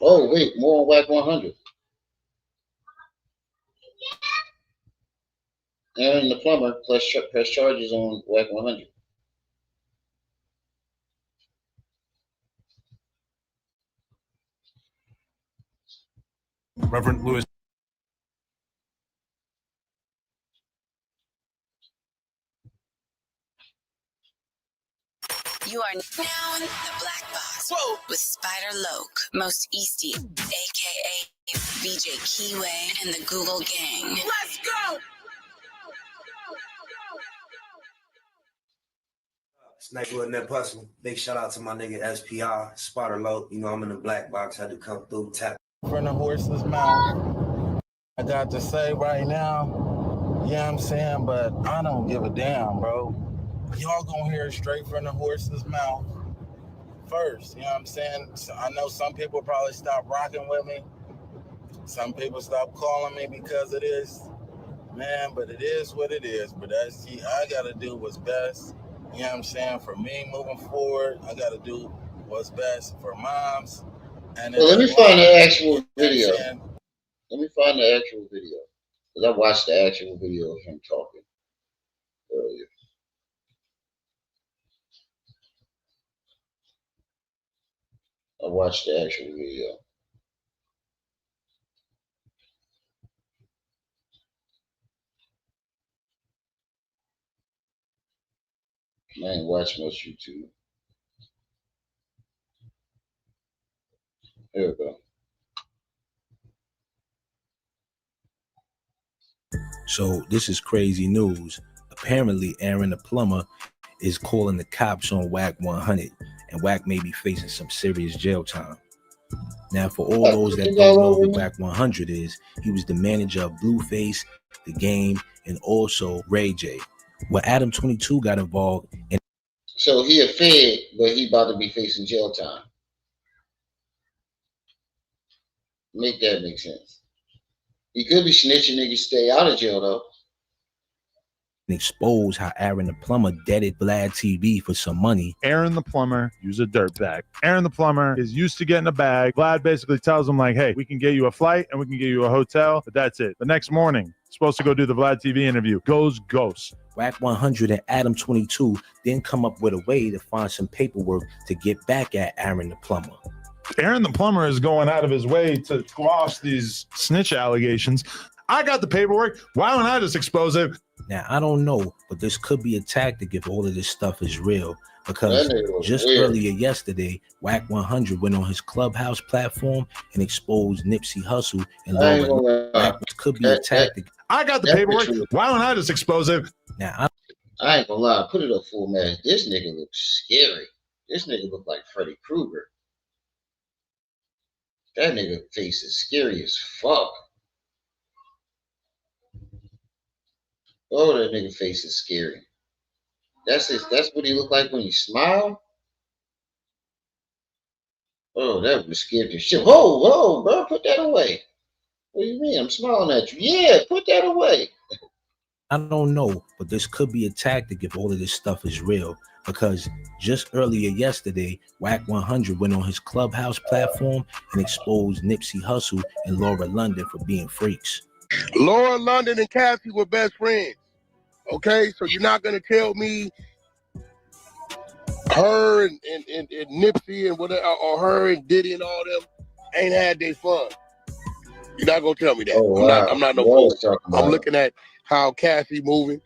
Oh, wait, more on Whack 100. Aaron the plumber press charges on Whack 100. Reverend Lewis. You are now in the black box with Spider Loke, Most Easty, aka BJ Keyway, and the Google Gang. Let's go! Sniper and that hustle. Big shout out to my nigga SPI, Spider Loke. You know I'm in the black box. Had to come through, tap. From the horse's mouth. I got to say right now, what I'm saying? But I don't give a damn, bro. Y'all gonna hear it straight from the horse's mouth first. You know what I'm saying? So I know some people probably stop rocking with me. Some people stop calling me because of this. Man, but it is what it is. But I gotta do what's best. You know what I'm saying? For me moving forward, I gotta do what's best for moms. And well, let me find the actual video. Let me find the actual video. Because I watched the actual video of him talking earlier. I watched the actual video. I ain't watch much YouTube. Here we go. So this is crazy news. Apparently, Aaron the plumber is calling the cops on Whack 100, and Whack may be facing some serious jail time. Now, for all those that don't know who Whack 100 is, he was the manager of Blueface, The Game, and also Ray J. Well, Adam 22 got involved in. So he a fed, but he about to be facing jail time. Make that make sense. He could be snitching, niggas stay out of jail though. Expose how Aaron the plumber deaded Vlad TV for some money. Aaron the plumber used a dirtbag. Aaron the plumber is used to getting a bag. Vlad basically tells him like, hey, we can get you a flight and we can get you a hotel, but that's it. The next morning, supposed to go do the Vlad TV interview. Goes ghost. Whack 100 and Adam 22 then come up with a way to find some paperwork to get back at Aaron the plumber. Aaron the plumber is going out of his way to quash these snitch allegations. I got the paperwork. Why don't I just expose it? Now, I don't know, but this could be a tactic if all of this stuff is real. Because just earlier yesterday, Whack 100 went on his Clubhouse platform and exposed Nipsey Hussle and Laura. This could be a tactic. I got the paperwork. Why don't I just expose it? Now, I ain't gonna lie. Put it up full man. This nigga looks scary. This nigga look like Freddy Krueger. That nigga face is scary as fuck. Oh, that nigga face is scary. That's what he look like when he smile. Oh, that was scary as shit. Whoa, bro, put that away. What do you mean? I'm smiling at you. Yeah, put that away. I don't know, but this could be a tactic if all of this stuff is real. Because just earlier yesterday, Whack 100 went on his Clubhouse platform and exposed Nipsey Hussle and Laura London for being freaks. Laura London and Cassie were best friends. Okay, so you're not gonna tell me her and Nipsey and whatever, or her and Diddy and all them ain't had their fun. You're not gonna tell me that. Oh, wow. I'm not no fool. I'm looking at how Cassie moving.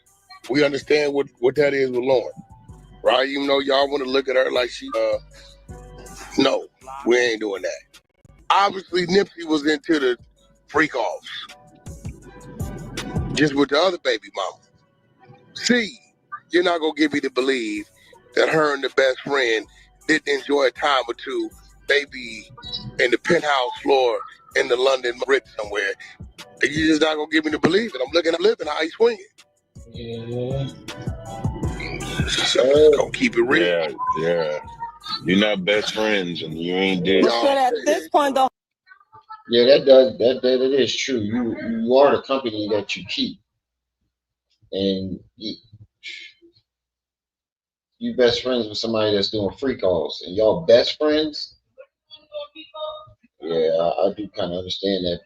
We understand what that is with Lauren, right? Even though y'all want to look at her like she, no, we ain't doing that. Obviously, Nipsey was into the freak offs, just with the other baby mama. See, you're not gonna get me to believe that her and the best friend didn't enjoy a time or two, maybe in the penthouse floor in the London Ritz somewhere. You're just not gonna get me to believe it. I'm living how he's swinging. Yeah. So gonna keep it real. Yeah. You're not best friends, and you ain't dead. But at this point, though. Yeah, that is true. You are the company that you keep, and you best friends with somebody that's doing free calls, and y'all best friends. Yeah, I do kind of understand that,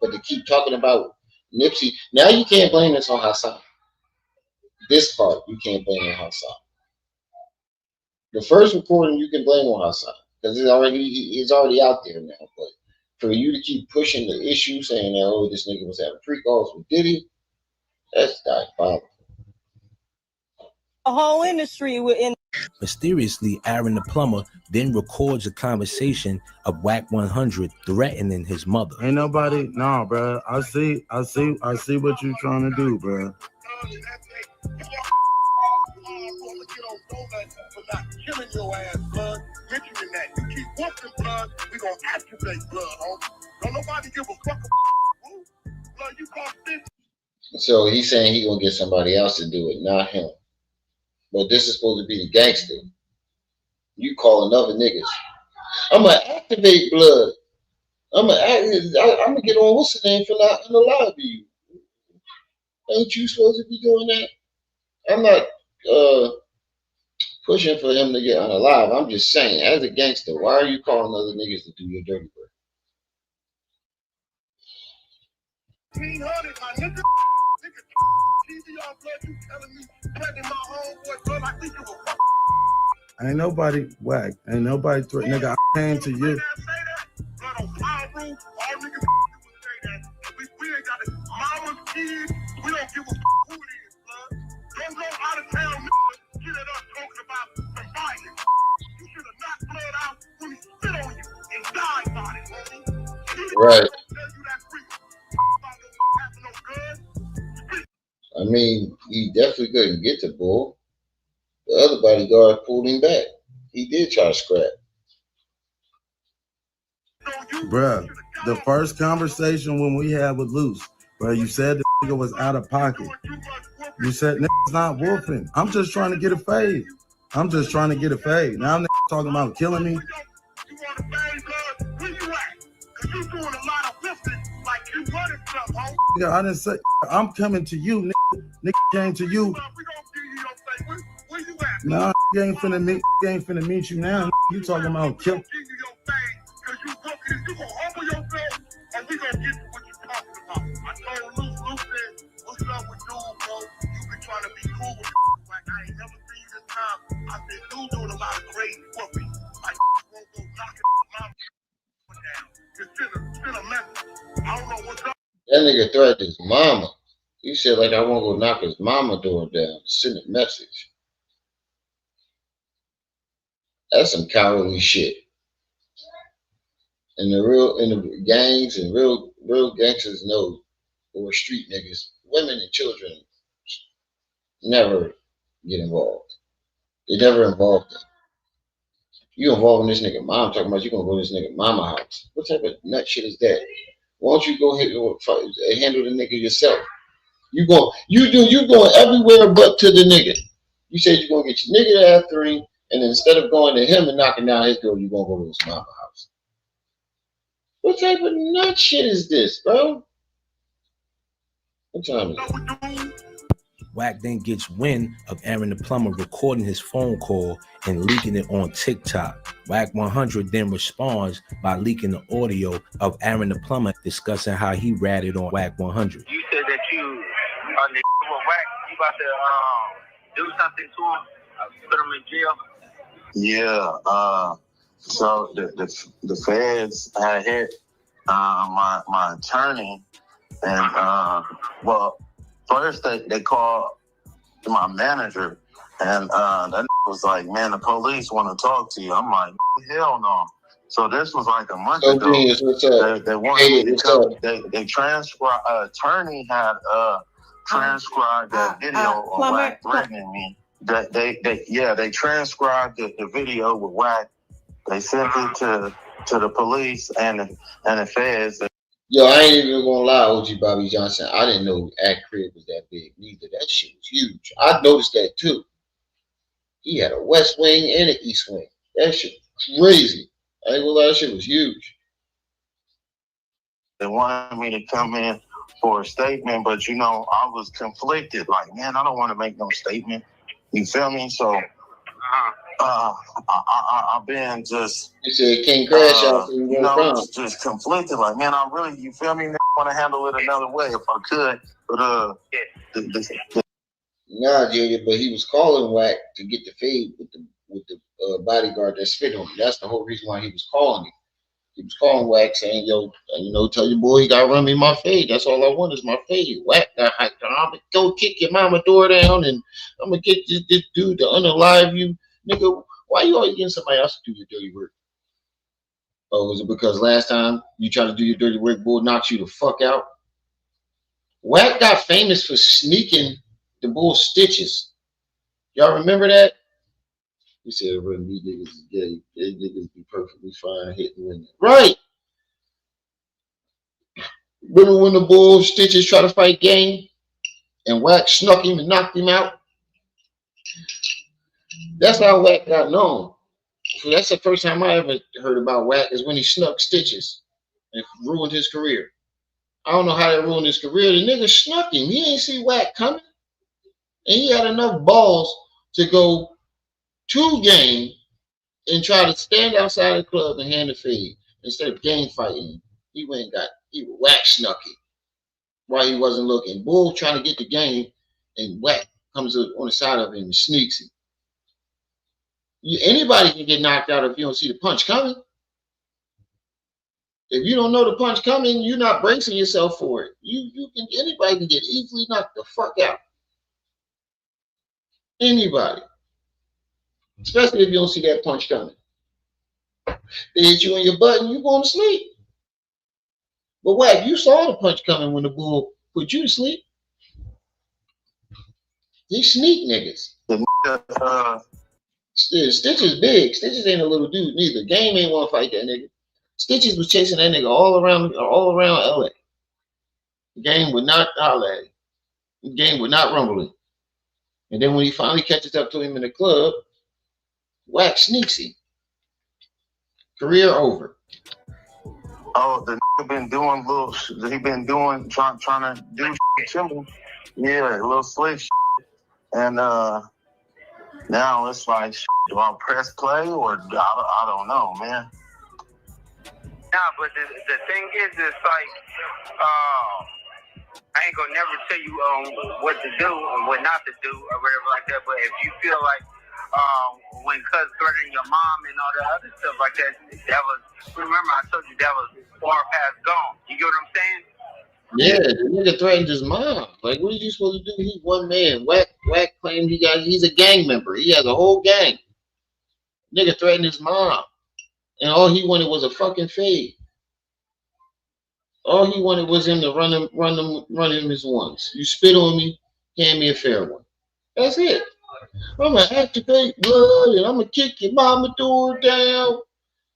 but they keep talking about Nipsey. Now you can't blame this on Hassan. This part you can't blame on Hassan. The first recording you can blame on Hassan because it's already out there now. But for you to keep pushing the issue, saying that this nigga was having free calls with Diddy, that's diabolical. The whole industry within. Mysteriously, Aaron the plumber then records a conversation of Whack 100 threatening his mother. Ain't nobody, nah, bro. I see what you trying to do, bro. Killing your ass, blood. Mentioning that. You keep whooping blood, we gonna activate blood, homie. Don't nobody give a fuck about blood. You call this. So he's saying he gonna get somebody else to do it, not him. But this is supposed to be the gangster. You calling other niggas. I'm gonna activate blood. I'm gonna get on what's the name, fill out in the lobby. Ain't you supposed to be doing that? I'm not pushing for him to get unalive. I'm just saying, as a gangster, why are you calling other niggas to do your dirty work? 1,500, my nigga. TV off blood, you telling me threatening my homeboy, blood, I think you a Ain't nobody whack. Ain't nobody threat. Nigga, I came to you. blood on power room, all niggas would say that. We ain't got it. Mama's kids, we don't give a who it is, blood. Don't go out of town, nigga, get at us talking about some violence. You should have knocked blood out when he spit on you and died by it, homie. Right. I mean, he definitely couldn't get the bull. The other bodyguard pulled him back. He did try to scrap. Bruh, the first conversation when we had with Luce, bro, you said the nigga was out of pocket. You said nigga's not wolfing. I'm just trying to get a fade. I'm just trying to get a fade. Now niggas talking about killing me. Yeah, I didn't say I'm coming to you, nigga. Nigga came to you. Nah, you ain't finna meet you now. You talking about kill. That nigga threatened his mama. He said, like, I won't go knock his mama door down. Send a message. That's some cowardly shit. And the gangs and real gangsters know, or street niggas, women and children never get involved. They never involve them. You involving this nigga mom, talking about you gonna go to this nigga mama house. What type of nut shit is that? Why don't you go handle the nigga yourself? You going everywhere but to the nigga. You said you're gonna get your nigga after him, and instead of going to him and knocking down his door, you're gonna go to his mama house. What type of nut shit is this, bro? What time is it? Wack then gets wind of Aaron the plumber recording his phone call and leaking it on TikTok. Wack 100 then responds by leaking the audio of Aaron the plumber discussing how he ratted on Wack 100. You said that you on the Wack, you about to do something to him, put him in jail. Yeah. So the feds had hit my attorney, and well, first they called my manager, and that was like, man, the police want to talk to you. I'm like, hell no. So this was like a month ago. They wanted me to come. They transcribed. Attorney had transcribed that video of Wack threatening me. They transcribed the video with Wack. They sent it to the police and the feds. Yo, I ain't even gonna lie, OG Bobby Johnson. I didn't know Act Crib was that big neither. That shit was huge. I noticed that too. He had a west wing and an east wing. That shit was crazy. I ain't gonna lie, that shit was huge. They wanted me to come in for a statement, but I was conflicted. Like, man, I don't want to make no statement. You feel me? So I've been just. You said King Crash out, so you just conflicted. Like, man, I really, you feel me? I want to handle it another way if I could, but Nah, Jada, but he was calling Wack to get the fade with the bodyguard that spit on him. That's the whole reason why he was calling him. He was calling Wack saying, yo, tell your boy he got to run me my fade. That's all I want is my fade. Wack got hyped. I'm going to go kick your mama door down, and I'm going to get this dude to unalive you. Nigga, why you always getting somebody else to do your dirty work? Oh, was it because last time you tried to do your dirty work, bull knocked you the fuck out? Wack got famous for sneaking the bull stitches. Y'all remember that? He said, "When these niggas is gay, they niggas be perfectly fine hitting women." Right. Remember when the bull stitches try to fight game? and Wack snuck him and knocked him out. That's how Wack got known. So that's the first time I ever heard about Wack is when he snuck Stitches and ruined his career. I don't know how that ruined his career. The nigga snuck him. He ain't see Wack coming. And he had enough balls to go to Game and try to stand outside the club and hand a fade instead of Game fighting. He Wack snuck him while he wasn't looking. Bull trying to get the Game, and Wack comes on the side of him and sneaks him. Anybody can get knocked out if you don't see the punch coming. If you don't know the punch coming, you're not bracing yourself for it. Anybody can get easily knocked the fuck out. Anybody. Especially if you don't see that punch coming. They hit you in your butt and you're going to sleep. But Wack, you saw the punch coming when the Bull put you to sleep. He sneak niggas. Stitches big. Stitches ain't a little dude neither. Game ain't want to fight that nigga. Stitches was chasing that nigga all around LA. Game would not holler at him. Game would not rumble him. And then when he finally catches up to him in the club, Wack sneaks him. Career over. Oh, the nigga been doing trying to do shit. Yeah, a little slick shit. And now it's like, do I press play or I don't know, man. Nah, but the thing is, it's like, I ain't gonna never tell you what to do and what not to do or whatever like that. But if you feel like when cuz threatening your mom and all that other stuff like that, remember I told you that was far past gone. You get what I'm saying? Yeah, the nigga threatened his mom. Like, what are you supposed to do? He's one man. Wack claimed he's a gang member. He has a whole gang. Nigga threatened his mom. And all he wanted was a fucking fade. All he wanted was him to run him his ones. You spit on me, hand me a fair one. That's it. I'm gonna activate blood and I'm gonna kick your mama door down.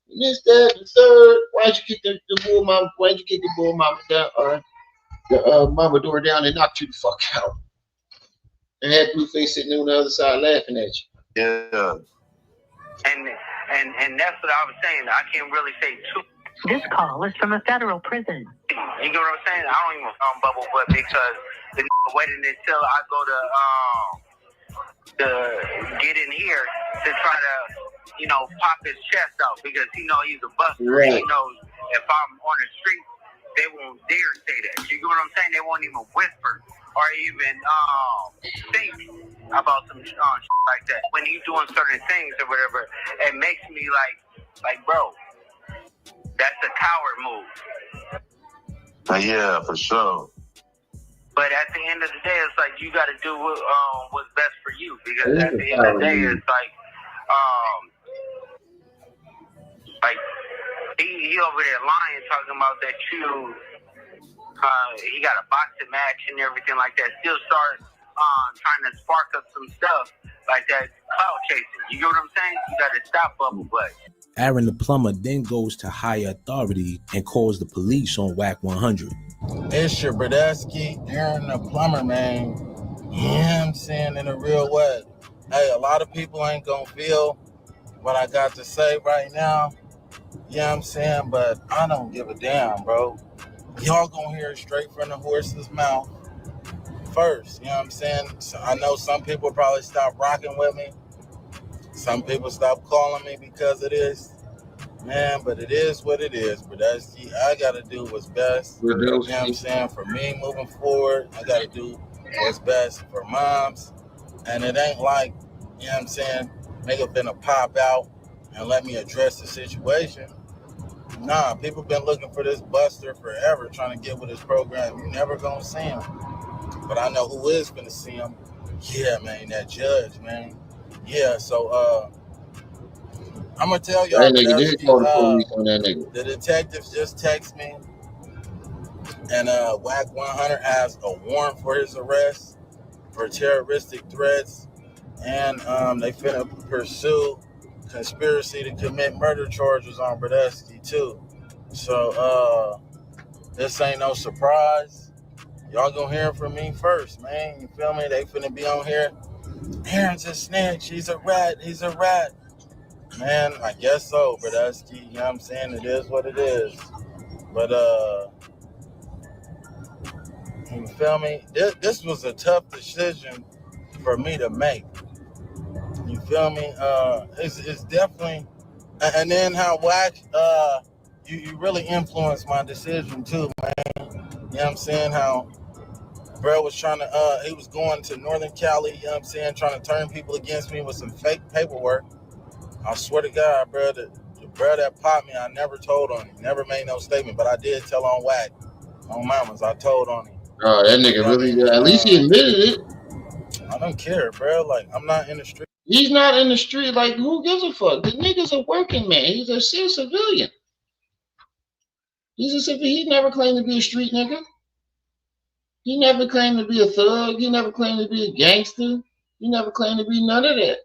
And this, that, and the third. Why'd you kick the bull mama? Why'd you kick the bull mama down? The mama door down and knocked you the fuck out. And had Blueface sitting on the other side laughing at you. Yeah. And that's what I was saying. I can't really say too. This call is from a federal prison. You know what I'm saying? I don't even bubble butt because the waiting until I go to get in here to try to, pop his chest out because he know he's a buster. Right. He knows if I'm on the street, they won't dare say that. You get what I'm saying? They won't even whisper or even think about some shit like that. When he's doing certain things or whatever, it makes me like, bro, that's a coward move. Yeah, for sure. But at the end of the day, it's like you got to do what's best for you because at the end of the day, it's like he over there lying, talking about that he got a boxing match and everything like that. Still start trying to spark up some stuff like that, clout chasing. You get what I'm saying? You got to stop bubble butt. Aaron the plumber then goes to higher authority and calls the police on Wack 100. It's your Bradesky, Aaron the plumber, man. Yeah, I'm saying in a real way. Hey, a lot of people ain't gonna feel what I got to say right now. You know what I'm saying? But I don't give a damn, bro. Y'all gonna hear it straight from the horse's mouth first. You know what I'm saying? So I know some people probably stop rocking with me. Some people stop calling me because of this. Man, but it is what it is. But I gotta do what's best. You know what I'm saying? For me moving forward, I gotta do what's best for moms. And it ain't like, you know what I'm saying, nigga finna pop out and let me address the situation. Nah, people been looking for this buster forever, trying to get with his program. You never gonna see him. But I know who is gonna see him. Yeah, man, that judge, man. Yeah, so I'm gonna tell y'all the detectives just text me, and Wack 100 has a warrant for his arrest for terroristic threats, and they finna pursue conspiracy to commit murder charges on Bradesky too. So this ain't no surprise. Y'all gonna hear from me first, man. You feel me? They finna be on here. Aaron's a snitch. He's a rat. He's a rat. Man, I guess so, but that's, you know what I'm saying? It is what it is. But, you feel me? This was a tough decision for me to make. You feel me? It's definitely, and then how whack, you really influenced my decision too, man. You know what I'm saying? How bro was trying to, he was going to Northern Cali, you know what I'm saying? Trying to turn people against me with some fake paperwork. I swear to God, bro, the bro that popped me, I never told on him. Never made no statement, but I did tell on whack. On mamas, I told on him. Oh, that nigga really, at least he admitted it. I don't care, bro. Like, I'm not in the street. He's not in the street. Like, who gives a fuck? The nigga's a working man. He's a civilian. He's a civilian. He never claimed to be a street nigga. He never claimed to be a thug. He never claimed to be a gangster. He never claimed to be none of that.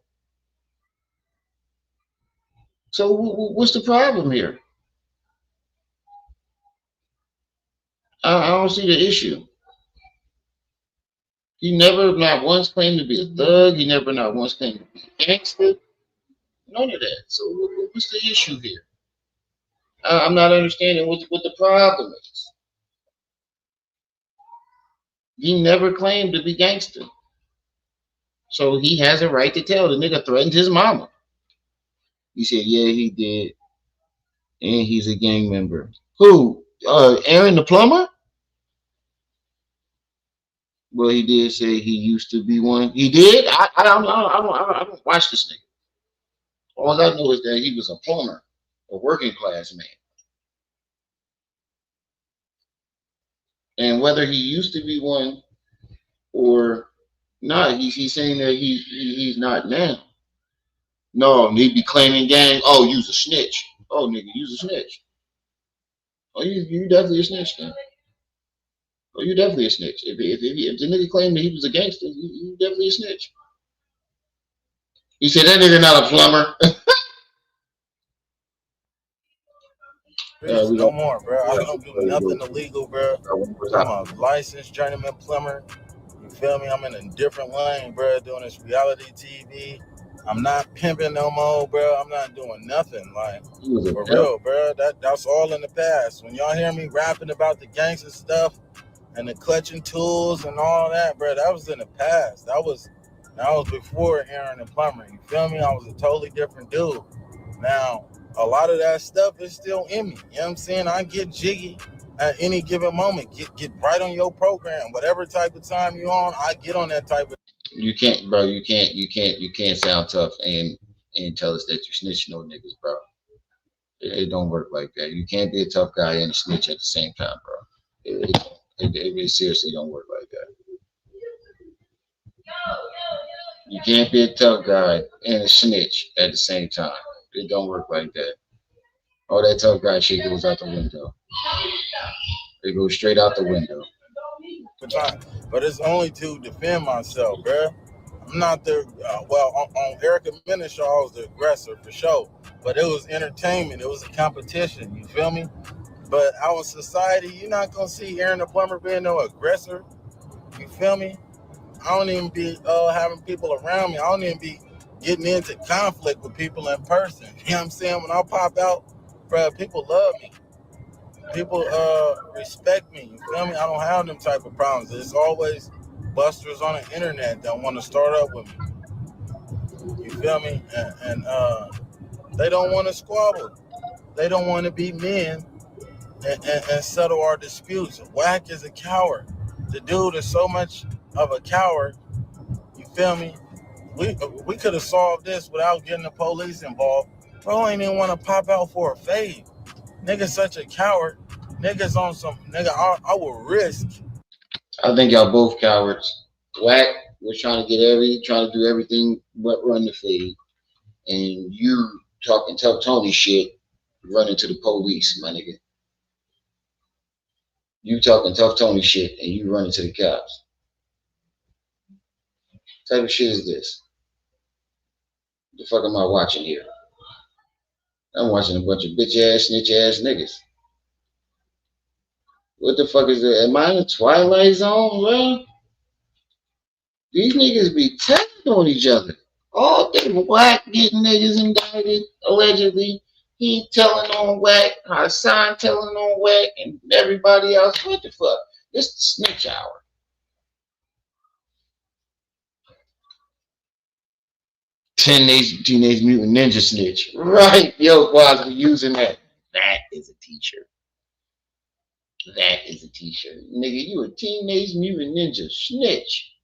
So what's the problem here? I don't see the issue. He never not once claimed to be a thug. He never not once claimed to be a gangster. None of that. So what's the issue here? I'm not understanding what the problem is. He never claimed to be gangster. So he has a right to tell. The nigga threatened his mama. He said, yeah, he did. And he's a gang member. Who? Aaron the plumber? Well, he did say he used to be one. He did? I don't watch this nigga. All I know is that he was a plumber, a working class man. And whether he used to be one or not, he's saying that he's not now. No, he be claiming gang. Oh, you's a snitch. Oh, nigga, you's a snitch. Oh, you definitely a snitch, man. Oh, you definitely a snitch. If the nigga claimed that he was a gangster, you definitely a snitch. He said that nigga not a plumber. No more, bro. I don't do nothing illegal, bro. I'm a licensed journeyman plumber. You feel me? I'm in a different lane, bro, doing this reality TV. I'm not pimping no more, bro. I'm not doing nothing. Like, for real, bro. That's all in the past. When y'all hear me rapping about the gangster stuff and the clutching tools and all that, bro, that was in the past. That was before Aaron the plumber. You feel me? I was a totally different dude. Now, a lot of that stuff is still in me. You know what I'm saying? I get jiggy at any given moment. Get right on your program. Whatever type of time you on, I get on that type of. You can't, bro. You can't sound tough and tell us that you snitch no niggas, bro. It don't work like that. You can't be a tough guy and a snitch at the same time, bro. It seriously don't work like that. You can't be a tough guy and a snitch at the same time. It don't work like that. All that tough guy shit goes out the window. It goes straight out the window. But it's only to defend myself, bro. I'm not the on Erica Minishaw, I was the aggressor for sure. But it was entertainment. It was a competition. You feel me? But our society, you're not gonna see Aaron the plumber being no aggressor. You feel me? I don't even be having people around me. I don't even be getting into conflict with people in person. You know what I'm saying? When I pop out, bro, people love me. People respect me. You feel me? I don't have them type of problems. There's always busters on the internet that want to start up with me. You feel me? And they don't want to squabble. They don't want to be men and settle our disputes. Whack is a coward. The dude is so much of a coward. You feel me? We could have solved this without getting the police involved. Bro, ain't even want to pop out for a fade. Nigga's such a coward. Nigga's on some nigga. I will risk. I think y'all both cowards. Whack was trying to do everything but run the fade, and you talking tough Tony shit, running to the police, my nigga. You talking tough Tony shit, and you running to the cops. What type of shit is this? The fuck am I watching here? I'm watching a bunch of bitch ass, snitch ass niggas. What the fuck is it? Am I in the Twilight Zone, bro? These niggas be telling on each other. All day, Whack getting niggas indicted, allegedly. He telling on Whack, Hassan telling on Whack, and everybody else. What the fuck? This the snitch hour. Teenage Mutant Ninja Snitch. Right, yo, Quaz, we using that. That is a t-shirt. That is a t-shirt. Nigga, you a Teenage Mutant Ninja Snitch.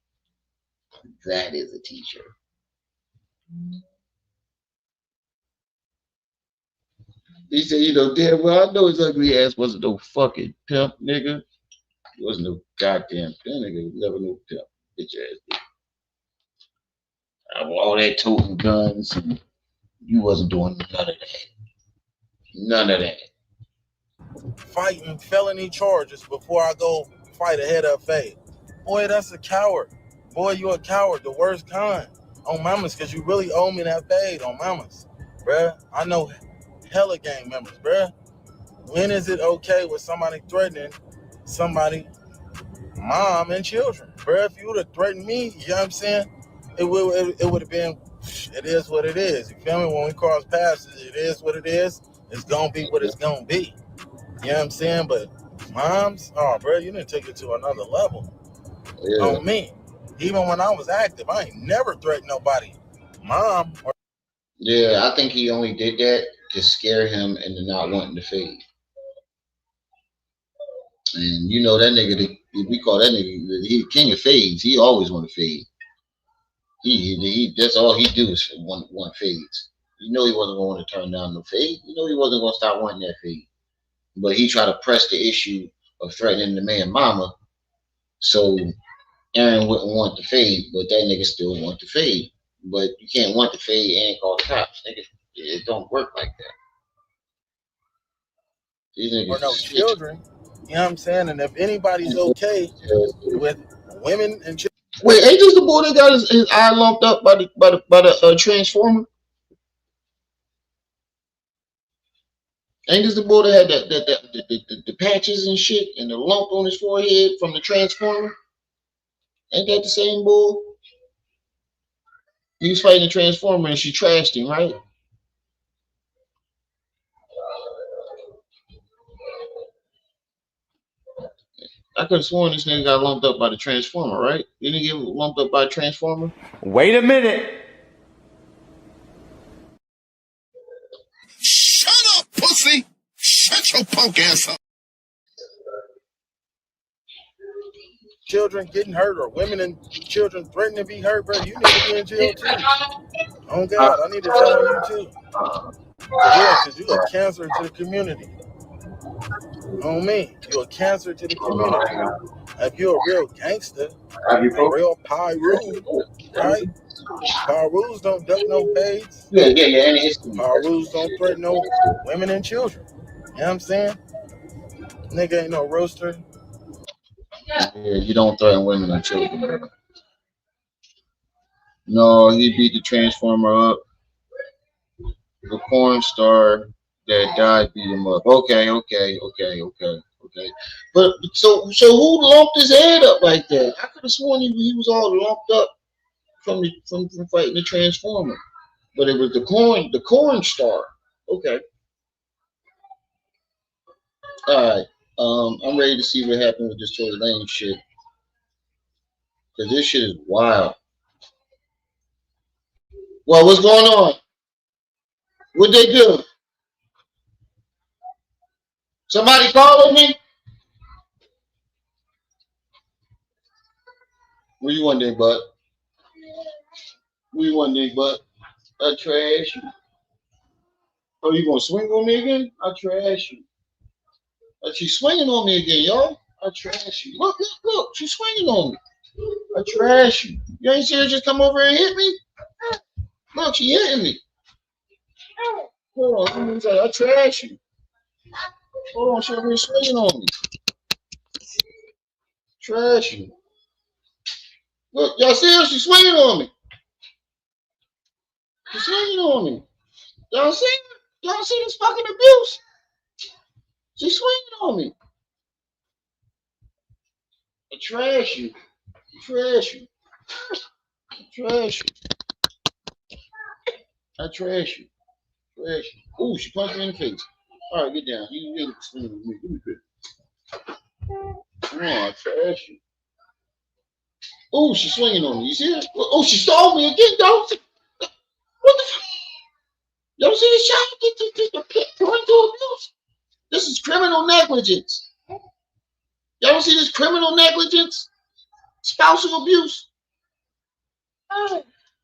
That is a t-shirt. He said, you know, damn well, I know his ugly ass wasn't no fucking pimp, nigga. He wasn't no goddamn pimp, nigga. Was never no pimp. Bitch ass nigga. All that toting guns, and you wasn't doing none of that. None of that. Fighting felony charges before I go fight a head up fade. Boy, that's a coward. Boy, you a coward, the worst kind. On mamas, because you really owe me that fade on mamas. Bruh, I know hella gang members, bruh. When is it okay with somebody threatening somebody, mom and children? Bruh, if you would have threatened me, you know what I'm saying? It would have been, it is what it is. You feel me? When we cross paths, it is what it is. It's going to be what it's going to be. You know what I'm saying? But moms, oh, bro, you didn't take it to another level. Yeah. On me. Even when I was active, I ain't never threatened nobody. Mom. Yeah, I think he only did that to scare him into not wanting to fade. And you know that nigga, we call that nigga, he king of fades. He always want to fade. He that's all he do is one fades. You know he wasn't going to turn down no fade. You know he wasn't going to stop wanting that fade. But he tried to press the issue of threatening the man mama, so Aaron wouldn't want the fade, but that nigga still want the fade. But you can't want the fade and call the cops. Nigga, it don't work like that. These niggas or no children. You know what I'm saying? And if anybody's okay with women and children. Wait, ain't this the boy that got his eye lumped up by the transformer? Ain't this the boy that had the patches and shit and the lump on his forehead from the transformer? Ain't that the same bull? He was fighting the transformer and she trashed him, right? I could have sworn this nigga got lumped up by the transformer, right? Didn't he get lumped up by a transformer? Wait a minute. Shut up, pussy! Shut your punk ass up! Children getting hurt or women and children threatening to be hurt, bro, you need to be in jail too. Oh God, I need to tell on you too. For real, because you a cancer to the community. On me, you're a cancer to the community. If you're a real gangster, a real Pyru, right? Pyrus don't duck no fades. Yeah. Pyrus don't threaten no women and children. You know what I'm saying? Nigga ain't no roaster. Yeah, you don't threaten women and children, bro. No, he beat the transformer up. The porn star that died beat him up. Okay. But so who lumped his head up like that? I could have sworn he was all lumped up from fighting the transformer. But it was the corn star. Okay. All right. I'm ready to see what happened with this Tory Lanez shit. Cause this shit is wild. Well, what's going on? What'd they do? Somebody calling me? What you want there, bud? What you want there, bud? I trash you. Oh, you gonna swing on me again? I trash you. She's swinging on me again, y'all. I trash you. Look. She's swinging on me. I trash you. You ain't see her just come over and hit me? Look, she hitting me. Hold on, I trash you. Hold on, she over here swinging on me. Trash you. Look, y'all see her? She's swinging on me. She's swinging on me. Y'all see her? Y'all see this fucking abuse? She's swinging on me. I trash you. Trash you. Trash you. I trash you. Trash you. Oh, she punched me in the face. All right, get down. You ain't swinging with me. Give me quick. Come on, I trash you. Oh, she's swinging on me. You see her? Oh, she stole me again, dog. What the fuck? Y'all see this shot? The parental abuse. This is criminal negligence. Y'all don't see this criminal negligence? Spousal abuse.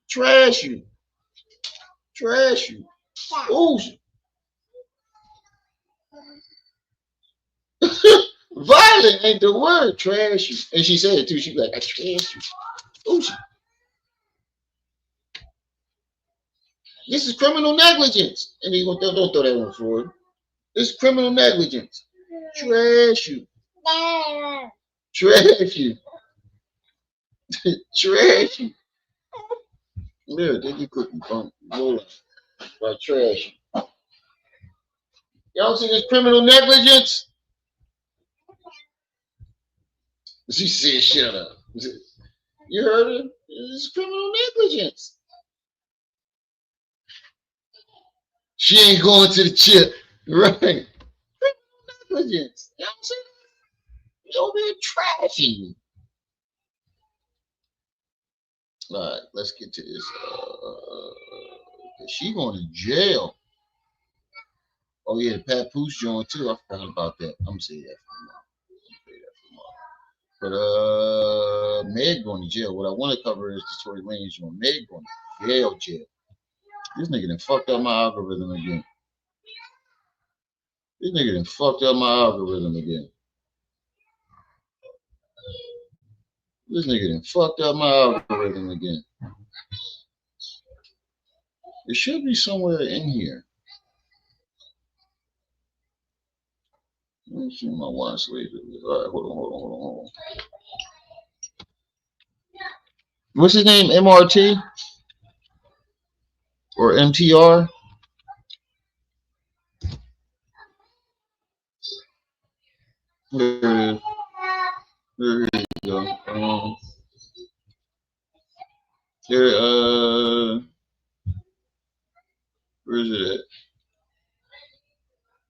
Trash you. Trash you. Oh, violent ain't the word. Trash you. And she said it too. She be like, I trash you. Oh, this is criminal negligence. And you don't throw that on the floor. This is criminal negligence. Trash you. Trash you. Trash you. Yeah, take your cookie, bump. Roll it. By trash. Y'all see this criminal negligence? She said, shut up. You heard her? This is criminal negligence. She ain't going to the chip. Right. Criminal negligence. Y'all see that? You over here trashing me. All right, let's get to this. She going to jail. Oh yeah, the Papoose joint too. I forgot about that. I'm gonna say that for tomorrow. But Meg going to jail. What I want to cover is the Tory Lanez joint. Meg going to jail. This nigga done fucked up my algorithm again. This nigga done fucked up my algorithm again. This nigga done fucked up my algorithm again. It should be somewhere in here. Let me see my watch later. All right, hold on. What's his name? MRT? Or MTR? There you go. Where is it at?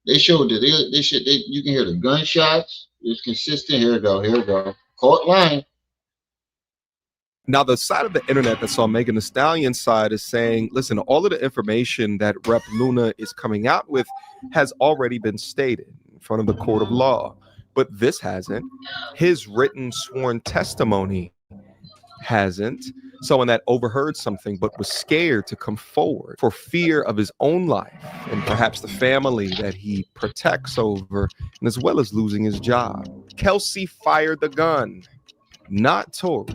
They showed that you can hear the gunshots. It's consistent. Here we go. Caught lying. Now, the side of the internet that saw Megan Thee Stallion's side is saying, listen, all of the information that Rep Luna is coming out with has already been stated in front of the court of law. But this hasn't. His written sworn testimony hasn't. Someone that overheard something but was scared to come forward for fear of his own life and perhaps the family that he protects over, and as well as losing his job. Kelsey fired the gun, not Tory.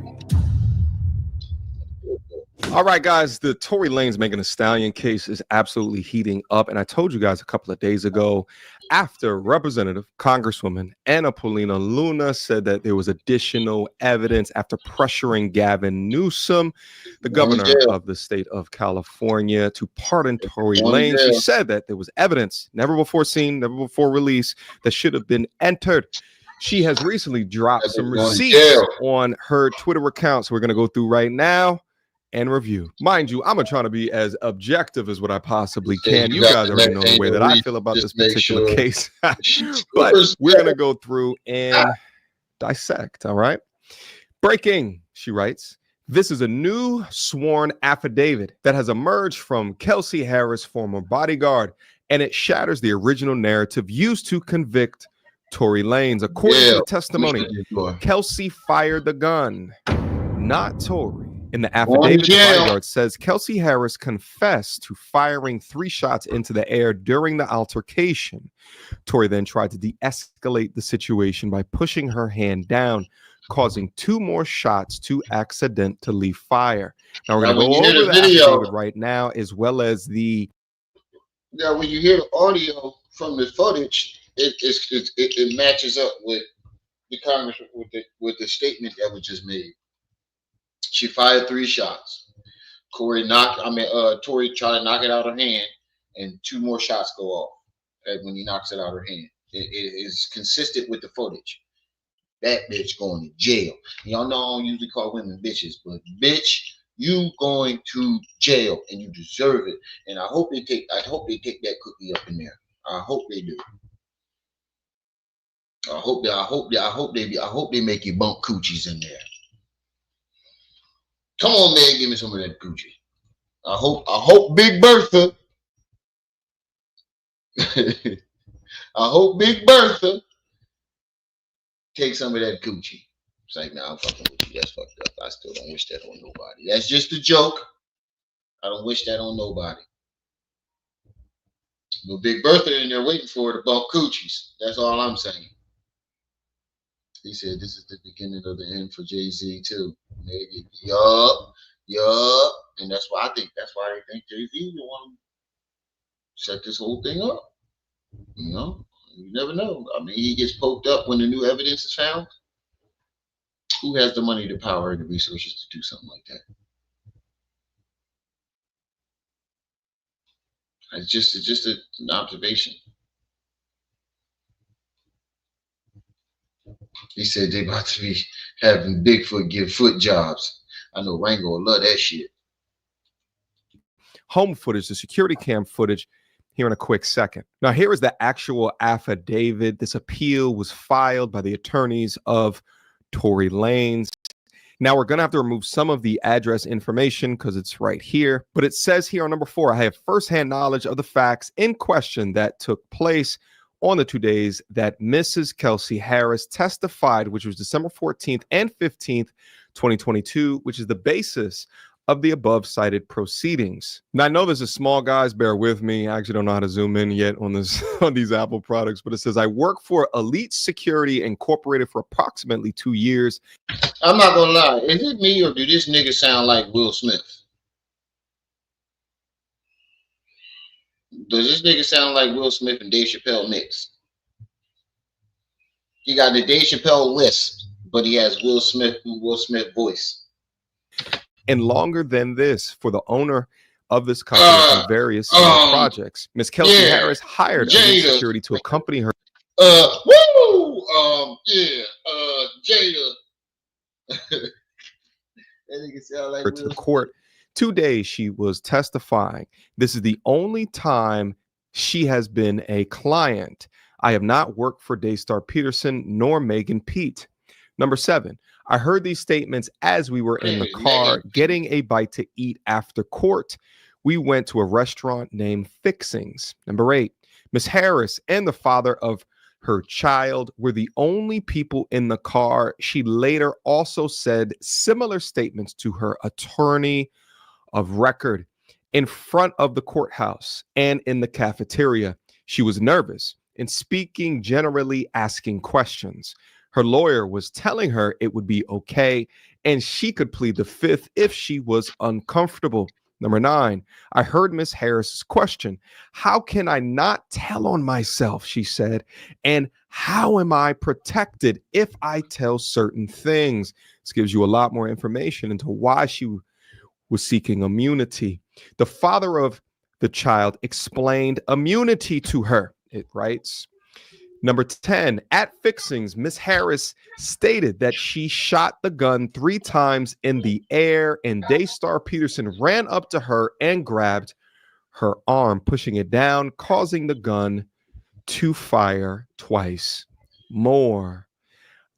All right, guys, the Tory Lanez Megan Thee Stallion case is absolutely heating up. And I told you guys a couple of days ago, after Representative Congresswoman Anna Paulina Luna said that there was additional evidence after pressuring Gavin Newsom, the governor of the state of California, to pardon Tory Lanez. She said that there was evidence never before seen, never before released, that should have been entered. She has recently dropped some receipts on her Twitter account. So we're going to go through right now and review. Mind you, I'm going to try to be as objective as what I possibly can. You guys already know the way that I feel about this particular case. But we're going to go through and dissect, all right? Breaking, she writes, this is a new sworn affidavit that has emerged from Kelsey Harris' former bodyguard, and it shatters the original narrative used to convict Tory Lanez. According to the testimony, Kelsey fired the gun, not Tory. In the affidavit, the bodyguard says Kelsey Harris confessed to firing 3 shots into the air during the altercation. Tory then tried to de-escalate the situation by pushing her hand down, causing 2 more shots to accidentally fire. Now we're going to go over the affidavit right now, as well as the... Now, when you hear the audio from the footage, it matches up with the Congress, with the statement that was just made. She fired 3 shots. Tory tried to knock it out of her hand, and 2 more shots go off. Okay, when he knocks it out of her hand, it is consistent with the footage. That bitch going to jail. Y'all know I don't usually call women bitches, but bitch, you going to jail and you deserve it. And I hope they take that cookie up in there. I hope they do. I hope they make you bump coochies in there. Come on, man, give me some of that coochie. I hope Big Bertha. I hope Big Bertha take some of that coochie. It's like, nah, I'm fucking with you. That's fucked up. I still don't wish that on nobody. That's just a joke. I don't wish that on nobody. But Big Bertha in there waiting for her to bump coochies. That's all I'm saying. He said this is the beginning of the end for Jay-Z too. Maybe. Yup. And that's why they think Jay-Z will want to set this whole thing up. You know? You never know. I mean, he gets poked up when the new evidence is found. Who has the money, the power, and the resources to do something like that? It's just an observation. He said they about to be having Bigfoot give foot jobs. I know Rango will love that shit. Home footage, the security cam footage, here in a quick second. Now, here is the actual affidavit. This appeal was filed by the attorneys of Tory Lanez. Now, we're going to have to remove some of the address information because it's right here. But it says here on number 4, I have firsthand knowledge of the facts in question that took place on the 2 days that Mrs. Kelsey Harris testified, which was December 14th and 15th, 2022, which is the basis of the above cited proceedings. Now, I know this is small, guys. Bear with me. I actually don't know how to zoom in yet on this on these Apple products, but it says I work for Elite Security Incorporated for approximately 2 years. I'm not gonna lie. Is it me or do this nigga sound like Will Smith? Does this nigga sound like Will Smith and Dave Chappelle mixed? He got the Dave Chappelle lisp, but he has Will Smith voice. And longer than this, for the owner of this company and various projects, Miss Kelsey Harris hired Elite Security to accompany her. Jada. That nigga sound like to the court. 2 days she was testifying. This is the only time she has been a client. I have not worked for Daystar Peterson nor Megan Pete. Number 7, I heard these statements as we were in the car getting a bite to eat after court. We went to a restaurant named Fixings. Number 8, Miss Harris and the father of her child were the only people in the car. She later also said similar statements to her attorney of record in front of the courthouse and in the cafeteria. She was nervous and speaking generally, asking questions. Her lawyer was telling her it would be okay and she could plead the 5th if she was uncomfortable. Number 9, I heard Miss Harris's question. How can I not tell on myself, she said, and how am I protected if I tell certain things? This gives you a lot more information into why she was seeking immunity. The father of the child explained immunity to her. It writes, number 10, at Fixings, Miss Harris stated that she shot the gun 3 times in the air and Daystar Peterson ran up to her and grabbed her arm, pushing it down, causing the gun to fire twice more.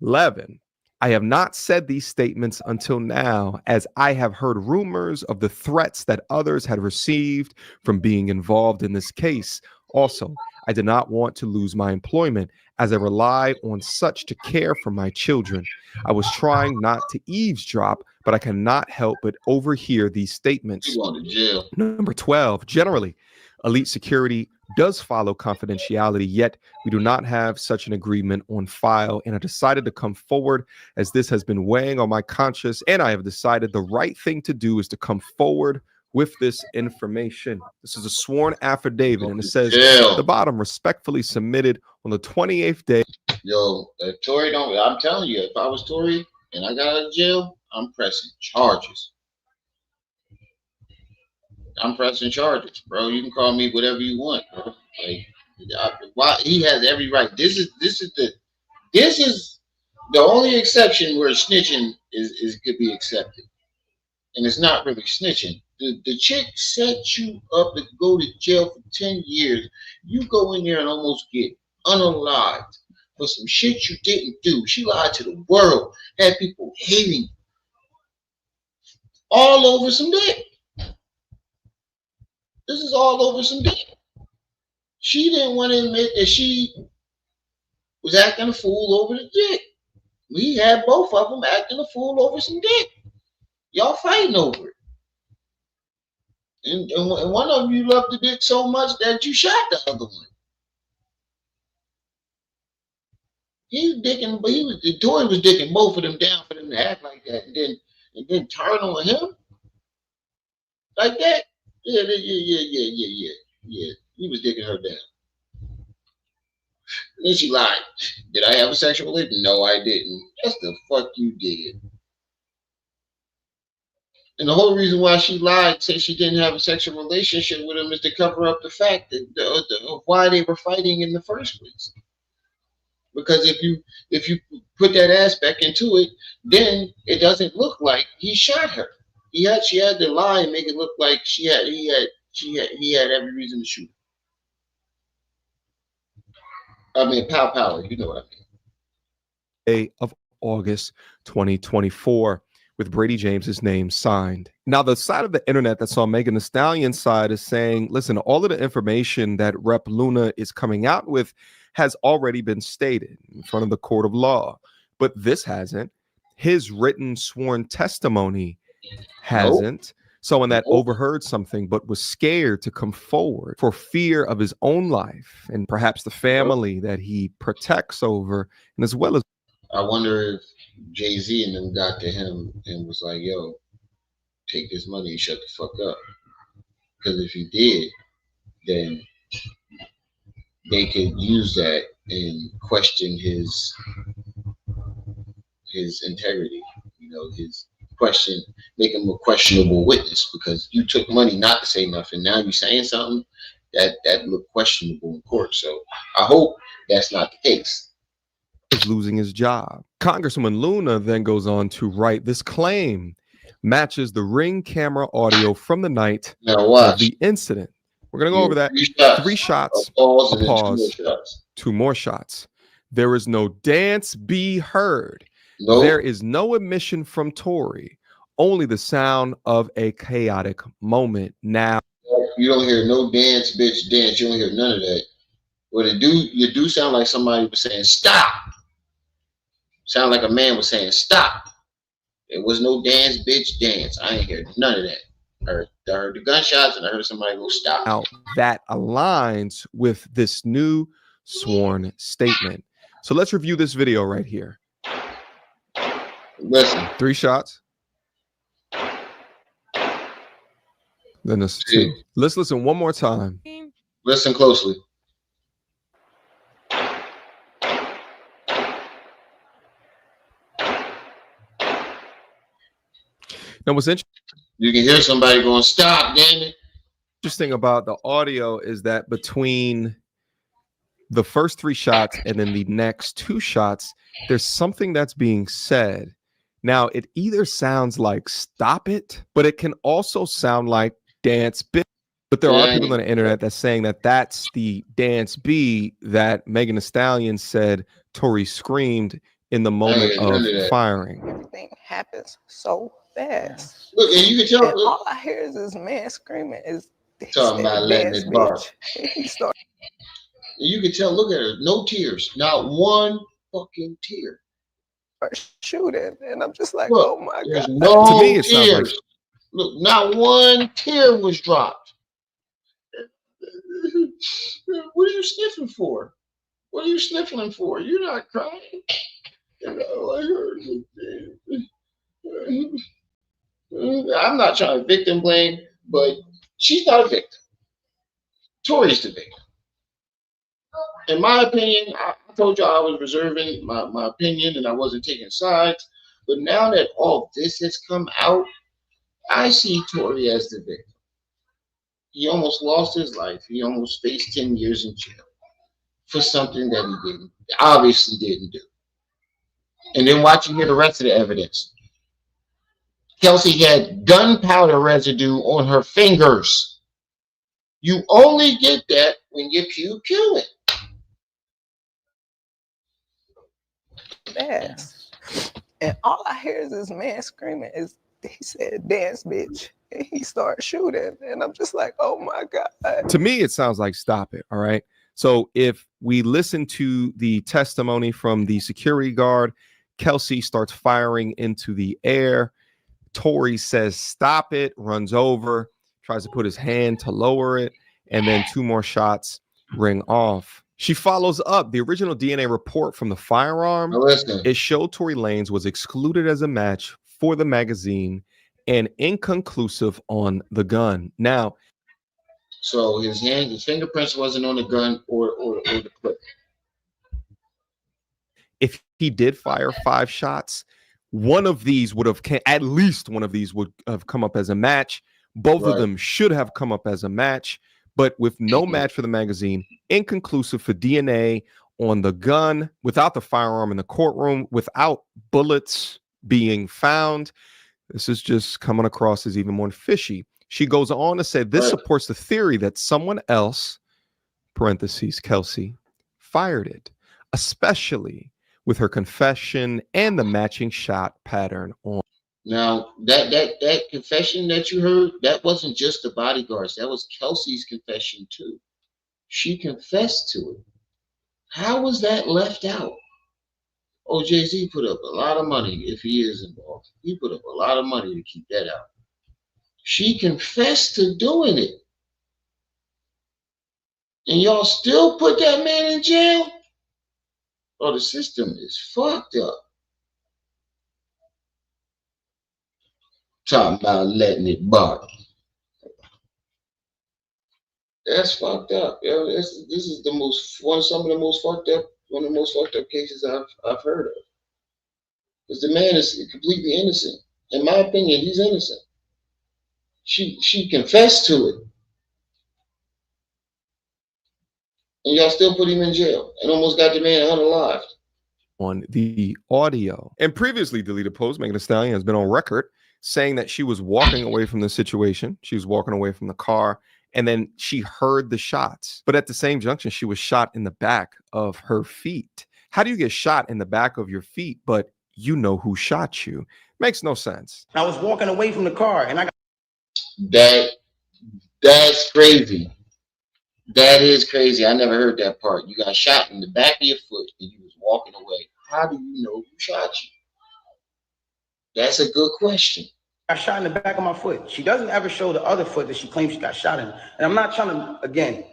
11, I have not said these statements until now, as I have heard rumors of the threats that others had received from being involved in this case. Also, I did not want to lose my employment as I rely on such to care for my children. I was trying not to eavesdrop, but I cannot help but overhear these statements. You going to jail. Number 12, generally, Elite Security does follow confidentiality, yet we do not have such an agreement on file, and I decided to come forward as this has been weighing on my conscience, and I have decided the right thing to do is to come forward with this information. This is a sworn affidavit, and it says at the bottom, respectfully submitted on the 28th day. Yo, if Tory don't, I'm telling you, if I was Tory and I got out of jail, I'm pressing charges. I'm pressing charges, bro. You can call me whatever you want, bro. Like, why he has every right. This is The only exception where snitching is could be accepted, and it's not really snitching. The chick set you up to go to jail for 10 years. You go in there and almost get unalived for some shit you didn't do. She lied to the world, had people hating all over some dick. This is all over some dick. She didn't want to admit that she was acting a fool over the dick. We had both of them acting a fool over some dick. Y'all fighting over it. And one of you loved the dick so much that you shot the other one. He was dicking, but Tory was dicking both of them down for them to act like that, and then turn on him like that. Yeah. He was dicking her down. And then she lied. Did I have a sexual relationship? No, I didn't. That's the fuck you did. And the whole reason why she lied, said she didn't have a sexual relationship with him, is to cover up the fact of why they were fighting in the first place. Because if you put that aspect into it, then it doesn't look like he shot her. She had to lie and make it look like he had every reason to shoot her. I mean, power, you know what I mean. Day of August 2024. With Brady James's name signed. Now, the side of the internet that saw Megan Thee Stallion's side is saying, listen, all of the information that Rep Luna is coming out with has already been stated in front of the court of law, but this hasn't. His written sworn testimony hasn't. Someone that overheard something but was scared to come forward for fear of his own life and perhaps the family that he protects over, and as well as. I wonder if Jay-Z and them got to him and was like, yo, take this money and shut the fuck up. Because if you did, then they could use that and question his integrity, his question, make him a questionable witness, because you took money not to say nothing. Now you're saying something that looked questionable in court. So I hope that's not the case. Is losing his job. Congresswoman Luna then goes on to write, this claim matches the Ring camera audio from the night of the incident. We're going to go over that. 3 shots, a pause, 2 more shots. There is no dance be heard. Nope. There is no admission from Tory, only the sound of a chaotic moment. Now, you don't hear no dance, bitch, dance. You don't hear none of that. What it do, you do sound like somebody was saying, stop. Sound like a man was saying, stop. There was no dance, bitch, dance. I ain't heard none of that. I heard the gunshots and I heard somebody go, stop. Now, that aligns with this new sworn statement. So let's review this video right here. Listen. 3 shots. Then there's 2. Let's listen one more time. Listen closely. Now, what's interesting, you can hear somebody going, stop, damn it. Interesting about the audio is that between the first 3 shots and then the next 2 shots, there's something that's being said. Now, it either sounds like stop it, but it can also sound like dance B. But there are people on the internet that's saying that that's the dance B that Megan Thee Stallion said Tory screamed in the moment of firing. Everything happens so fast. Look, and you can tell. And all I hear is this man screaming. Talking about letting it bark. You can tell. Look at her. No tears. Not one fucking tear. Shooting, and I'm just like, look, oh my god. No to me, it tears. Like... Look, not one tear was dropped. What are you sniffing for? What are you sniffling for? You're not crying. I'm not trying to victim blame, but she's not a victim. Tory's the victim. In my opinion, I told y'all I was reserving my opinion and I wasn't taking sides. But now that all this has come out, I see Tory as the victim. He almost lost his life. He almost faced 10 years in jail for something that he obviously didn't do. And then watch you hear the rest of the evidence. Kelsey had gunpowder residue on her fingers. You only get that when you pew-pewing. Yes. And all I hear is this man screaming. He said, "Dance, bitch." And he started shooting. And I'm just like, oh my God. To me, it sounds like stop it. All right. So if we listen to the testimony from the security guard, Kelsey starts firing into the air. Tory says, stop it, runs over, tries to put his hand to lower it, and then 2 more shots ring off. She follows up. The original DNA report from the firearm, it showed Tory Lanez was excluded as a match for the magazine and inconclusive on the gun. Now, so his fingerprints wasn't on the gun or the clip. If he did fire 5 shots, one of these would have, at least one of these would have come up as a match. Both of them should have come up as a match, but with no match for the magazine, inconclusive for DNA on the gun, without the firearm in the courtroom, without bullets being found. This is just coming across as even more fishy. She goes on to say this supports the theory that someone else, parentheses, Kelsey, fired it, especially with her confession and the matching shot pattern on. Now, that confession that you heard, that wasn't just the bodyguards. That was Kelsey's confession too. She confessed to it. How was that left out? Oh, Jay-Z put up a lot of money if he is involved. He put up a lot of money to keep that out. She confessed to doing it. And y'all still put that man in jail? Oh, the system is fucked up. Talking about letting it bark. That's fucked up. Yo, this is the most one of the most fucked up cases I've heard of. Because the man is completely innocent. In my opinion, he's innocent. She confessed to it. And y'all still put him in jail and almost got the man unalived. On the audio. And previously deleted post, Megan Thee Stallion has been on record saying that she was walking away from the situation. She was walking away from the car, and then she heard the shots. But at the same junction, she was shot in the back of her feet. How do you get shot in the back of your feet, but you know who shot you? Makes no sense. I was walking away from the car, and I got... That's crazy. That is crazy. I never heard that part. You got shot in the back of your foot, and you was walking away. How do you know who shot you? That's a good question. I got shot in the back of my foot. She doesn't ever show the other foot that she claims she got shot in. And I'm not trying to, again,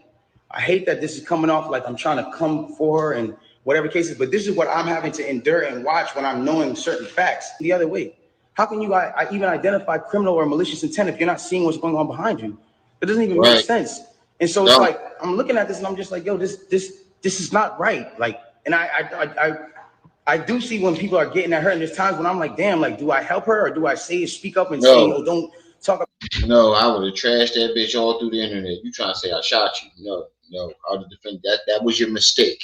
I hate that this is coming off like I'm trying to come for her and whatever cases, but this is what I'm having to endure and watch when I'm knowing certain facts the other way. How can you even identify criminal or malicious intent if you're not seeing what's going on behind you? It doesn't even make sense. And so it's like, I'm looking at this and I'm just like, yo, this is not right. Like, and I do see when people are getting at her, and there's times when I'm like, damn, like, do I help her or do I speak up and say, oh, don't talk about... No, I would have trashed that bitch all through the internet. You trying to say I shot you? No, I would defend that. That was your mistake.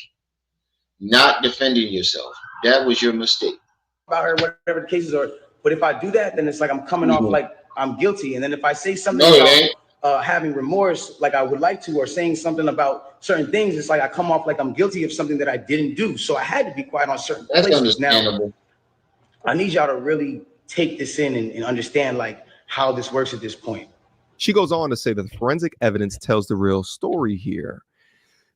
Not defending yourself. That was your mistake. About her, whatever the cases are. But if I do that, then it's like I'm coming off like I'm guilty. And then if I say something about having remorse, like I would like to, or saying something about certain things, it's like I come off like I'm guilty of something that I didn't do. So I had to be quiet on certain places. Understandable. Now, I need y'all to really take this in and understand like how this works at this point. She goes on to say that the forensic evidence tells the real story here.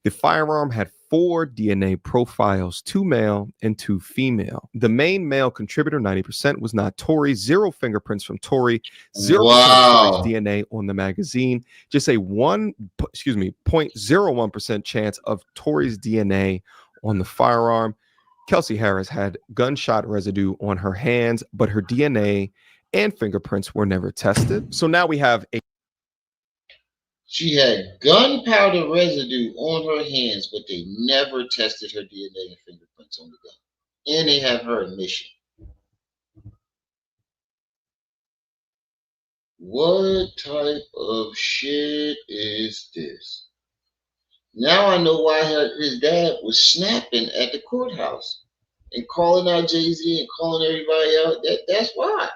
The firearm had 4 DNA profiles, 2 male and 2 female. The main male contributor, 90%, was not Tory. 0 fingerprints from Tory. 0% Tory's DNA on the magazine. Just a 0.01% chance of Tory's DNA on the firearm. Kelsey Harris had gunshot residue on her hands, but her DNA and fingerprints were never tested. So now we have a... She had gunpowder residue on her hands, but they never tested her DNA and fingerprints on the gun. And they have her admission. What type of shit is this? Now I know why his dad was snapping at the courthouse. and calling out Jay-Z and calling everybody out. That's why.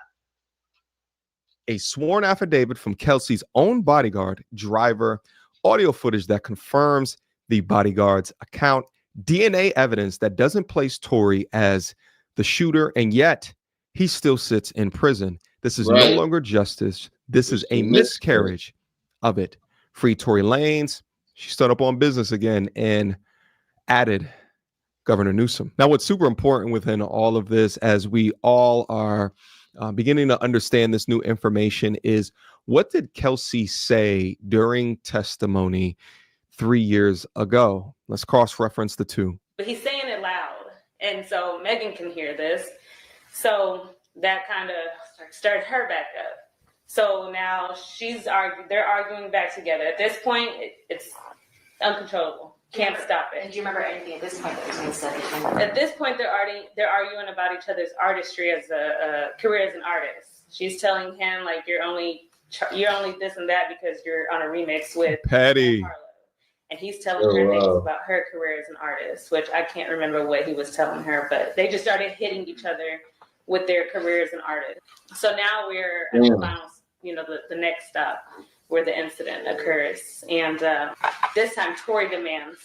A sworn affidavit from Kelsey's own bodyguard, driver, audio footage that confirms the bodyguard's account, DNA evidence that doesn't place Tory as the shooter, and yet he still sits in prison. This is no longer justice. This is a miscarriage of it. Free Tory Lanez. She stood up on business again and added Governor Newsom. Now, what's super important within all of this, as we all are beginning to understand this new information, is what did Kelsey say during testimony 3 years ago? Let's cross-reference the two. But he's saying it loud, and so Megan can hear this. So that kind of started her back up. So now they're arguing back together. At this point, it's uncontrollable. Can't stop it. And do you remember anything at this point that was being said? At this point, they're arguing about each other's artistry as a career as an artist. She's telling him like you're only this and that because you're on a remix with Patty. And he's telling her things about her career as an artist, which I can't remember what he was telling her, but they just started hitting each other with their career as an artist. So now we're at the final, the next stop where the incident occurs. And this time Tory demands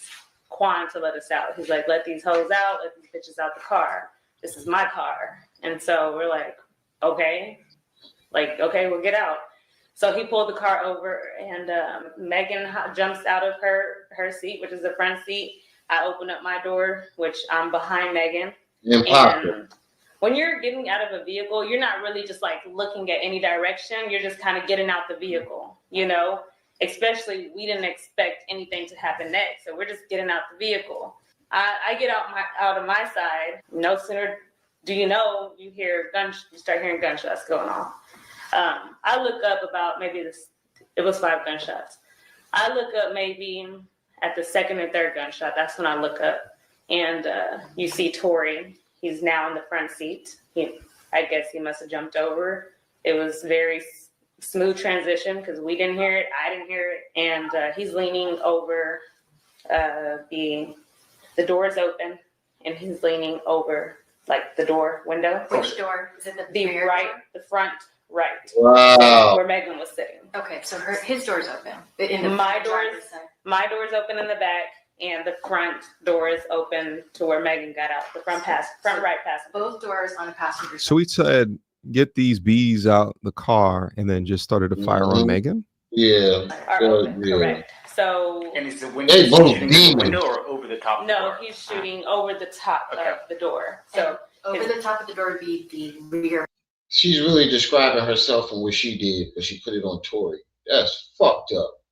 Quan to let us out. He's like, let these hoes out, let these bitches out the car. This is my car. And so we're like, okay, we'll get out. So he pulled the car over, and Megan jumps out of her seat, which is the front seat. I open up my door, which I'm behind Megan. And when you're getting out of a vehicle, you're not really just like looking at any direction. You're just kind of getting out the vehicle, Especially we didn't expect anything to happen next, so we're just getting out the vehicle. I get out of my side. No sooner do you start hearing gunshots going on. I look up about it was 5 gunshots. I look up maybe at the second and third gunshot. That's when I look up, and you see Tory. He's now in the front seat. I guess he must have jumped over. It was very smooth transition because we didn't hear it. I didn't hear it. And he's leaning over. The door is open, and he's leaning over like the door window. Which door? Is it the front right. Wow. Where Megan was sitting. Okay, so his door's open. My door's open in the back, and the front door is open to where Megan got out. The front right passenger. Both doors on a passenger side. So he said, "Get these bees out the car," and then just started to fire on Megan. Yeah. Correct. So and is the window shooting the window or over the top? No, he's shooting over the top of the door. So over the top of the door would be the rear. She's really describing herself and what she did, but she put it on Tory. That's fucked up.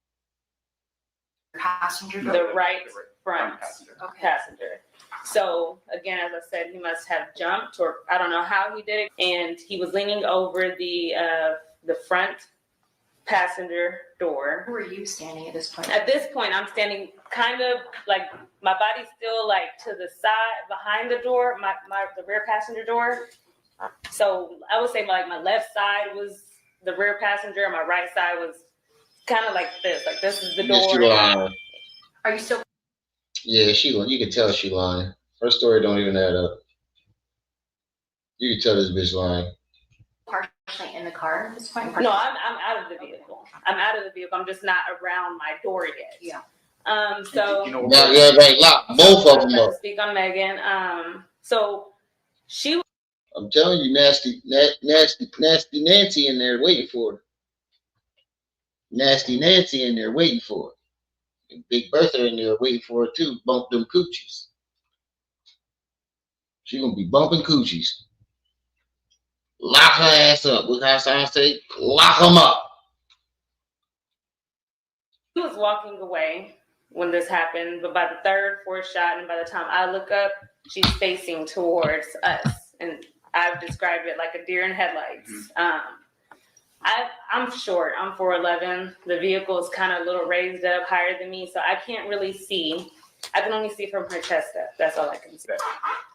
Passenger door. The right front passenger. So again, as I said, he must have jumped, or I don't know how he did it, and he was leaning over the front passenger door. Where were you standing at this point? At this point, I'm standing kind of like my body's still like to the side behind the door, the rear passenger door. So I would say my left side was the rear passenger, and my right side was kind of like this. Like this is the door. She lying. Are you still? Yeah, you can tell she lying. Her story don't even add up. You can tell this bitch lying. Partially in the car at this point? No, I'm out of the vehicle. I'm just not around my door yet. Yeah. So lock both of them up. Speak on Megan. So she. I'm telling you, nasty Nancy in there waiting for her. Nasty Nancy in there waiting for her. And Big Bertha in there waiting for her too. Bump them coochies. She gonna be bumping coochies. Lock her ass up. What Hassan say? Lock them up. She was walking away when this happened, but by the third, fourth shot, and by the time I look up, she's facing towards us, and I've described it like a deer in headlights. I'm short. I'm 4'11". The vehicle is kind of a little raised up, higher than me, so I can't really see. I can only see from her chest up. That's all I can see.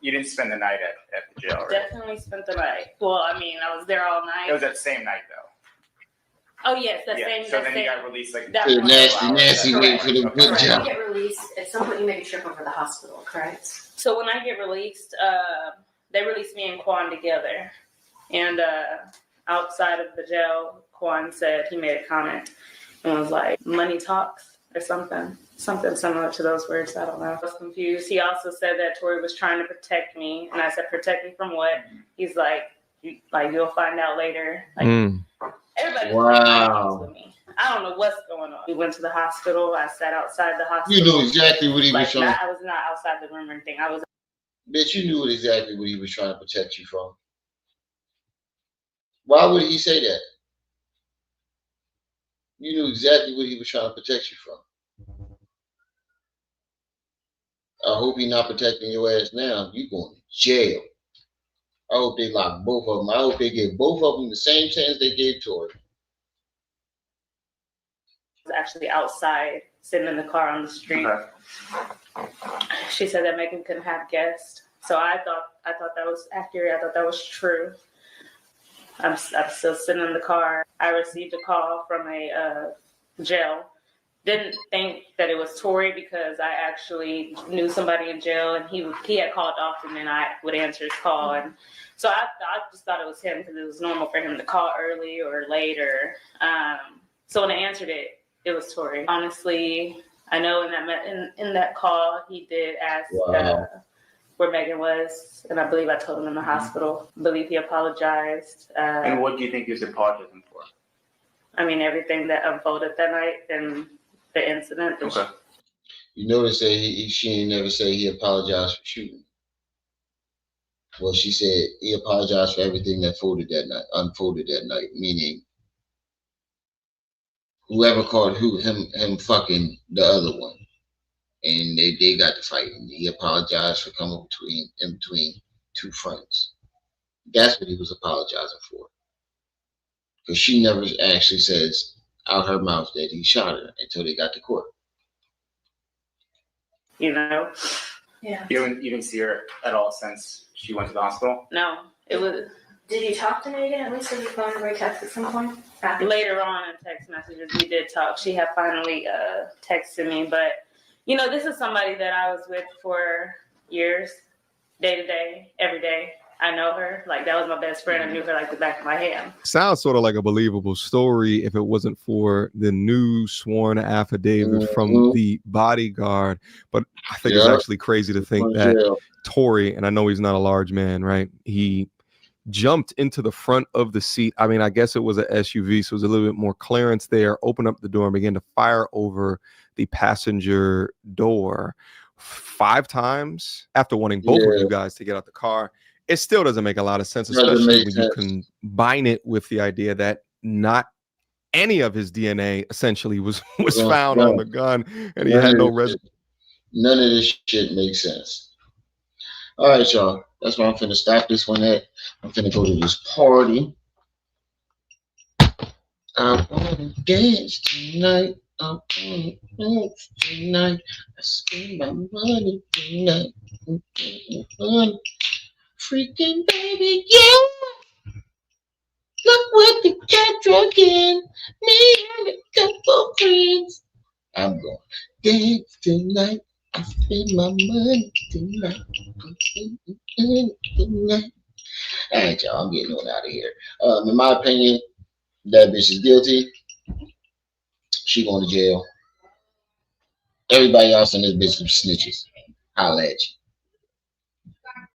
You didn't spend the night at the jail, right? Definitely spent the night. Well, I mean, I was there all night. It was that same night, though. Oh yes, the same. So the then same. he got released like That one. Nasty waiting for the good Correct. job. You get released. At some point, you make a trip over to the hospital, correct? So when I get released, they released me and Quan together, and outside of the jail, Quan said he made a comment and was like, "Money talks" or something similar to those words. I don't know. I was confused. He also said that Tory was trying to protect me, and I said, "Protect me from what?" He's like, "You'll find out later." Like. Everybody was with me. I don't know what's going on. We went to the hospital. I sat outside the hospital. You knew exactly what he was trying. I was not outside the room or anything. I was. Bitch, you knew exactly what he was trying to protect you from. Why would he say that? You knew exactly what he was trying to protect you from. I hope he's not protecting your ass now. You going to jail. I hope they lock both of them. I hope they give both of them the same chance they gave Tory. I was actually outside, sitting in the car on the street. She said that Megan couldn't have guests, so I thought that was accurate. I thought that was true. I'm still sitting in the car. I received a call from a jail. Didn't think that it was Tory because I actually knew somebody in jail, and he had called often, and I would answer his call, and so I just thought it was him because it was normal for him to call early or later. So when I answered it, it was Tory. Honestly, I know in that call he did ask where Megan was, and I believe I told him in the hospital. I believe he apologized. And what do you think he was apologizing for? I mean, everything that unfolded that night and the incident. Okay. You notice that she ain't never say he apologized for shooting. Well, she said he apologized for everything that unfolded that night, meaning whoever called him fucking the other one. And they got to fight, and he apologized for coming in between two friends. That's what he was apologizing for. Because she never actually says out her mouth that he shot her until they got to court. You know? Yeah. You didn't see her at all since she went to the hospital? No. It was. Did you talk to Megan? At least did you phone or text at some point? Later on in text messages, we did talk. She had finally texted me, but you know, this is somebody that I was with for years, day to day, every day. I know her. Like, that was my best friend. I knew her like the back of my hand. Sounds sort of like a believable story if it wasn't for the new sworn affidavit from the bodyguard. But I think it's actually crazy to think that Tory, and I know he's not a large man, right? He jumped into the front of the seat. I mean, I guess it was an SUV, so it was a little bit more clearance there, opened up the door and began to fire over the passenger door 5 times after wanting both of you guys to get out the car. It still doesn't make a lot of sense, especially when you combine it with the idea that not any of his DNA essentially was found on the gun, and he had no residue. None of this shit makes sense. All right, y'all. That's where I'm finna stop this one at. I'm finna go to this party. I wanna dance tonight. I wanna dance tonight. I spend my money tonight. Freaking baby, yeah. Look what the cat drug in. Me and a couple friends. I'm going to dance tonight. I spend my money tonight. All right, y'all. I'm getting on out of here. In my opinion, that bitch is guilty. She going to jail. Everybody else in this bitch is snitches. Holla at you.